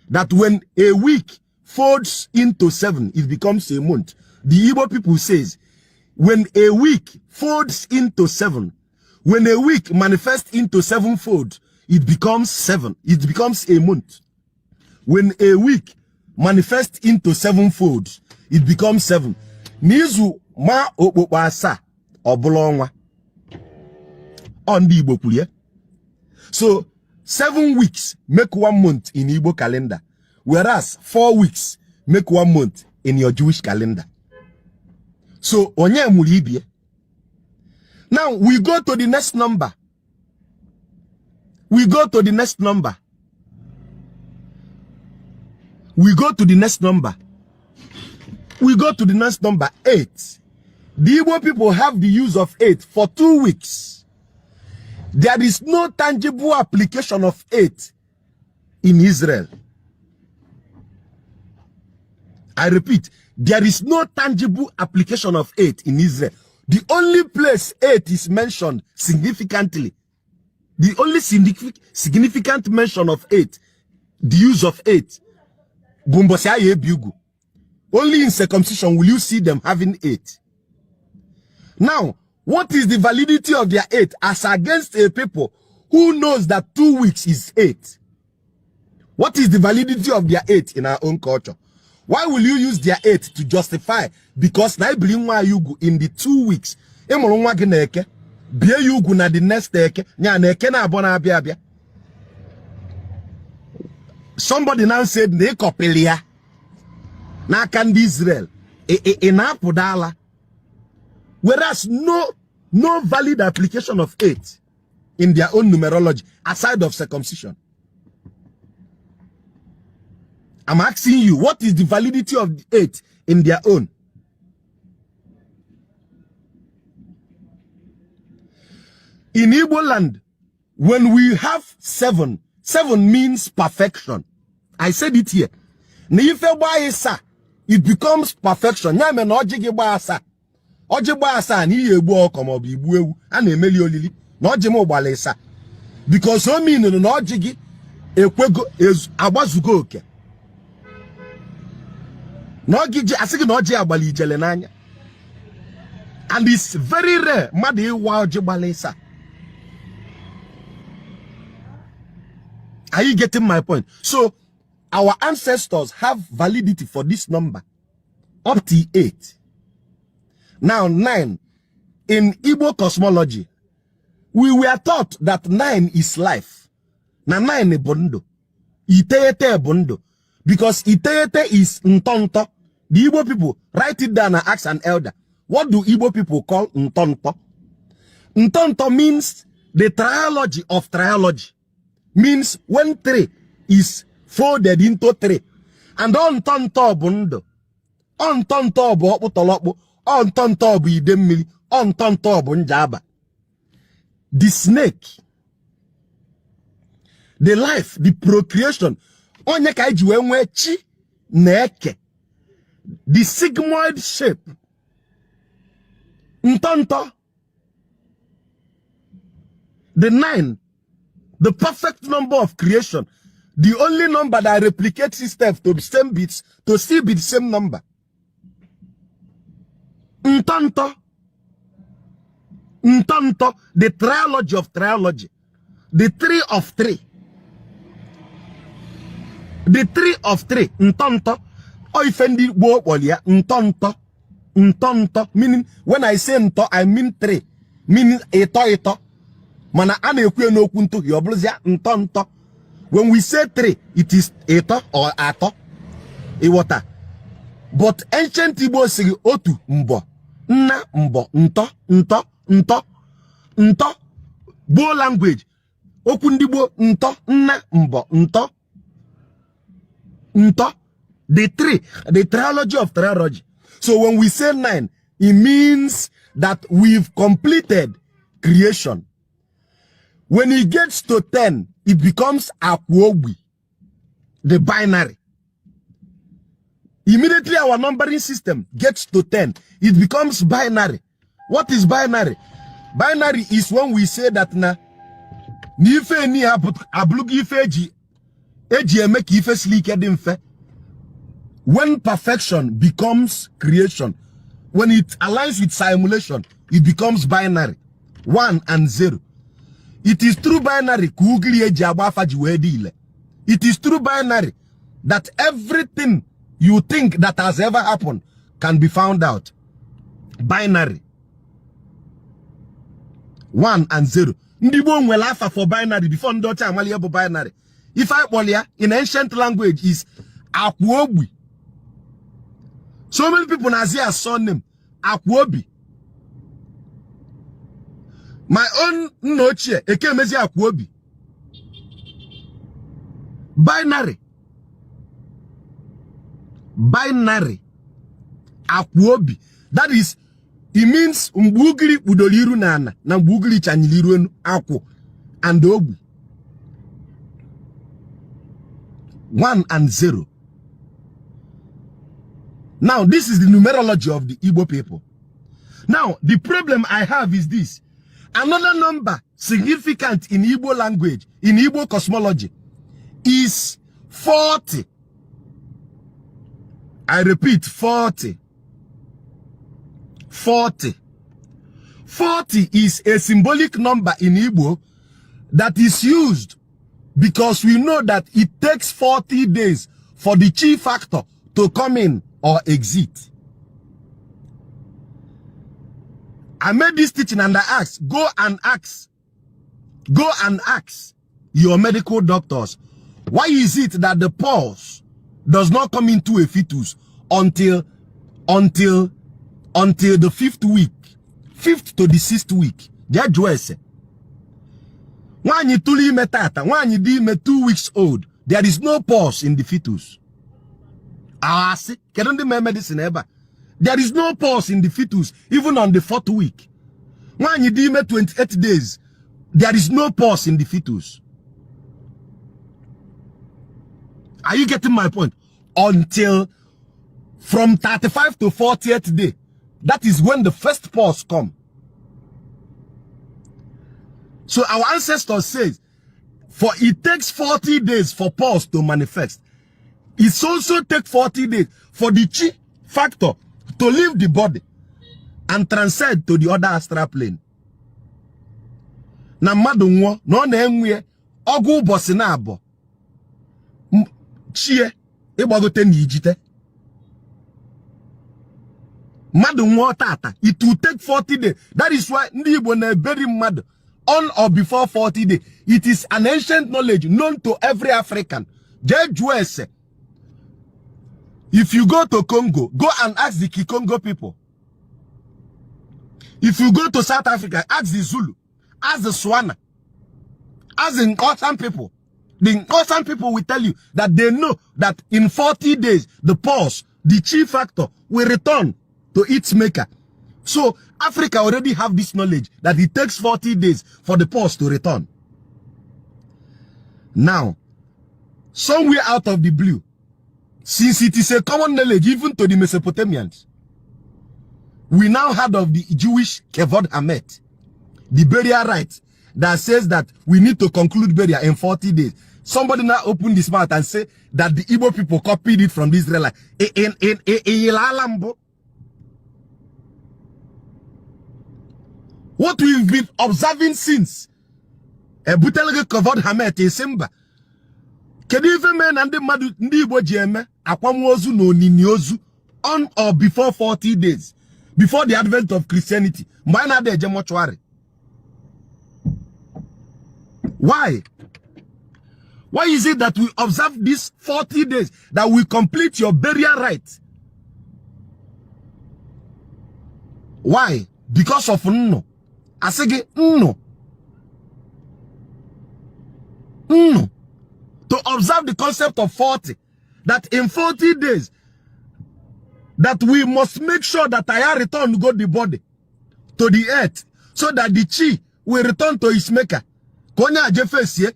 That when a week folds into 7, it becomes a month. The Igbo people says, when a week folds into 7, when a week manifests into 7-fold, it becomes 7. It becomes a month. When a week manifests into 7-fold, it becomes 7. Nizu ma okpokpasa obolonwa. On the Igbo kulie. So 7 weeks make 1 month in Igbo calendar, whereas 4 weeks make 1 month in your Jewish calendar. So onye mulibie. Now we go to the next number. We go to the next number. We go to the next number. We go to the next number, 8. The Igbo people have the use of 8 for 2 weeks. There is no tangible application of 8 in Israel. I repeat, there is no tangible application of 8 in Israel. The only place 8 is mentioned significantly, the only significant mention of 8, the use of 8, only in circumcision will you see them having 8. Now, what is the validity of their 8 as against a people who knows that 2 weeks is 8? What is the validity of their 8 in our own culture? Why will you use their 8 to justify? Because na bring yugu in the 2 weeks. Bia yugu na the next eke. Nya na eke na abona abia abia. Somebody now said ne kopelia. Na kandi Israel. Ina podala. Whereas no valid application of 8 in their own numerology, aside of circumcision. I'm asking you, what is the validity of 8 in their own? In Igbo land, when we have 7 means perfection. I said it here. It becomes perfection. Because so mean no jigi ekwego is abazugo oke. No giji asigi no je agbali ijele n'anya. And it's very rare madi wa ojibalesa. Are you getting my point? So our ancestors have validity for this number up to 8. Now 9 in Igbo cosmology, we were taught that 9 is life. Now 9 is bondo. Itete bondo. Because itete is ntonto. The Igbo people write it down and ask an elder. What do Igbo people call ntonto? Ntonto means the trilogy of trilogy. Means when 3 is folded into 3. And on tonto bondo. On tonto bo okputolokpo. On tonto bo idemmili. On tonto bo njaba. The snake, the life, the procreation, onye ka iji wenwe chi neke, the sigmoid shape, ntonto, the 9, the perfect number of creation, the only number that replicates itself to the same bits, to still be the same number. Ntonto. Ntonto, the trilogy of trilogy, the 3 of 3, the 3 of 3, ntonto, oifendi wo wolia, ntonto, ntonto, meaning when I say nto, I mean 3, meaning ito, mana ane ekwe no kunto, yoblozia, ntonto. When we say 3, it is ito or ato, iwota. But ancient Igbo say otu mbo, nna mbo, nto, Bo language. Okundibo nto, nna, mbo, nto. The 3, the trilogy of trilogy. So when we say 9, it means that we've completed creation. When it gets to 10, it becomes akwobi, the binary. Immediately our numbering system gets to 10, it becomes binary. What is binary? Binary is when we say that na nife ni ablugi feji eji emek ife slik edinfe. When perfection becomes creation, when it aligns with simulation, it becomes binary, 1 and 0. It is through binary kugli eji abafaji wedile. It is through binary that everything you think that has ever happened can be found out. Binary. 1 and 0. Ndibo nwele afa for binary before ndocha amali ebo binary. If I polia in ancient language is akwobi. So many people nazi a surname akwobi. My own noche ekemezi akwobi. Binary. Binary. Akwobi. That is, it means mbugiri udoliru nana na mbugiri chaniliru akwo and obu. 1 and 0. Now this is the numerology of the Igbo people. Now the problem I have is this. Another number significant in Igbo language, in Igbo cosmology, is 40. I repeat, 40. 40. 40 is a symbolic number in Igbo that is used because we know that it takes 40 days for the chi factor to come in or exit. I made this teaching and I asked, go and ask your medical doctors, why is it that the pulse does not come into a fetus until the 5th week 5th to the 6th week. They dress. When you tuli metata, when you di me 2 weeks old, there is no pulse in the fetus. Ah, see, can't do medicine ever. There is no pulse in the fetus, even on the 4th week. When you di me 28 days, there is no pulse in the fetus. Are you getting my point? Until from 35 to 40th day, that is when the first pulse come. So our ancestors says, for it takes 40 days for pulse to manifest. It also takes 40 days for the chi factor to leave the body and transcend to the other astral plane. Na mmadụ nwụọ no na enwe ọgụ ụbọchị na abụọ chie ịgbagote na ijite. Mmadụ nwụọ tata, it will take 40 days. That is why ndị Igbo na-eberi mmadụ on or before 40 days. It is an ancient knowledge known to every African. If you go to Congo, go and ask the Kikongo people. If you go to South Africa, ask the Zulu, ask the Swana, ask the Nkosan people. The Nkosan people will tell you that they know that in 40 days, the pulse, the chi factor, will return to its maker. So Africa already have this knowledge that it takes 40 days for the pulse to return. Now, somewhere out of the blue, since it is a common knowledge even to the Mesopotamians, we now heard of the Jewish Kevod Hamet, the burial rite that says that we need to conclude burial in 40 days. Somebody now opened his mouth and say that the Igbo people copied it from the Israelites. What we've been observing since Butelge covered Hamet in Simba. Can you even men and the Madu Ndibo Jeme, Aquamozu no Niniozu, on or before 40 days, before the advent of Christianity? Why de Jemochuari? Why? Why is it that we observe these 40 days, that we complete your burial rite? Why? Because of no. I say no. No. To observe the concept of 40, that in 40 days, that we must make sure that I return to God the body to the earth, so that the chi will return to its maker. Konya jefesie,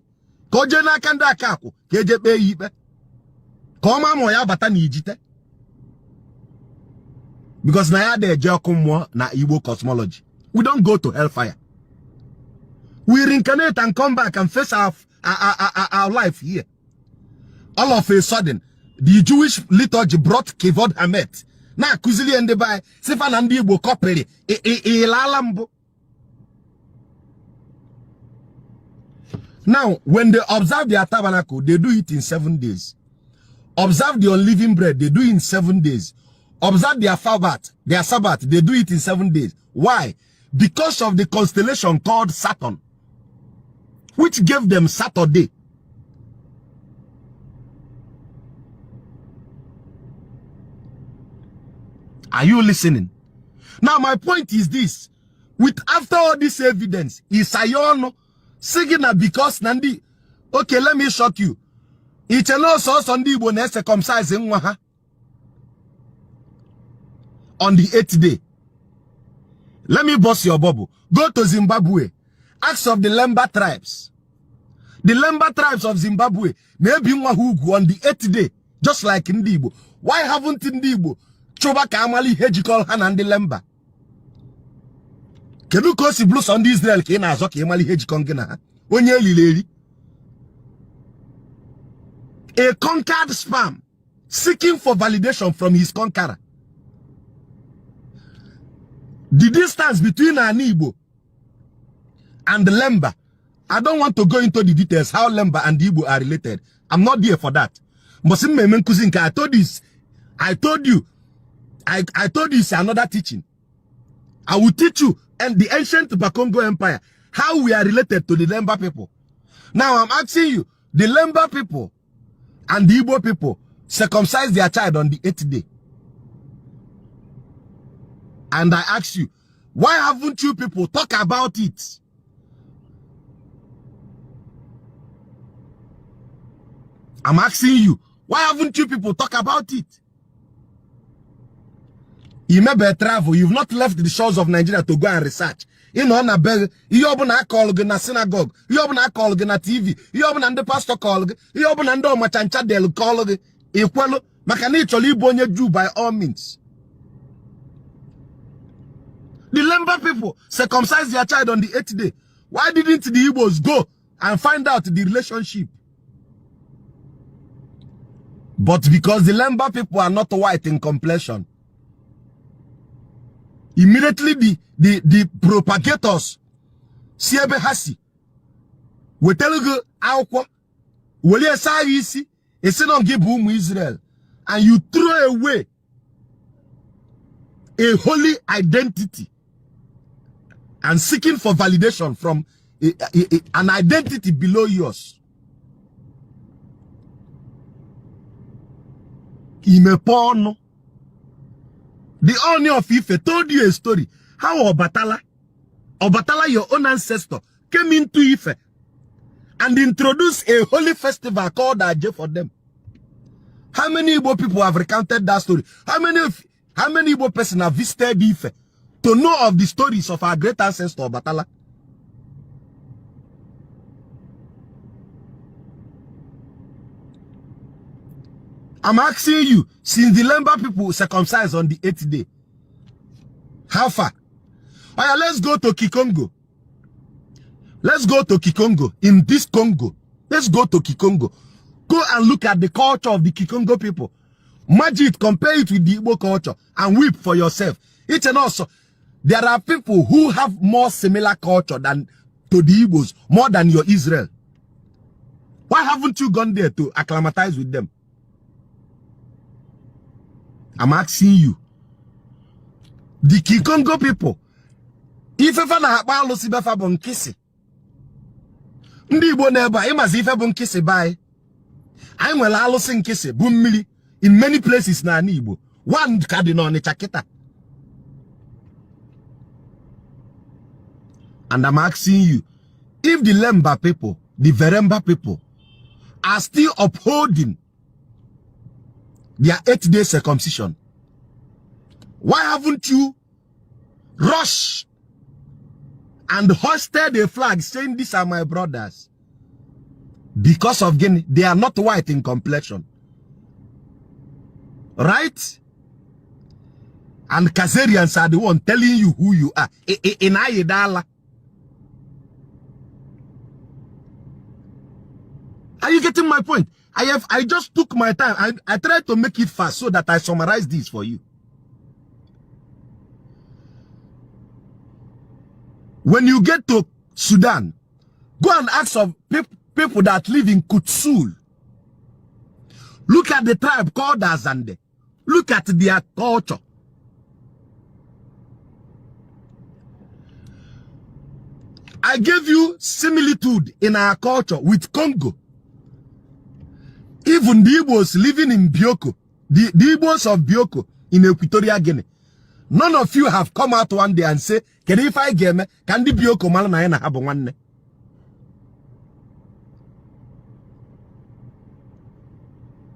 koje na kanda kako, kejepe ibe. Koma moya bata ni ijite. Because na ya de jokumwa na Igbo cosmology. We don't go to hellfire. We reincarnate and come back and face our life here. All of a sudden, the Jewish liturgy brought Kevod Hamet. Na kuzili ende by Sifan and Igbo kopere lalambo. Now, when they observe their tabernacle, they do it in 7 days. Observe the unleavened bread, they do it in 7 days. Observe their Sabbath, they do it in 7 days. Why? Because of the constellation called Saturn, which gave them Saturday. Are you listening? Now, my point is this. After all this evidence, is Sayono singing that because Nandi, okay, let me shock you. It's an also Sunday when they circumcise in Waha on the 8th day. Let me bust your bubble. Go to Zimbabwe. Ask of the Lemba tribes. The Lemba tribes of Zimbabwe, maybe Wahugu on the 8th day, just like Ndibo. Why haven't Ndibo Choba Kamali Hejikol Han and the Lemba? Can you cause the blues on the Israel Kena Zoki Mali Hejikongena? Onyeli lady. A conquered sperm seeking for validation from his conqueror. The distance between an Igbo and the Lemba, I don't want to go into the details how Lemba and Igbo are related. I'm not there for that. I told this. I told you it's another teaching. I will teach you and the ancient Bakongo Empire how we are related to the Lemba people. Now I'm asking you, the Lemba people and the Igbo people circumcise their child on the 8th day. And I ask you, Why haven't you people talk about it? I'm asking you, why haven't you people talk about it? You may be travel, you've not left the shores of Nigeria to go and research. You know, na beg, you open a call na synagogue, you open a call na TV, you open and the pastor call, you open and do machancha del call, equal, macanicholi bonye Jew by all means. The Lemba people circumcised their child on the 8th day. Why didn't the Igbos go and find out the relationship? But because the Lemba people are not white in complexion, immediately the propagators, Siebe Hasi, we tell you, Alqua, will you say easy? A son of Gibum Israel, and you throw away a holy identity and seeking for validation from an identity below yours. Imepono. The owner of Ife told you a story. How Obatala, your own ancestor, came into Ife and introduced a holy festival called Aje for them. How many Igbo people have recounted that story? How many Igbo persons have visited Ife to know of the stories of our great ancestor Obatala? I'm asking you, since the Lemba people circumcised on the 8th day, how far? Alright, let's go to Kikongo. Let's go to Kikongo. In this Congo, let's go to Kikongo. Go and look at the culture of the Kikongo people. Match it, compare it with the Igbo culture, and weep for yourself. It's and also, there are people who have more similar culture than to the Igbos, more than your Israel. Why haven't you gone there to acclimatize with them? I'm asking you. The Kikongo people, if ever na hakpa alusi befa bon kisi, ndi Igbo neba imazi ife bon kisi bai. I nwere alusi nkisi bu mmiri in many places na ani Igbo. One cardinal ni chakita. And I'm asking you, if the Lemba people, the Veremba people, are still upholding their 8th-day circumcision, why haven't you rushed and hoisted a flag saying these are my brothers? Because of again, they are not white in complexion. Right? And Kazarians are the one telling you who you are. In Ayedala. Are you getting my point? I just took my time. I tried to make it fast so that I summarize this for you. When you get to Sudan, go and ask of people that live in Kutsul. Look at the tribe called Azande. Look at their culture. I gave you similitude in our culture with Congo. Even the Igbos living in Bioko, the Igbos of Bioko in Equatorial Guinea, none of you have come out one day and say, can if I game, can the Bioko malana have one?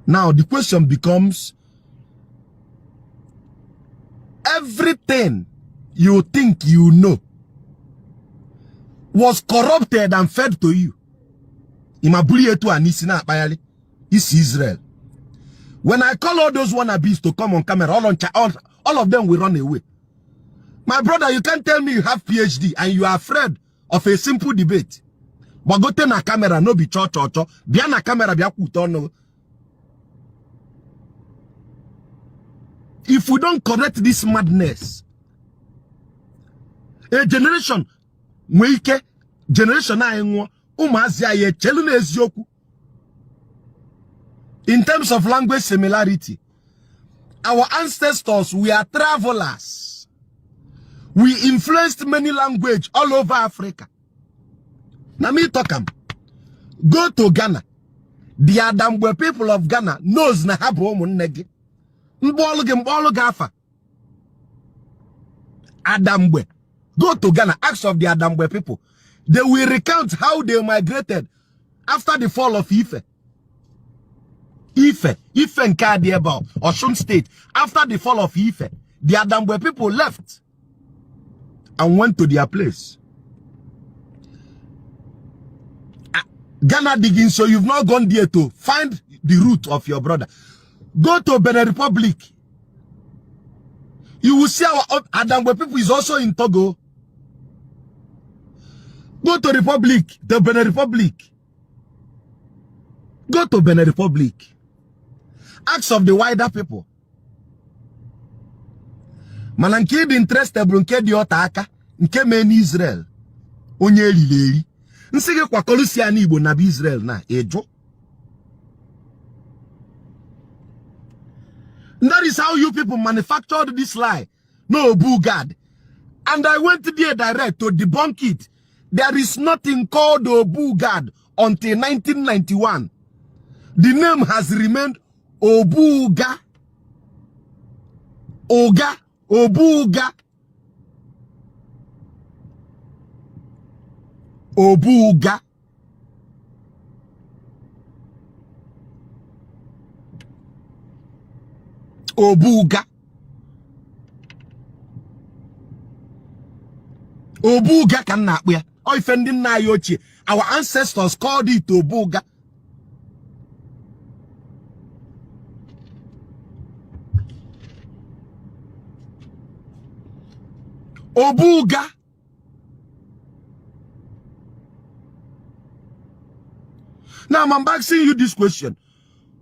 Now the question becomes, everything you think you know was corrupted and fed to you. It's Israel. When I call all those wannabes to come on camera, all of them will run away. My brother, you can't tell me you have PhD and you are afraid of a simple debate. But go to na camera, no be cho. Bia na camera, bia kutono. If we don't correct this madness, a generation, in terms of language similarity, our ancestors, we are travelers. We influenced many languages all over Africa. Now me talk am. Go to Ghana. The Adambwe people of Ghana knows na habo munegi. Mbolo gafa. Adambwe. Go to Ghana, ask of the Anambra people. They will recount how they migrated after the fall of Ife. Ife and Kadieba, Osun State. After the fall of Ife, the Anambra people left and went to their place. Ghana digging, so you've not gone there to find the root of your brother. Go to Benin Republic. You will see our Anambra people is also in Togo. Go to Republic, the Benin Republic. Go to Benin Republic. Ask of the wider people. Mananke di interest brunke di otaka nke men Israel. Onye lileri. Nsige kwa kolusiani Igbo na Israel na ejo. That is how you people manufactured this lie. No, boo God. And I went there direct to debunk it. There is nothing called Obu God until 1991. The name has remained Obuga. Oga. Obuga. Obuga. Obuga. Obuga can not be. Offending Nayochi. Our ancestors called it Obuga. Obuga. Now I'm asking you this question.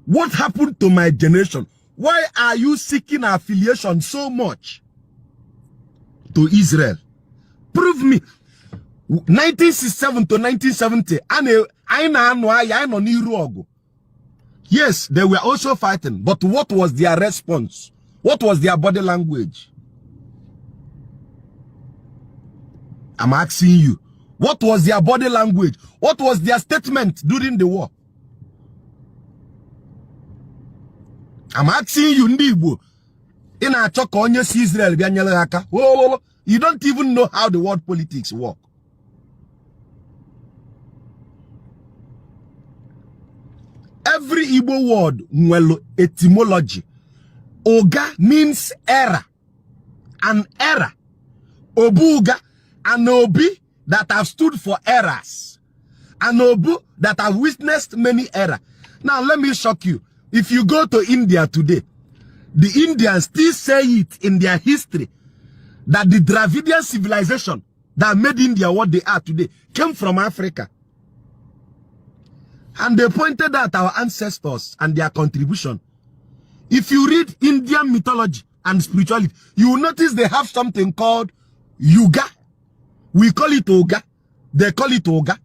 What happened to my generation? Why are you seeking affiliation so much to Israel? Prove me. 1967 to 1970. Yes, they were also fighting. But what was their response? What was their body language? I'm asking you. What was their body language? What was their statement during the war? I'm asking you, Ndibo. In a talk on your Israel, you don't even know how the world politics work. Every Igbo word, well, etymology. Oga means error. An error. Obuga, an obi that have stood for errors. An obu that have witnessed many errors. Now, let me shock you. If you go to India today, the Indians still say it in their history that the Dravidian civilization that made India what they are today came from Africa. And they pointed out our ancestors and their contribution. If you read Indian mythology and spirituality, you will notice they have something called Yuga. We call it Oga. They call it Oga.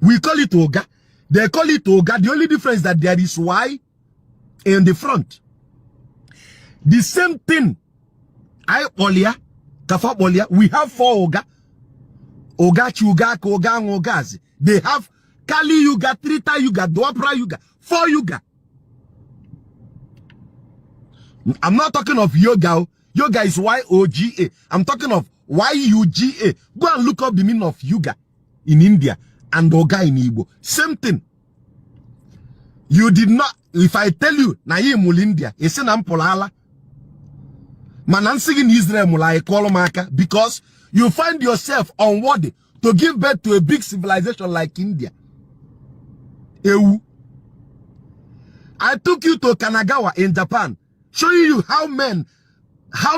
We call it Oga. They call it Oga. The only difference is that there is Y in the front. The same thing. Kafa Olia. We have 4 Oga. Oga, Chuga, Koga, Ogazi. They have Kali Yuga, Trita Yuga, Dwapra Yuga, 4 Yuga. I'm not talking of yoga. Yoga is Y-O-G-A. I'm talking of Y-U-G-A. Go and look up the meaning of Yuga in India and Oga in Igbo. Same thing. You did not, if I tell you, na ye mul India, ese na mpolala. Manansig in Israel mula ekolomaka, because you find yourself unworthy to give birth to a big civilization like India. Ewu. I took you to Kanagawa in Japan, showing you how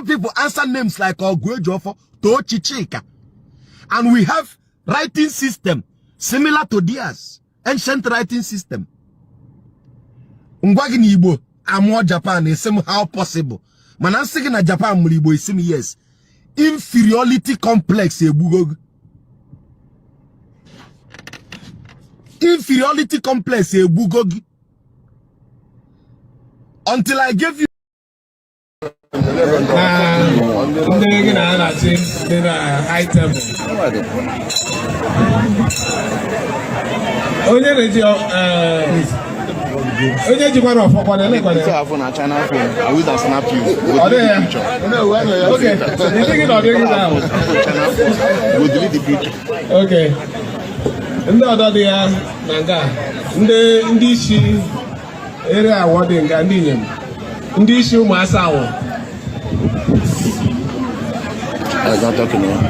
people answer names like Ogwejofo, Tochichika. And we have writing system similar to theirs, ancient writing system. Ungwagi ni Igbo, amo Japan, is somehow possible. Manansigi na Japan mulibo is yes. Inferiority complex ebugog. Inferiority complex ebugog. Until I gave you high table. Only Onye jikwa na ọfọ kwana ele kwana. Afọ na China phone. I will that snap you. Ọ dị ya. Okay. So you think it ọ dị now? We'll delete the picture. Okay. Ndị ọdọ dị ya na nga ndị isi ere awọ dị nga ndị inyem. Ndị isi ụmụasa awọ. I was not talking now.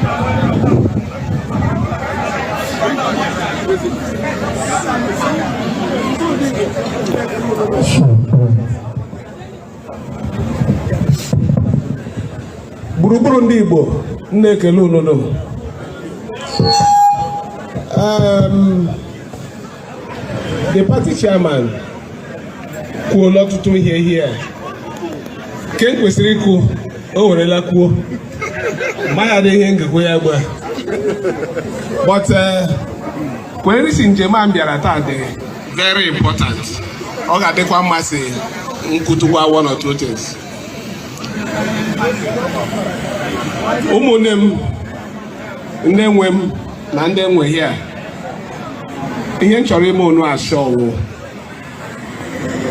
Gburugburu ndị Igbo na-ekele unu. The party chairman kwuola ọtụtụ ihe here. Ke m kwesịrị ikwu o werela kwuo. Maya adịghị ngekwe ya gba. But kwere isi njem a bịara taa dị very important. Ọ ga-adịkwa mmasị nkwutukwa one or two things. Ụmụnne m, nne nwe m na ndị nwe here. Ihe m chọrọ ime unu ashọwụ.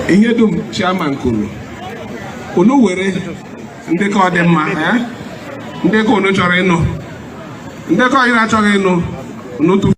Ihe dum chairman kwuru. Unu were ndekọ ọ dị mma, ndekọ unu chọrọ ịnụ. Ndekọ anyị na-achọghị ịnụ, unu tụfu.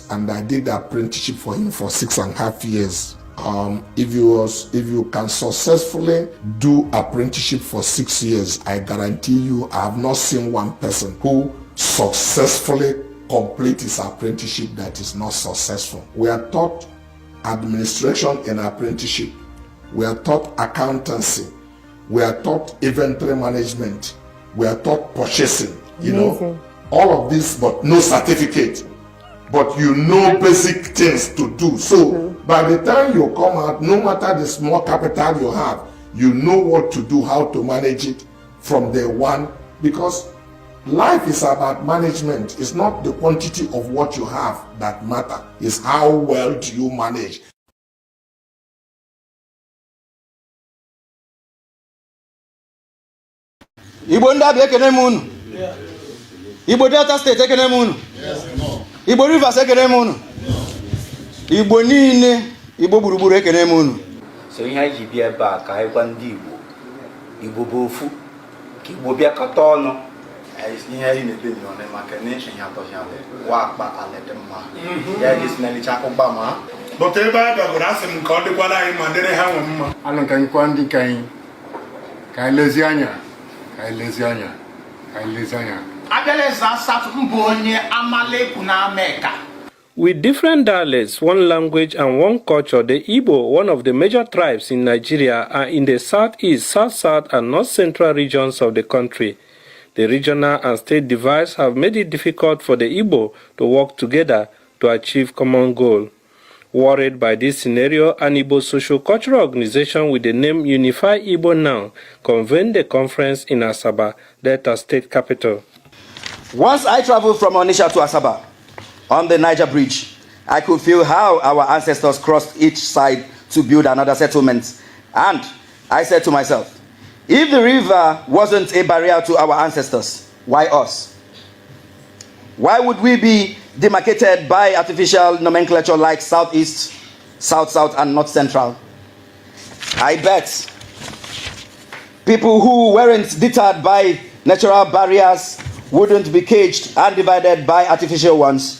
And I did the apprenticeship for him for 6.5 years. If you can successfully do apprenticeship for 6 years, I guarantee you I have not seen one person who successfully complete his apprenticeship that is not successful. We are taught administration in apprenticeship. We are taught accountancy. We are taught inventory management. We are taught purchasing, you know, all of this, but no certificate. But you know basic things to do. So by the time you come out, no matter the small capital you have, you know what to do, how to manage it from day one. Because life is about management. It's not the quantity of what you have that matter. It's how well do you manage. Igbo ndị abịa ekene m unu. Igbo Delta State ekene m unu. Igbo Rivers ekene m unu. Igbo niile Igbo gburugburu ekene m unu. So ihe anyị ji bịa ebe a ka anyị gwa ndị Igbo Igbo bụ ofu ka Igbo bịa kọta ọnụ. Ihe anyị na-ebe n'ọnụ maka na ihe atọghị ala wa akpa ala dị mma. Ya ga-esi na-elicha akụkpa ma. But ebe a gagoro asị m ka ọ dịkwala anyị ma dịrị ha nwe mma. Alụ ka nkwa ndị ka anyị lezi anya. With different dialects, one language and one culture, the Igbo, one of the major tribes in Nigeria, are in the southeast, south-south and north-central regions of the country. The regional and state divides have made it difficult for the Igbo to work together to achieve common goal. Worried by this scenario, an Igbo socio-cultural organization with the name Unify Igbo Now convened a conference in Asaba, Delta State capital. Once I traveled from Onitsha to Asaba on the Niger Bridge, I could feel how our ancestors crossed each side to build another settlement. And I said to myself, if the river wasn't a barrier to our ancestors, why us? Why would we be demarcated by artificial nomenclature like Southeast, South-South, and North-Central? I bet people who weren't deterred by natural barriers wouldn't be caged and divided by artificial ones.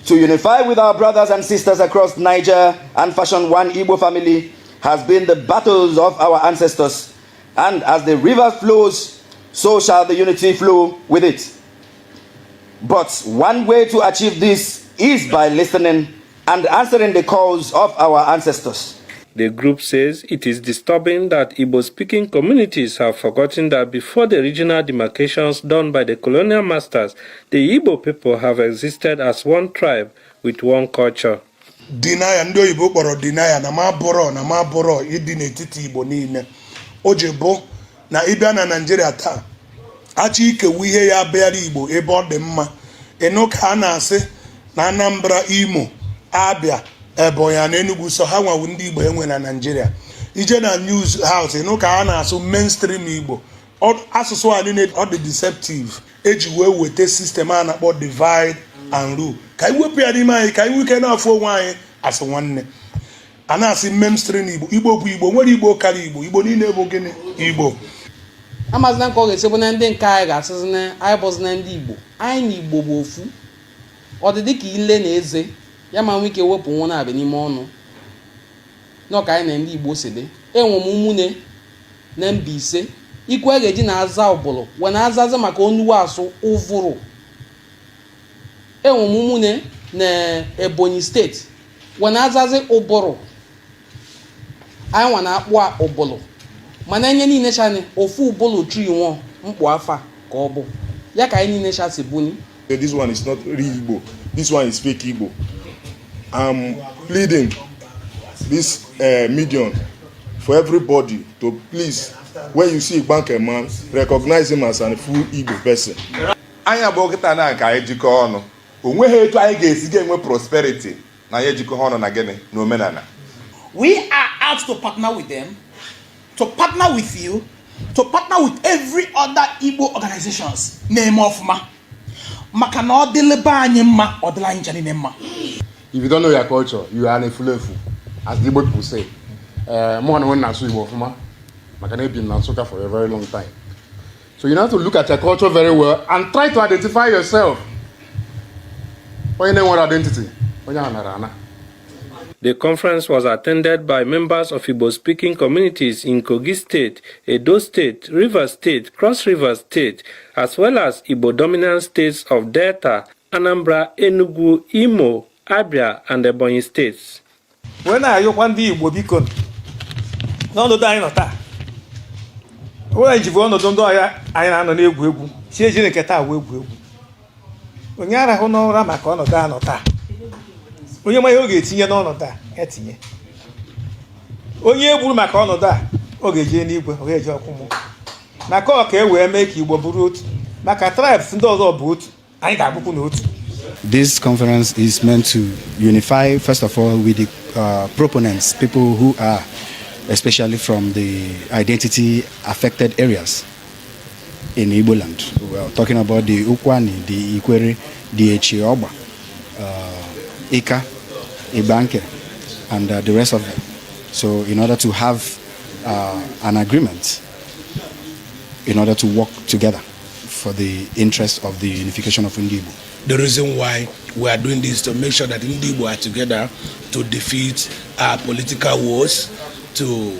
To unify with our brothers and sisters across Niger and fashion one Igbo family has been the battles of our ancestors. And as the river flows, so shall the unity flow with it. But one way to achieve this is by listening and answering the calls of our ancestors. The group says it is disturbing that Igbo-speaking communities have forgotten that before the regional demarcations done by the colonial masters, the Igbo people have existed as one tribe with one culture. Deny ndo Igbo kpọrọ deny na ma bụrụ ịdị n'etiti Igbo niile. Ojebo na ịbịa na Nigeria taa achị ikewu ihe ya bịara Igbo ebe ọ dị mma. Enu ka a na-asị na Anambra, Imo, Abia, Ebonyi na Enugu so ha nwawu ndị Igbo enwe na Nigeria. Ije na news house enu ka a na-asụ mainstream Igbo. Asụsụ a niile ọ dị deceptive. Eji wee wete system a na-akpọ divide and rule. Ka iwepụ ya n'ime anyị ka anyị wike na-afụ onwe anyị asị nwanne. A na-asị mainstream Igbo. Igbo bụ Igbo, nwere Igbo karịa Igbo. Igbo niile bụ gịnị? Igbo. Amazina nke ọ ga-esi bụ na ndị nke anyị ga-asịzi na anyị bụzi na ndị Igbo. Anyị na Igbo bụ ofu. Ọ dị dịka ile na eze ya ma nwee ike wepụ nwa na-abịa n'ime ọnụ. N'ọka anyị na ndị Igbo si dị. Enwe m ụmụnne na Mbaise. Ikwu a ga-eji na-aza ụbụlụ wee na-azazi maka onuwe asụ ụvụrụ. Enwe m ụmụnne na Ebonyi steeti wee na-azazi ụbụrụ. Anyị nwa na-akpụ ụbụlụ. Mana enye niile chani ofu ụbụlụ tri nwa mkpụ afa ka ọ bụ. Ya ka anyị niile chasi buni. This one is not real Igbo. This one is fake Igbo. I'm pleading this medium for everybody to please, when you see a banker man, recognize him as a full Igbo person. Anya bụ okịta na nke anyị jikọ ọnụ. O nweghị etu anyị ga-esi ga-enwe prosperity na anyị jikọ ọnụ na gịnị na omenala. We are out to partner with them, to partner with you, to partner with every other Igbo organizations. Name of ma. Maka na ọ dịleba anyị mma, ọ dịla anyị ncha mma. If you don't know your culture, you are an efulefu, as the Igbo people say. More than when Nasu Igbo Fuma, maka na been in Nasuka for a very long time. So you have to look at your culture very well and try to identify yourself. When you know what identity, The conference was attended by members of Igbo-speaking communities in Kogi State, Edo State, Rivers State, Cross River State, as well as Igbo-dominant states of Delta, Anambra, Enugu, Imo, Abia, and Ebonyi states. When I want the Igbo biko, no die not that. When you want to do I am an egwu, she is in a cat egwu. When you are a honor, I'm a corner down or that. When you may get in on that, at ye. When you will make on that, okay, Jenny, where you come. Macoke will make you root, make a tribes and those boot. I got note. This conference is meant to unify, first of all, with the proponents, people who are especially from the identity-affected areas in Igbo land. We are talking about the Ukwani, the Ikwere, the Echioba, Ika, Ibanke, and the rest of them. So in order to have an agreement, in order to work together for the interest of the unification of Igbo. The reason why we are doing this is to make sure that Igbo are together to defeat our political wars, to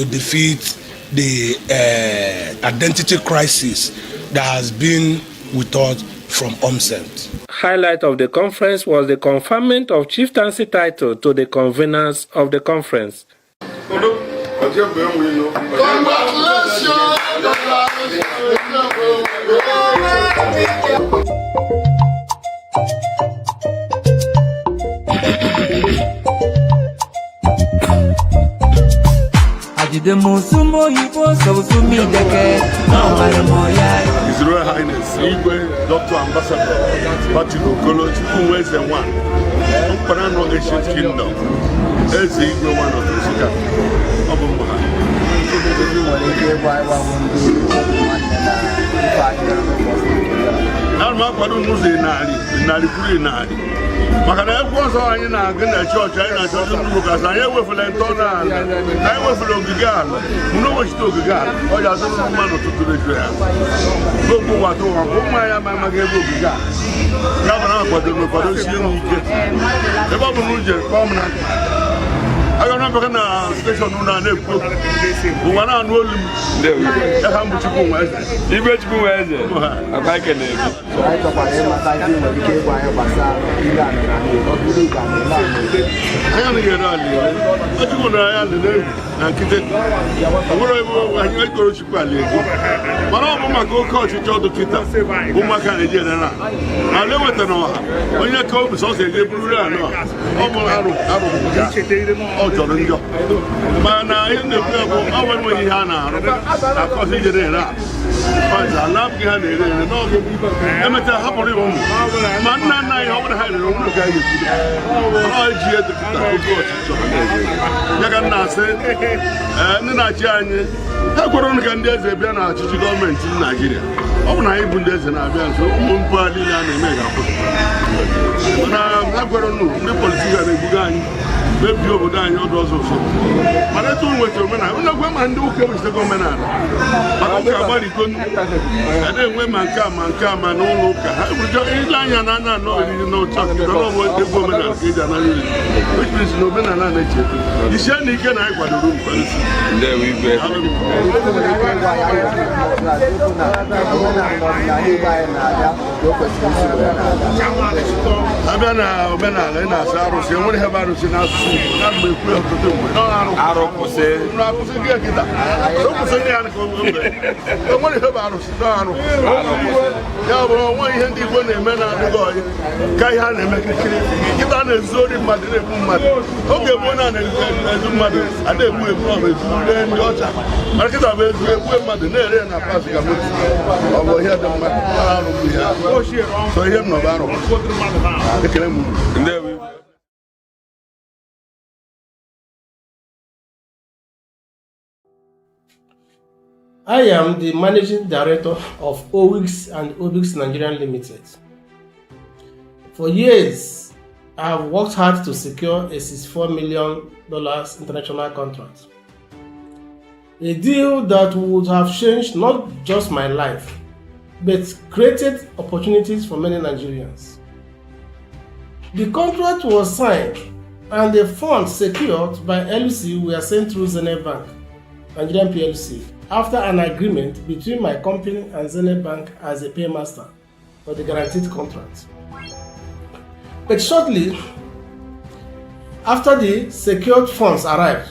defeat the identity crisis that has been with us from onset. Highlight of the conference was the conferment of chieftaincy title to the conveners of the conference. His Royal Highness, Igwe, Dr. Ambassador, Patrick Okolo, who is the one. Mkpanano Ancient Kingdom. Eze Igwe one of Nsukka. Ọ bụ mma ha. Ana m akwado n'ụzọ narị kwuru narị. Maka na egwu ọzọ anyị na-agụ na chọọchị anyị na-achọzi ndị ụka anyị ewefula ntọala anyị wefula ogige ala mụ na owechite ogige ala ọ ya azụrụ mmadụ tutu reju ya n'okwu nwata ụwa ka ụmụ anyị amaghị ebe ogige ala ya bụ na akwadoro n'ụkwado sie n'ike ebe ọ bụ na uje kpọọ m na aga na baka na station na na-ekwu ụwa na-anụ olu m ya ha mbụ Chukwu nwa eze Igwe Chukwu nwa eze akwa ekele gị anya na-eghere ali Chukwu na ya ali n'egwu na nkịtị ọbụrụ ebe anyị ekoro Chukwu ali ego mana ọ bụ maka oke ọchịchị ọdụ kịta ụmụaka na-eji ere na ala ewetara ọha onye ka obi sọsọ ege bururu anọ ọ bụ arụ ọ jọrọ njọ mana ihe na-ekwu ya bụ ọ enweghị ihe a na-arụ akọzi ijere ere ala abụghị ha na-ere ere n'ọgụ emechaa hapụrụ iwe ụmụ ma nna nna anyị ọ bụrụ ha rere ụmụ ka anyị ọ eji edepụta oke ọchịchọ ya ka nna asị ndị na-achị anyị ha kwere ka ndị eze bịa na ọchịchị gọọmenti Naịjirịa ọ bụ na anyị bụ ndị eze na-abịa nso ụmụ mpụ niile a na-eme ga-akwụsị mana ha kwere ndị politiks na-ebuga anyị mebie obodo anyị ọdụ ọzọ ụzọ mana etu nwetara omenala ụnagwe ma ndị ụka ewechitego omenala maka ụka agbariko na-enwe ma nke a ma n'ụlọ ụka ha ile anya na ana anọ oriri n'ụcha ọbụ egwu omenala ka eji anara iri echirisi na omenala na-eche isie na ike na anyị kwadoro mkparisi abịa na omenala ị na-asị arụsị enwere ihe bụ arụsị n'asụsụ na mgbe ekwu ọtụtụ mgbe arụkwụsị gị kịta okwụsị ndị ya enwere ihe bụ arụsị arụ ya bụ onwe ihe ndị Igbo na-eme na-adịghị ọyị ka ihe a na-eme kikiri kịta na-ezu ori mmadụ na-egbu mmadụ oge gboo na-ezu mmadụ a na-egbu egbu ọ bụ ezu ree ndị ọcha mana kịta bụ ezu egbu mmadụ na-ere ya na pas ka moto ọ bụ ihe dị mma arụ bụ ihe so ihe m nọ bụ arụ ekele m I am the Managing Director of OWIX and OBIX Nigerian Limited. For years, I have worked hard to secure a $64 million international contract. A deal that would have changed not just my life, but created opportunities for many Nigerians. The contract was signed and the funds secured by LC were sent through Zenith Bank, Nigerian PLC, after an agreement between my company and Zenith Bank as a paymaster for the guaranteed contract. But shortly after the secured funds arrived,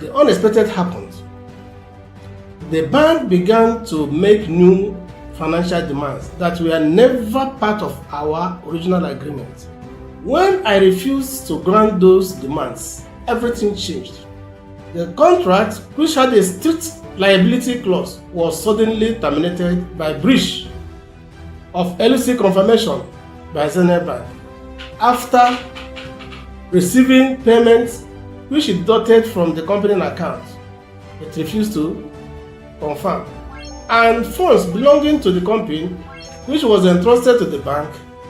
the unexpected happened. The bank began to make new financial demands that were never part of our original agreement. When I refused to grant those demands, everything changed. The contract, which had a strict liability clause, was suddenly terminated by breach of LC confirmation by Zenith Bank after receiving payments which it deducted from the company account. It refused to confirm, and funds belonging to the company which was entrusted to the bank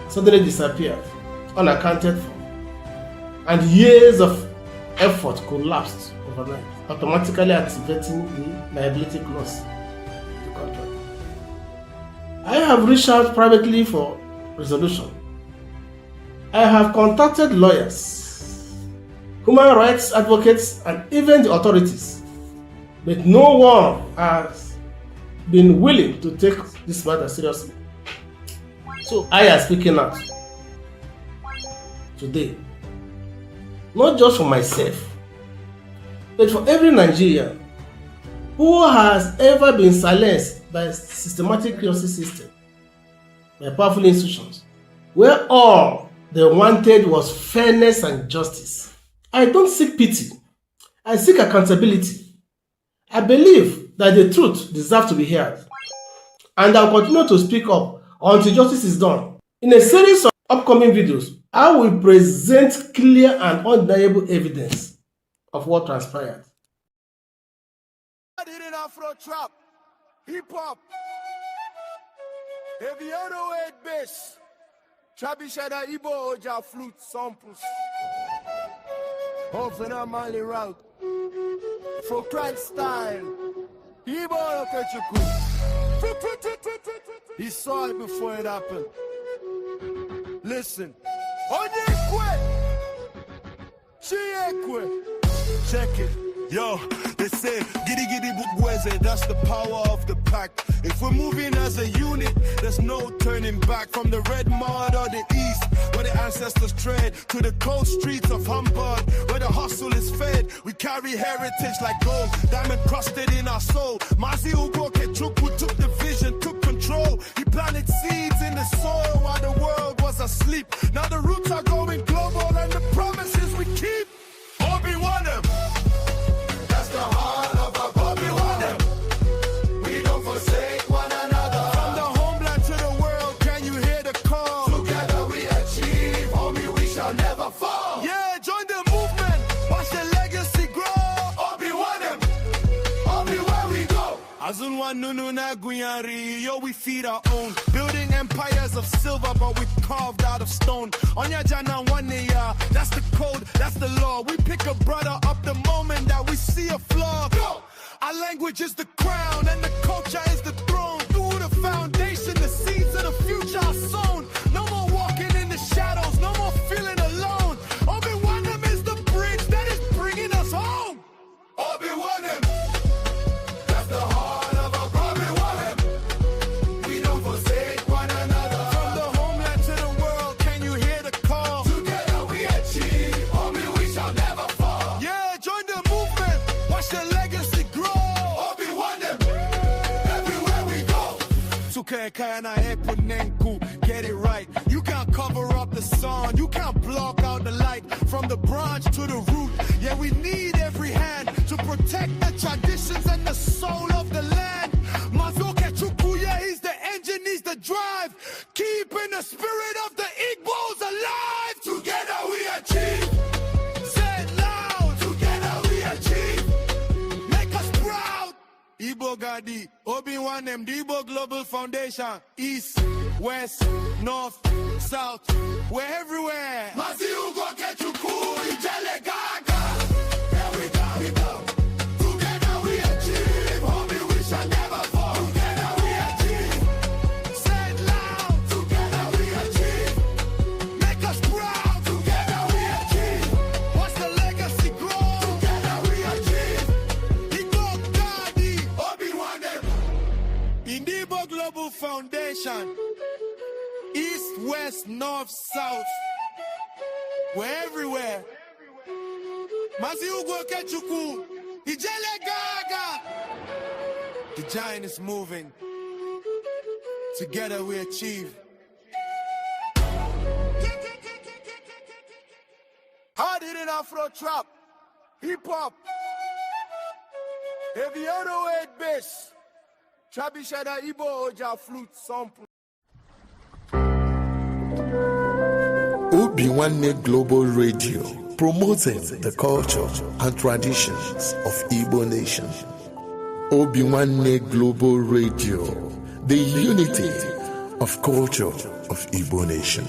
suddenly disappeared unaccounted for, and years of effort collapsed overnight, automatically activating the liability clause of the contract. I have reached out privately for resolution. I have contacted lawyers, human rights advocates, and even the authorities, but no one has been willing to take this matter seriously. So I am speaking out today, not just for myself, but for every Nigerian who has ever been silenced by a systematic curiosity system, by powerful institutions, where all they wanted was fairness and justice. I don't seek pity, I seek accountability. I believe that the truth deserves to be heard, and I'll continue to speak up until justice is done. In a series of upcoming videos, I will present clear and undeniable evidence of what transpired. Afro trap, hip hop, Eviano head bass, Chabishada Igbo Oja flute samples, Hofena Mali route, for crank style, Igbo Okechuku. He saw it before it happened. Listen, Onyekwe, Chiekwe, check it. Yo, they say, giddy giddy bugweze, that's the power of the pack. If we're moving as a unit, there's no turning back. From the red mud or the east, where the ancestors tread, to the cold streets of Hamburg, where the hustle is fed. We carry heritage like gold, diamond crusted in our soul. Mazi Ugo Kechuku took the vision, took control. He planted seeds in the soil while the world was asleep. Now the roots are going global and the promises we keep. Obinwannem. The heart of a Obinwannem. We don't forsake one another. From the homeland to the world, can you hear the call? Together we achieve, homie, we shall never fall. Yeah, join the movement, watch the legacy grow. Obinwannem, Obi where we go. Azunwa nunu na guyanri, yo we feed our own. Building empires of silver, but we carved out of stone. Onya jana one ya, that's the code, that's the law. We pick a brother up the moment that we see a flaw. Go! Our language is the crown and the culture is the throne. Through the foundation, the seeds of the future are sown. No more walking in the shadows, no more feeling alone. Obinwannem is the bridge that is bringing us home. Obinwannem, that's the heart of a Obinwannem. We don't forsake one another. From the homeland to the world, can you hear the call? Together we achieve, homie, we shall never fall. Yeah, join the movement, watch the legacy grow. Obinwannem, everywhere we go. Get it right. You can't cover up the sun, you can't block out the light. From the branch to the root, yeah, we need every hand to protect the traditions and the soul of the land. Mazoke Chukuya, he's the engine, he's the drive, keeping the spirit of the Igbos alive. Together we achieve. Say it loud. Together we achieve. Make us proud. Igbo Gadi, Obinwannem, the Igbo Global Foundation. East, West, North, South, we're everywhere. Mazi Ugo Kechuku, Ijele Gaga. Here we go, we go. Together we achieve, homie, we shall never fall. Together we achieve. Say it loud. Together we achieve. Make us proud. Together we achieve. Watch the legacy grow. Together we achieve. Igbo Gadi, Obinwannem. in the Igbo Global Foundation. East, West, North, South, we're everywhere. Mazi Ugo Kechuku, Ijele Gaga. The giant is moving. Together we achieve. Hard hitting Afro trap, hip hop, Eviano head bass, Chabishada Igbo Oja flute sample. Obinwannem Global Radio, promoting the culture and traditions of Igbo nation. Obinwannem Global Radio, the unity of culture of Igbo nation.